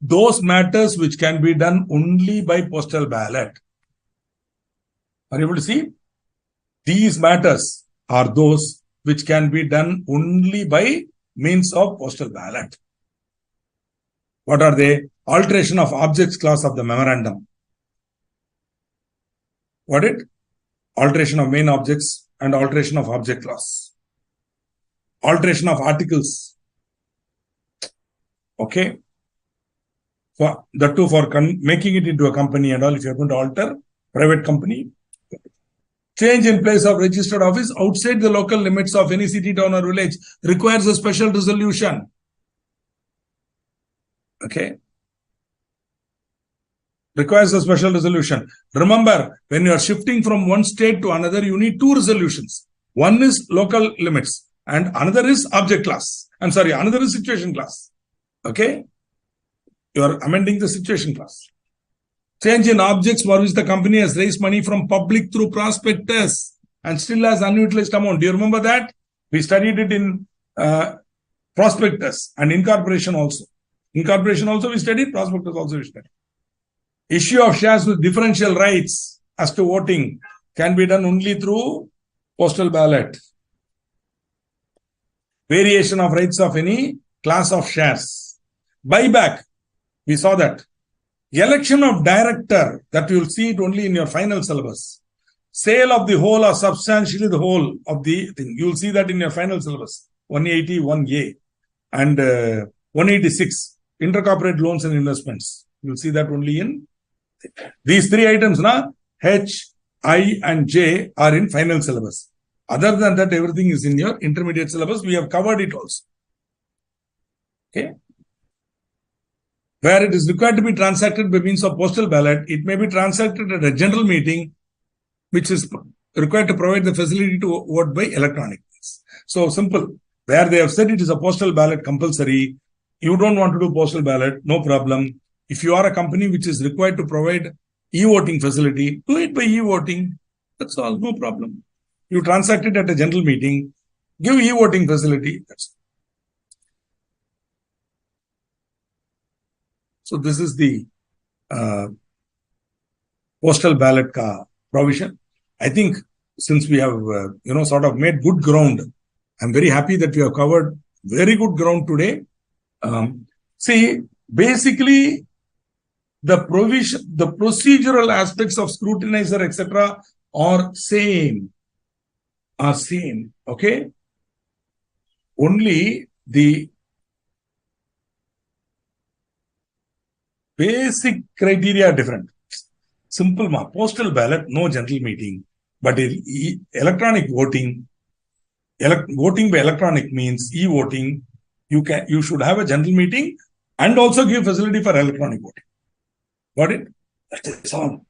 Those matters which can be done only by postal ballot. Are you able to see? These matters are those which can be done only by means of postal ballot. What are they? Alteration of objects clause of the memorandum. What it? Alteration of main objects and alteration of object clause. Alteration of articles. Okay. For that too, for making it into a company and all, if you're going to alter private company. Change in place of registered office outside the local limits of any city, town or village requires a special resolution. Okay. Requires a special resolution. Remember, when you are shifting from one state to another, you need two resolutions. One is local limits and another is object class. Another is situation class. Okay. You are amending the situation class. Change in objects for which the company has raised money from public through prospectus and still has unutilized amount. Do you remember that? We studied it in prospectus and incorporation also. Incorporation also we studied, prospectus also we studied. Issue of shares with differential rights as to voting can be done only through postal ballot. Variation of rights of any class of shares. Buyback. We saw that. Election of director, that you will see it only in your final syllabus. Sale of the whole or substantially the whole of the thing. You will see that in your final syllabus. 181A and 186. Intercorporate loans and investments. You will see that only in these three items. H, I and J are in final syllabus. Other than that, everything is in your intermediate syllabus. We have covered it also. Okay. Where it is required to be transacted by means of postal ballot, it may be transacted at a general meeting, which is required to provide the facility to vote by electronic means. So simple. Where they have said it is a postal ballot compulsory, you don't want to do postal ballot, no problem. If you are a company which is required to provide e-voting facility, do it by e-voting. That's all, no problem. You transact it at a general meeting, give e-voting facility. So this is the postal ballot provision. I think since we have, sort of made good ground, I'm very happy that we have covered very good ground today. See, basically, the procedural aspects of scrutinizer, etc., are same. Okay. Only the basic criteria are different. Simple postal ballot, no general meeting. But electronic voting, voting by electronic means e-voting. You should have a general meeting and also give facility for electronic voting. Got it? That is all.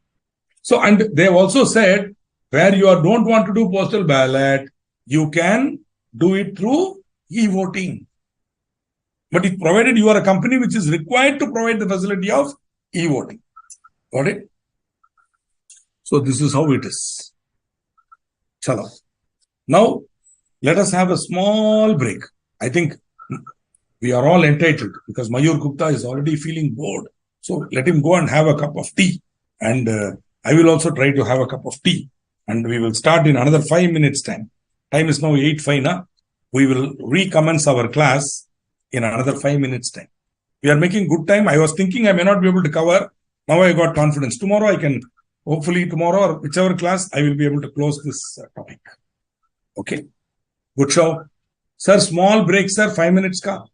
So, and they have also said where you don't want to do postal ballot, you can do it through e-voting. But if provided you are a company which is required to provide the facility of e-voting. Got it? So this is how it is. Chala. Now, let us have a small break. I think we are all entitled because Mayur Gupta is already feeling bored. So let him go and have a cup of tea. And I will also try to have a cup of tea. And we will start in another 5 minutes time. Time is now 8:05 now. We will recommence our class in another 5 minutes time. We are making good time. I was thinking I may not be able to cover. Now I got confidence. Tomorrow I can, hopefully tomorrow or whichever class, I will be able to close this topic. Okay. Good show. Sir, small break, sir. 5 minutes ka.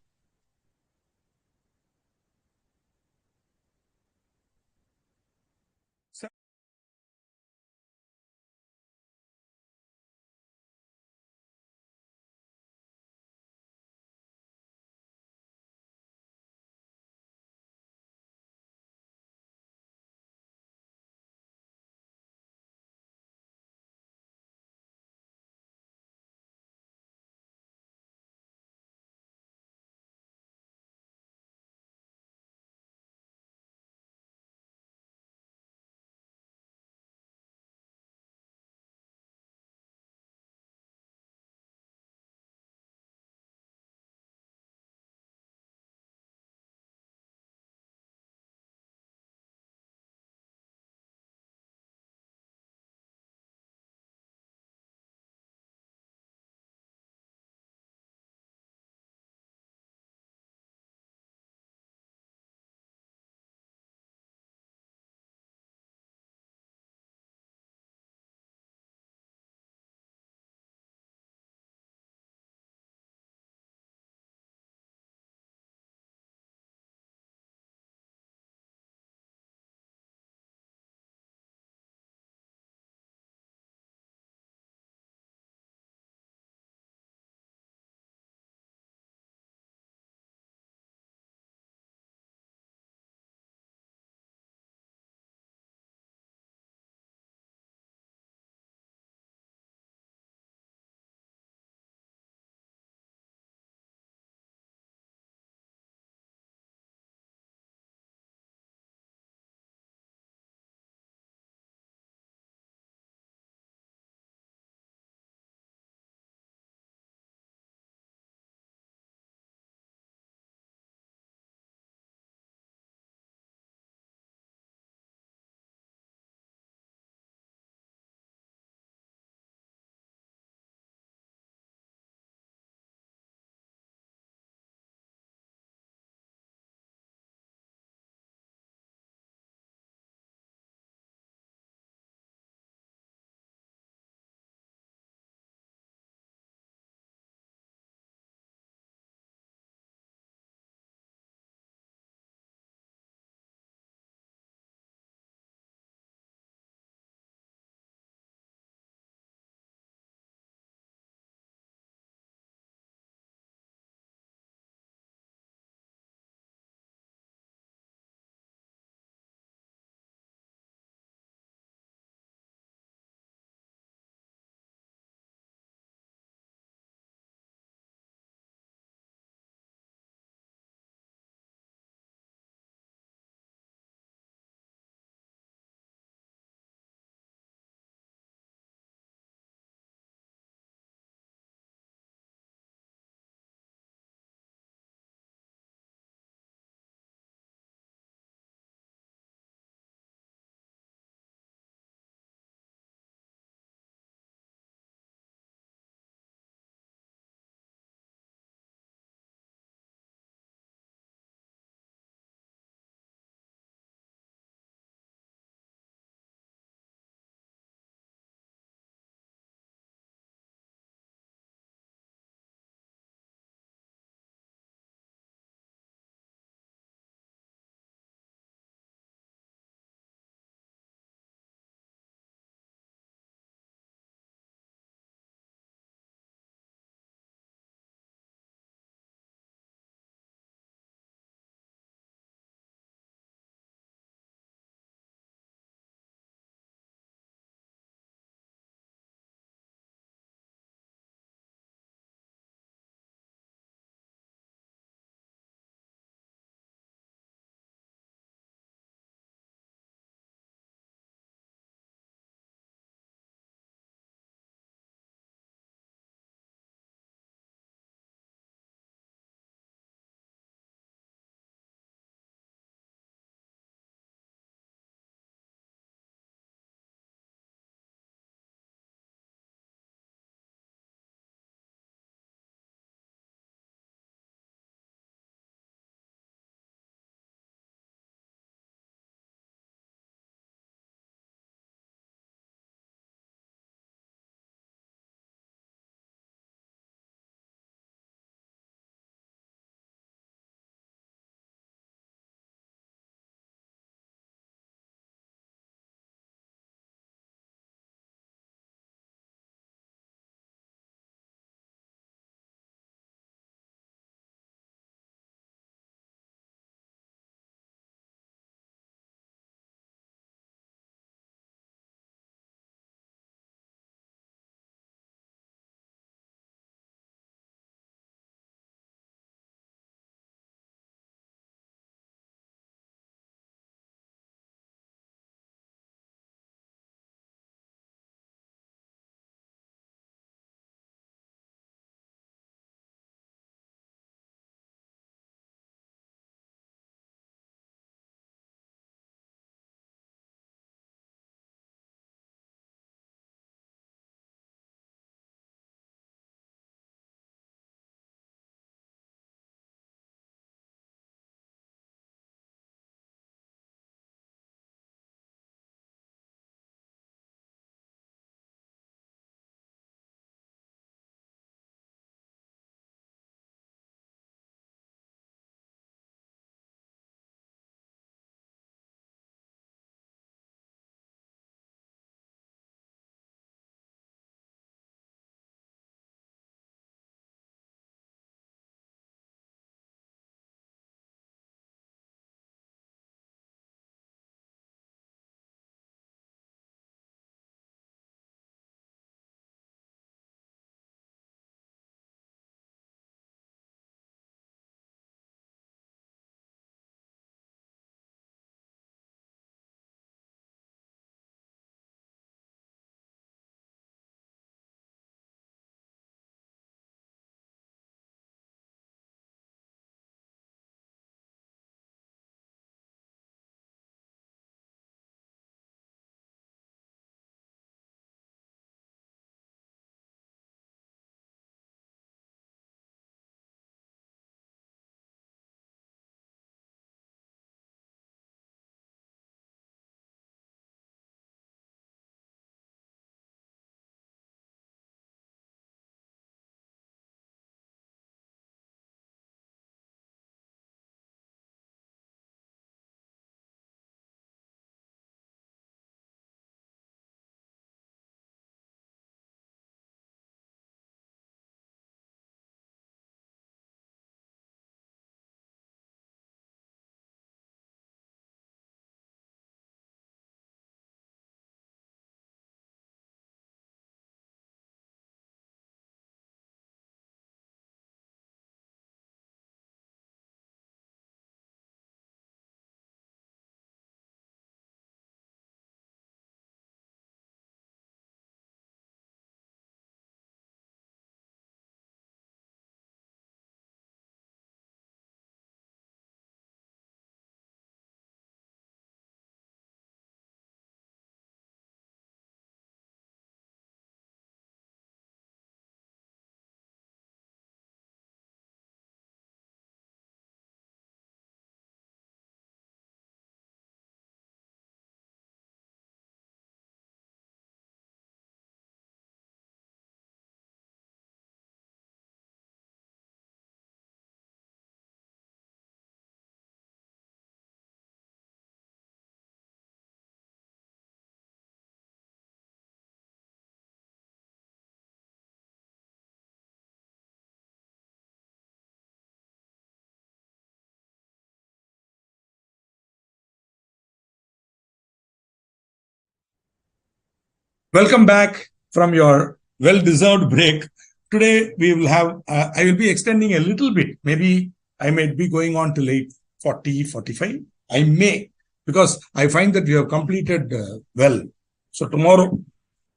Welcome back from your well-deserved break. Today we will have, I will be extending a little bit. Maybe I might be going on till 8:40, 45. I may, because I find that we have completed well. So tomorrow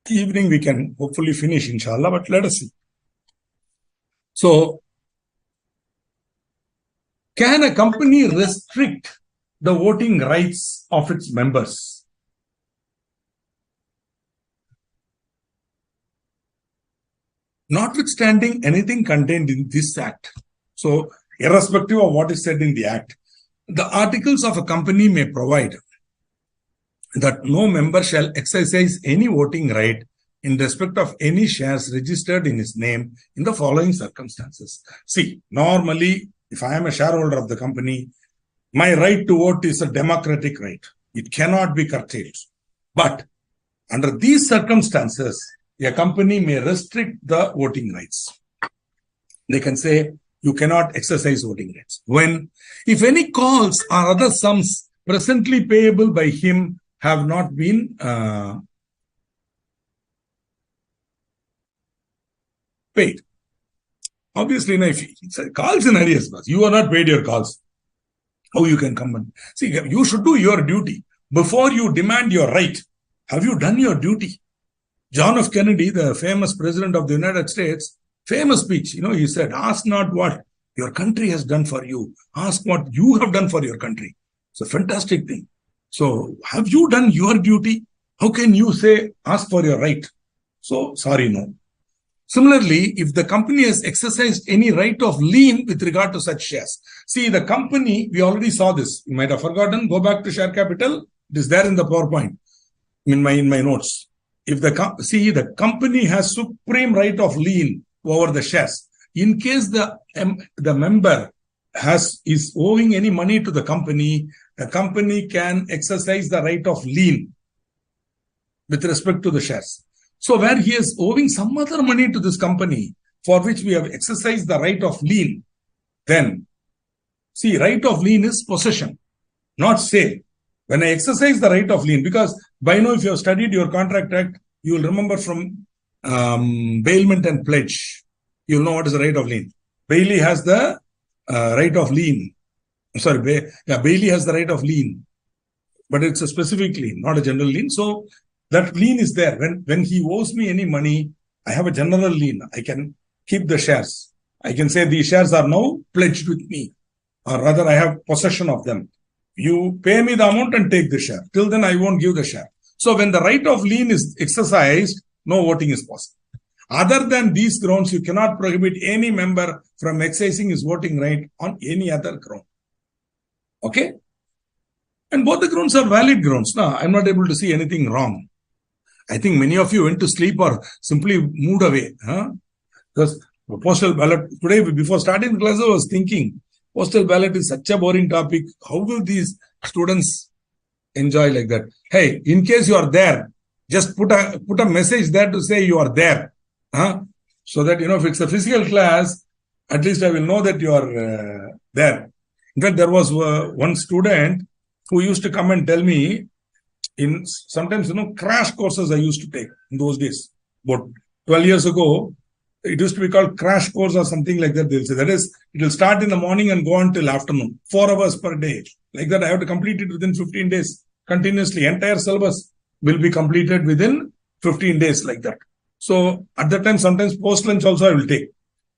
evening we can hopefully finish, inshallah, but let us see. So, can a company restrict the voting rights of its members? Notwithstanding anything contained in this act. So, irrespective of what is said in the act, the articles of a company may provide that no member shall exercise any voting right in respect of any shares registered in his name in the following circumstances. See, normally, if I am a shareholder of the company, my right to vote is a democratic right. It cannot be curtailed. But under these circumstances, a company may restrict the voting rights. They can say, you cannot exercise voting rights. When, if any calls or other sums presently payable by him have not been paid. Obviously, if calls in arrears, you are not paid your calls. How you can come and see? You should do your duty before you demand your right. Have you done your duty? John F. Kennedy, the famous president of the United States, famous speech, he said, ask not what your country has done for you. Ask what you have done for your country. It's a fantastic thing. So, have you done your duty? How can you say, ask for your right? So, sorry, no. Similarly, if the company has exercised any right of lien with regard to such shares. See, the company, we already saw this. You might have forgotten. Go back to share capital. It is there in the PowerPoint, in my notes. If the company has supreme right of lien over the shares. In case the member is owing any money to the company can exercise the right of lien with respect to the shares. So where he is owing some other money to this company for which we have exercised the right of lien, then see, right of lien is possession, not sale. When I exercise the right of lien, because by now if you have studied your contract act, you will remember from bailment and pledge, you will know what is the right of lien. Bailey has the right of lien. Sorry, Bailey has the right of lien, but it's a specific lien, not a general lien. So that lien is there. When he owes me any money, I have a general lien. I can keep the shares. I can say these shares are now pledged with me, or rather I have possession of them. You pay me the amount and take the share. Till then, I won't give the share. So when the right of lien is exercised, no voting is possible. Other than these grounds, you cannot prohibit any member from exercising his voting right on any other ground. Okay? And both the grounds are valid grounds. Now, I'm not able to see anything wrong. I think many of you went to sleep or simply moved away. Because postal ballot, today before starting the class, I was thinking, postal ballot is such a boring topic. How will these students enjoy like that? Hey, in case you are there, just put a message there to say you are there. So that, if it's a physical class, at least I will know that you are there. In fact, there was one student who used to come and tell me, sometimes, crash courses I used to take in those days. About 12 years ago, it used to be called crash course or something like that. They'll say that is, it will start in the morning and go on till afternoon, 4 hours per day. Like that, I have to complete it within 15 days continuously. Entire syllabus will be completed within 15 days like that. So at that time, sometimes post lunch also I will take.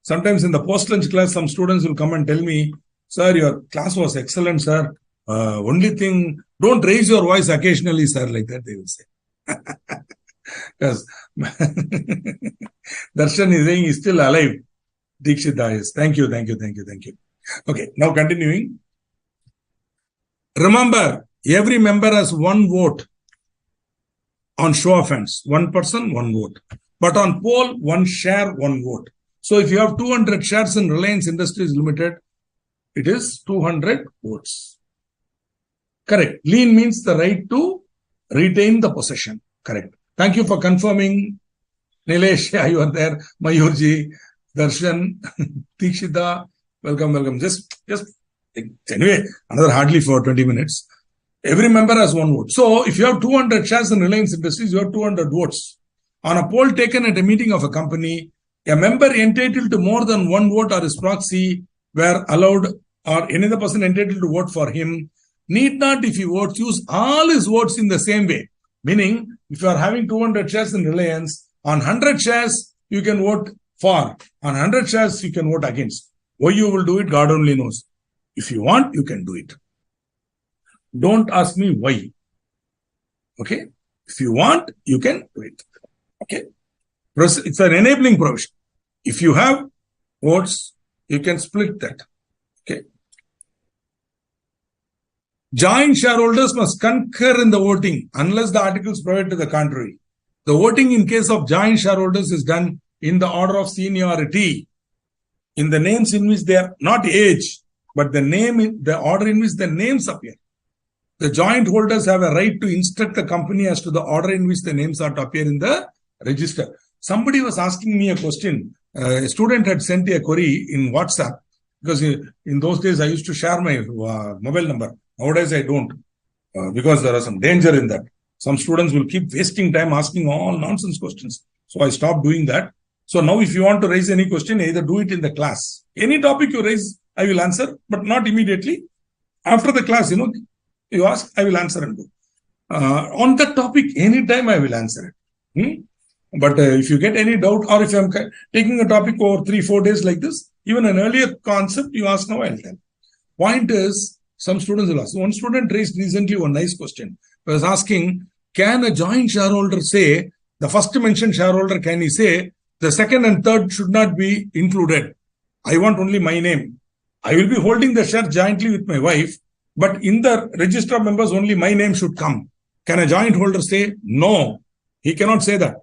Sometimes in the post lunch class, some students will come and tell me, sir, your class was excellent, sir. Only thing, don't raise your voice occasionally, sir, like that they will say. Because Darshan is saying he's still alive. Dikshita is. Thank you. Okay, now continuing. Remember, every member has one vote on show of hands. One person, one vote. But on poll, one share, one vote. So if you have 200 shares in Reliance Industries Limited, it is 200 votes. Correct. Lien means the right to retain the possession. Correct. Thank you for confirming. Nilesh, you are there. Mayurji, Darshan, Tikshita, welcome. Just anyway, another hardly for 20 minutes. Every member has one vote. So if you have 200 shares in Reliance Industries, you have 200 votes. On a poll taken at a meeting of a company, a member entitled to more than one vote or his proxy were allowed, or any other person entitled to vote for him, need not, if he votes, use all his votes in the same way. Meaning, if you are having 200 shares in Reliance, on 100 shares, you can vote for. On 100 shares, you can vote against. Why you will do it, God only knows. If you want, you can do it. Don't ask me why. Okay? If you want, you can do it. Okay? It's an enabling provision. If you have votes, you can split that. Okay? Joint shareholders must concur in the voting unless the articles provide to the contrary. The voting in case of joint shareholders is done in the order of seniority, in the names in which they are not age, but the order in which the names appear. The joint holders have a right to instruct the company as to the order in which the names are to appear in the register. Somebody was asking me a question. A student had sent a query in WhatsApp, because in those days I used to share my mobile number. Nowadays I don't, because there is some danger in that. Some students will keep wasting time asking all nonsense questions. So I stopped doing that. So now if you want to raise any question, either do it in the class. Any topic you raise, I will answer, but not immediately. After the class, you ask, I will answer and do. On that topic, anytime I will answer it. But if you get any doubt, or if I'm taking a topic over 3-4 days like this, even an earlier concept, you ask now, I'll tell. Point is, some students will ask. One student raised recently one nice question. He was asking, can a joint shareholder say, the first mentioned shareholder, can he say, the second and third should not be included? I want only my name. I will be holding the share jointly with my wife, but in the register of members, only my name should come. Can a joint holder say? No, he cannot say that.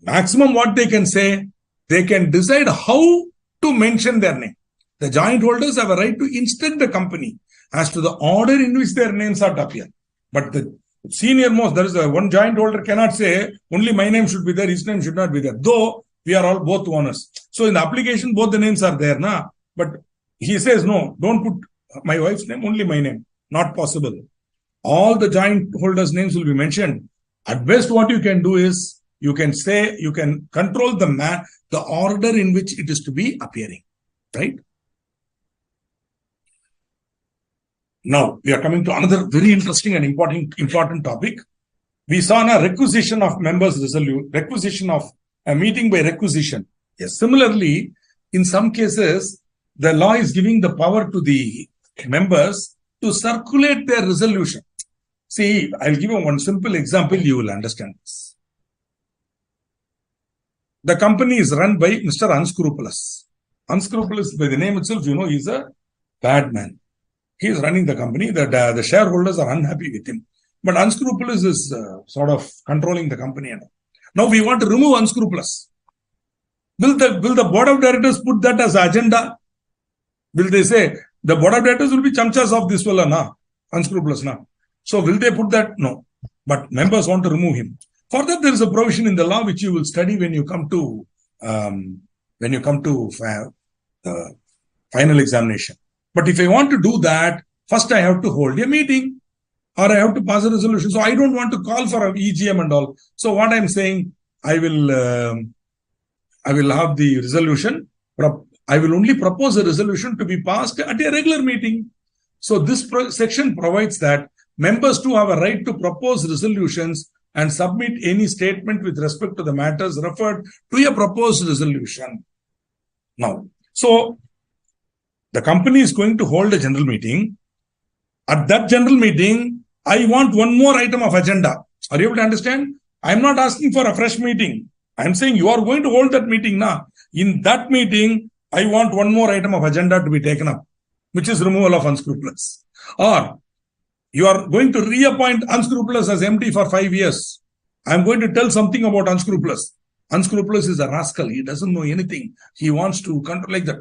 Maximum what they can say, they can decide how to mention their name. The joint holders have a right to instruct the company as to the order in which their names are to appear. But the senior most, there is one joint holder cannot say, only my name should be there, his name should not be there. Though we are all both owners. So in the application, both the names are there. But he says, no, don't put my wife's name, only my name. Not possible. All the joint holders' names will be mentioned. At best, what you can do is, you can say, you can control the order in which it is to be appearing. Right? Now, we are coming to another very interesting and important topic. We saw a requisition of members requisition of a meeting by requisition. Yes. Similarly, in some cases, the law is giving the power to the members to circulate their resolution. See, I'll give you one simple example, you will understand this. The company is run by Mr. Unscrupulous. Unscrupulous, by the name itself, he's a bad man. He is running the company. The shareholders are unhappy with him. But Unscrupulous is sort of controlling the company. Now we want to remove Unscrupulous. Will the board of directors put that as agenda? Will they say, the board of directors will be chamchas of this fellow, Unscrupulous. So will they put that? No. But members want to remove him. For that, there is a provision in the law which you will study when you come to final examination. But if I want to do that, first I have to hold a meeting or I have to pass a resolution. So I don't want to call for an EGM and all. So what I'm saying, I will have the resolution. I will only propose a resolution to be passed at a regular meeting. So this section provides that members too have a right to propose resolutions and submit any statement with respect to the matters referred to a proposed resolution. Now, so the company is going to hold a general meeting. At that general meeting, I want one more item of agenda. Are you able to understand? I'm not asking for a fresh meeting. I'm saying you are going to hold that meeting now. In that meeting, I want one more item of agenda to be taken up, which is removal of Unscrupulous. Or you are going to reappoint Unscrupulous as MD for 5 years. I'm going to tell something about Unscrupulous. Unscrupulous is a rascal. He doesn't know anything. He wants to control like that.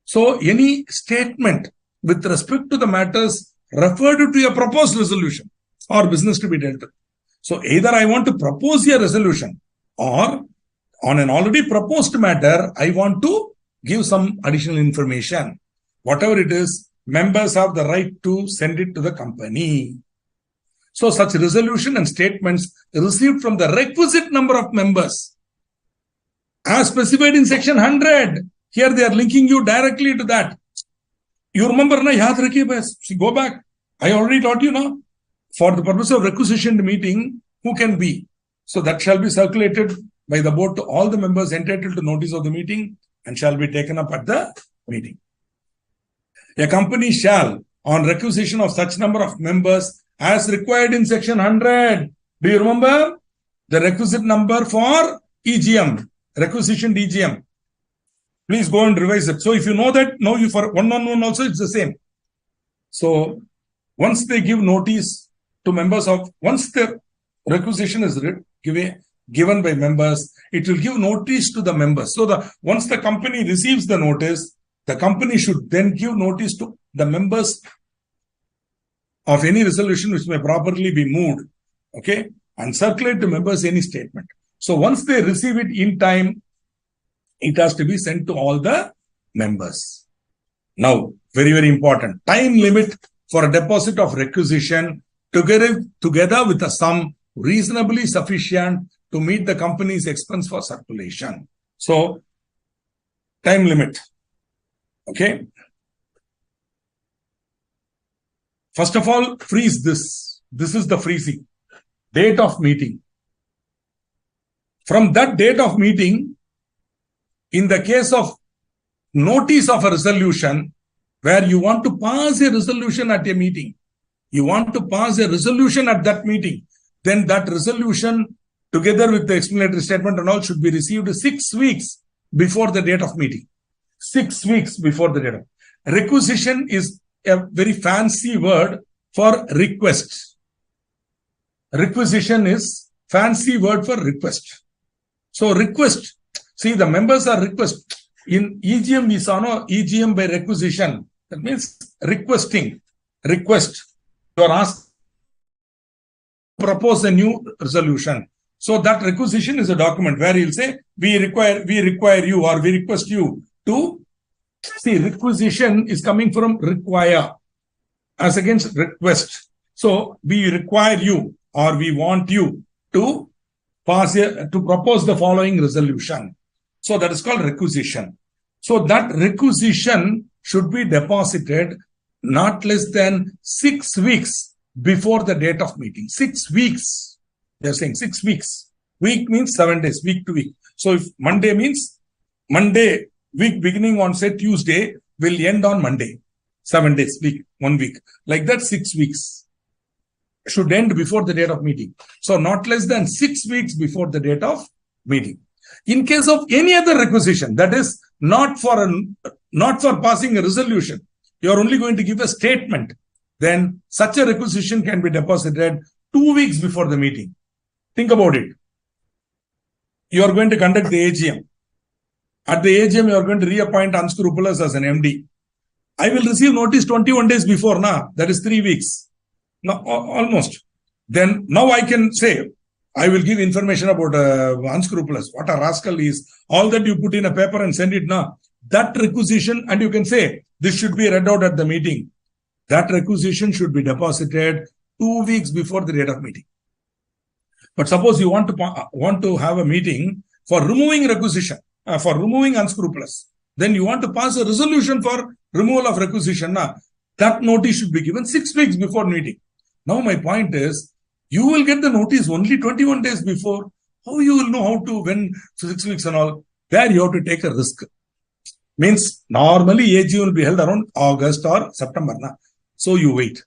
So any statement with respect to the matters referred to a proposed resolution or business to be dealt with. So either I want to propose a resolution or on an already proposed matter, I want to give some additional information. Whatever it is, members have the right to send it to the company. So such resolution and statements received from the requisite number of members as specified in section 100. Here they are linking you directly to that. You remember, na? Yaad rakhiye bas. Go back. I already taught you now. For the purpose of requisitioned meeting, who can be? So that shall be circulated by the board to all the members entitled to notice of the meeting and shall be taken up at the meeting. A company shall, on requisition of such number of members as required in section 100. Do you remember? The requisite number for EGM, requisitioned EGM. Please go and revise it. So if you know that, now you for one-on-one also it's the same. So once they give notice to members of, once the requisition is given by members, it will give notice to the members. So once the company receives the notice, the company should then give notice to the members of any resolution which may properly be moved, okay, and circulate to members any statement. So once they receive it in time, it has to be sent to all the members. Now, very, very important, time limit for a deposit of requisition together with a sum reasonably sufficient to meet the company's expense for circulation. So, time limit. Okay. First of all, freeze this. This is the freezing. Date of meeting. From that date of meeting, in the case of notice of a resolution, where you want to pass a resolution at a meeting, you want to pass a resolution at that meeting, then that resolution, together with the explanatory statement and all, should be received 6 weeks before the date of meeting. 6 weeks before the date of requisition is a very fancy word for request. Requisition is fancy word for request. So request, see, the members are request. In EGM, we saw no EGM by requisition. That means requesting. Request. You are asked to propose a new resolution. So that requisition is a document where he'll say, we require you, or we request you to. See, requisition is coming from require as against request. So we require you, or we want you to propose the following resolution. So that is called requisition. So that requisition should be deposited not less than 6 weeks before the date of meeting. 6 weeks. They're saying 6 weeks. Week means 7 days, week to week. So if Monday means Monday, week beginning on say Tuesday will end on Monday. 7 days, week, 1 week. Like that, 6 weeks should end before the date of meeting. So not less than 6 weeks before the date of meeting. In case of any other requisition, that is not for passing a resolution, you are only going to give a statement, then such a requisition can be deposited 2 weeks before the meeting. Think about it. You are going to conduct the AGM. At the AGM, you are going to reappoint Unscrupulous as an MD. I will receive notice 21 days before, that is 3 weeks. Now, almost. Then now I can say, I will give information about Unscrupulous, what a rascal is. All that you put in a paper and send it now. That requisition, and you can say, this should be read out at the meeting. That requisition should be deposited 2 weeks before the date of meeting. But suppose you want to have a meeting for removing requisition, for removing Unscrupulous. Then you want to pass a resolution for removal of requisition. That notice should be given 6 weeks before meeting. Now my point is, you will get the notice only 21 days before. How you will know how to, when 6 weeks and all? There you have to take a risk. Means normally AGM will be held around August or September. So you wait.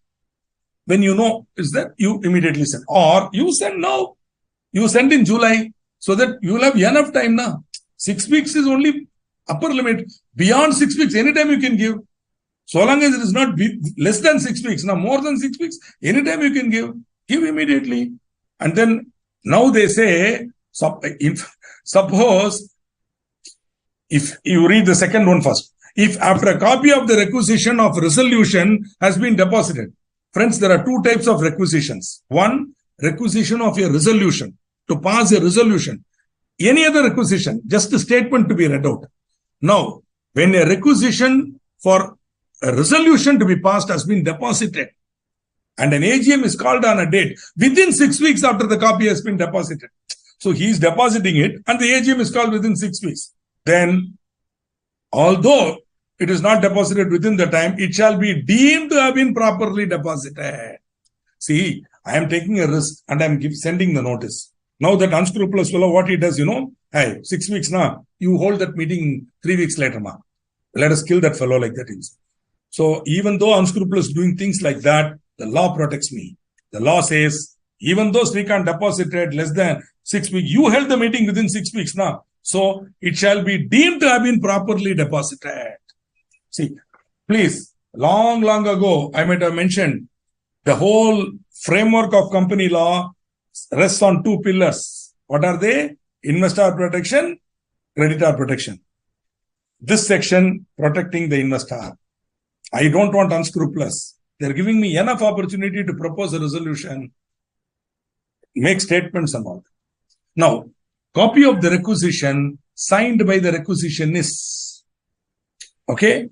When you know is that, you immediately send. Or you send now. You send in July so that you will have enough time now. 6 weeks is only upper limit. Beyond 6 weeks, anytime you can give. So long as it is not less than 6 weeks. Now more than 6 weeks, anytime you can give. Give immediately. And then now they say, suppose, if you read the second one first, if after a copy of the requisition of resolution has been deposited. Friends, there are 2 types of requisitions. One, requisition of a resolution, to pass a resolution. Any other requisition, just a statement to be read out. Now, when a requisition for a resolution to be passed has been deposited, and an AGM is called on a date within 6 weeks after the copy has been deposited. So he is depositing it and the AGM is called within 6 weeks. Then, although it is not deposited within the time, it shall be deemed to have been properly deposited. See, I am taking a risk and I am sending the notice. Now that unscrupulous fellow, what he does, hey, 6 weeks now, you hold that meeting 3 weeks later, ma. Let us kill that fellow like that. So even though unscrupulous doing things like that, the law protects me. The law says, even though Srikanth deposited less than 6 weeks, you held the meeting within 6 weeks now. So it shall be deemed to have been properly deposited. See, please, long ago, I might have mentioned the whole framework of company law rests on 2 pillars. What are they? Investor protection, creditor protection. This section protecting the investor. I don't want unscrupulous. They're giving me enough opportunity to propose a resolution, make statements and all. Now, copy of the requisition signed by the requisitionist. Okay?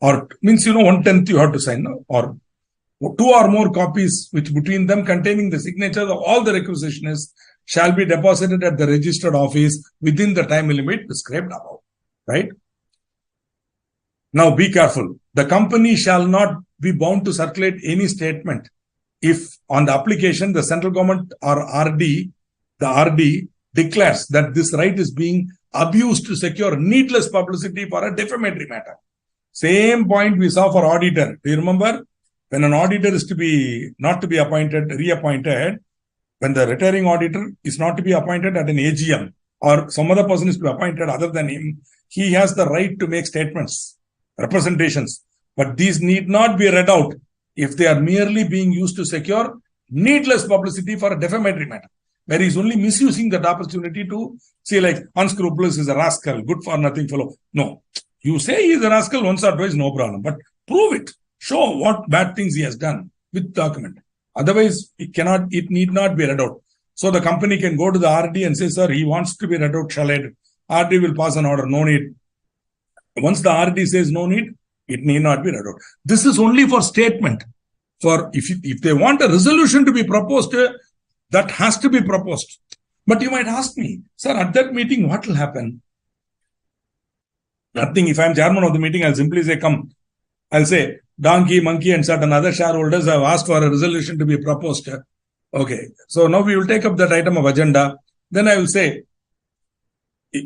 Or means, 1/10 you have to sign, no? Or 2 or more copies which between them containing the signatures of all the requisitionists shall be deposited at the registered office within the time limit prescribed above. Right? Now be careful. The company shall not be bound to circulate any statement if on the application the central government or RD, the RD declares that this right is being abused to secure needless publicity for a defamatory matter. Same point we saw for auditor. Do you remember? When an auditor is not to be appointed, reappointed, when the retiring auditor is not to be appointed at an AGM or some other person is to be appointed other than him, he has the right to make statements, representations. But these need not be read out if they are merely being used to secure needless publicity for a defamatory matter, where he is only misusing that opportunity to say like unscrupulous is a rascal, good for nothing fellow. No, you say he is a rascal once or twice, no problem. But prove it. Show what bad things he has done with document. Otherwise, it need not be read out. So the company can go to the RD and say, sir, he wants to be read out, shall I? RD will pass an order, no need. Once the RD says no need, it need not be read out. This is only for statement. For if they want a resolution to be proposed, that has to be proposed. But you might ask me, sir, at that meeting, what will happen? Nothing. If I am chairman of the meeting, I'll simply say, come. I'll say, Donkey, Monkey, and certain other shareholders have asked for a resolution to be proposed. Okay. So now we will take up that item of agenda. Then I will say,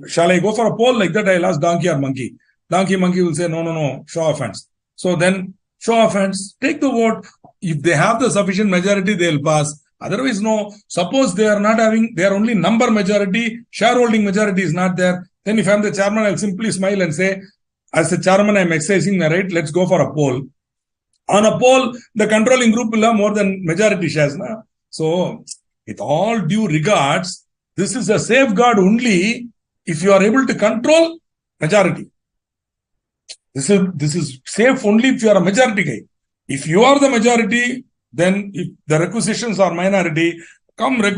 shall I go for a poll like that? I'll ask Donkey or Monkey. Donkey, Monkey will say, no, show of hands. So then, show of hands, take the vote. If they have the sufficient majority, they'll pass. Otherwise, no. Suppose they are only number majority, shareholding majority is not there. Then if I'm the chairman, I'll simply smile and say, as the chairman, I'm exercising my right. Let's go for a poll. On a poll, the controlling group will have more than majority shares. Na? So, with all due regards, this is a safeguard only if you are able to control majority. This is safe only if you are a majority guy. If you are the majority, then if the requisitions are minority, come to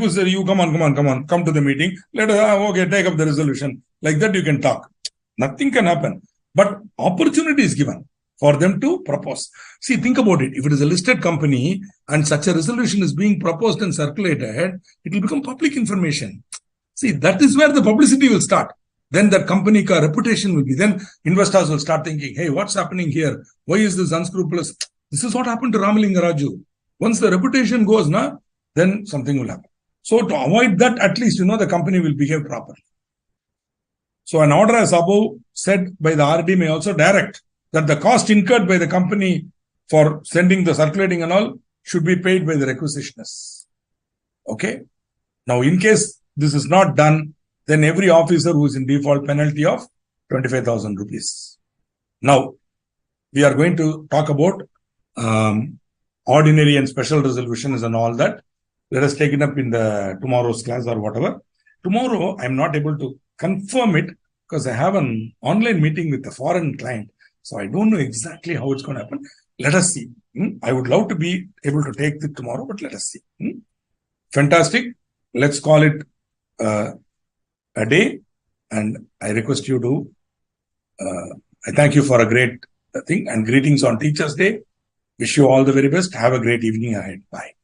the meeting. Let us, take up the resolution. Like that you can talk. Nothing can happen. But opportunity is given for them to propose. See, think about it. If it is a listed company and such a resolution is being proposed and circulated, it will become public information. See, that is where the publicity will start. Then that company reputation will be. Then investors will start thinking, hey, what's happening here? Why is this unscrupulous? This is what happened to Ramalinga Raju. Once the reputation goes, then something will happen. So to avoid that, at least, the company will behave properly. So an order as above said by the RD may also direct that the cost incurred by the company for sending the circulating and all should be paid by the requisitionists. Okay. Now, in case this is not done, then every officer who is in default penalty of 25,000 rupees. Now, we are going to talk about ordinary and special resolutions and all that. Let us take it up in the tomorrow's class or whatever. Tomorrow, I'm not able to confirm it because I have an online meeting with a foreign client. So I don't know exactly how it's going to happen. Let us see. I would love to be able to take it tomorrow, but let us see. Fantastic. Let's call it a day. And I request you to, I thank you for a great thing and greetings on Teachers' Day. Wish you all the very best. Have a great evening ahead. Bye.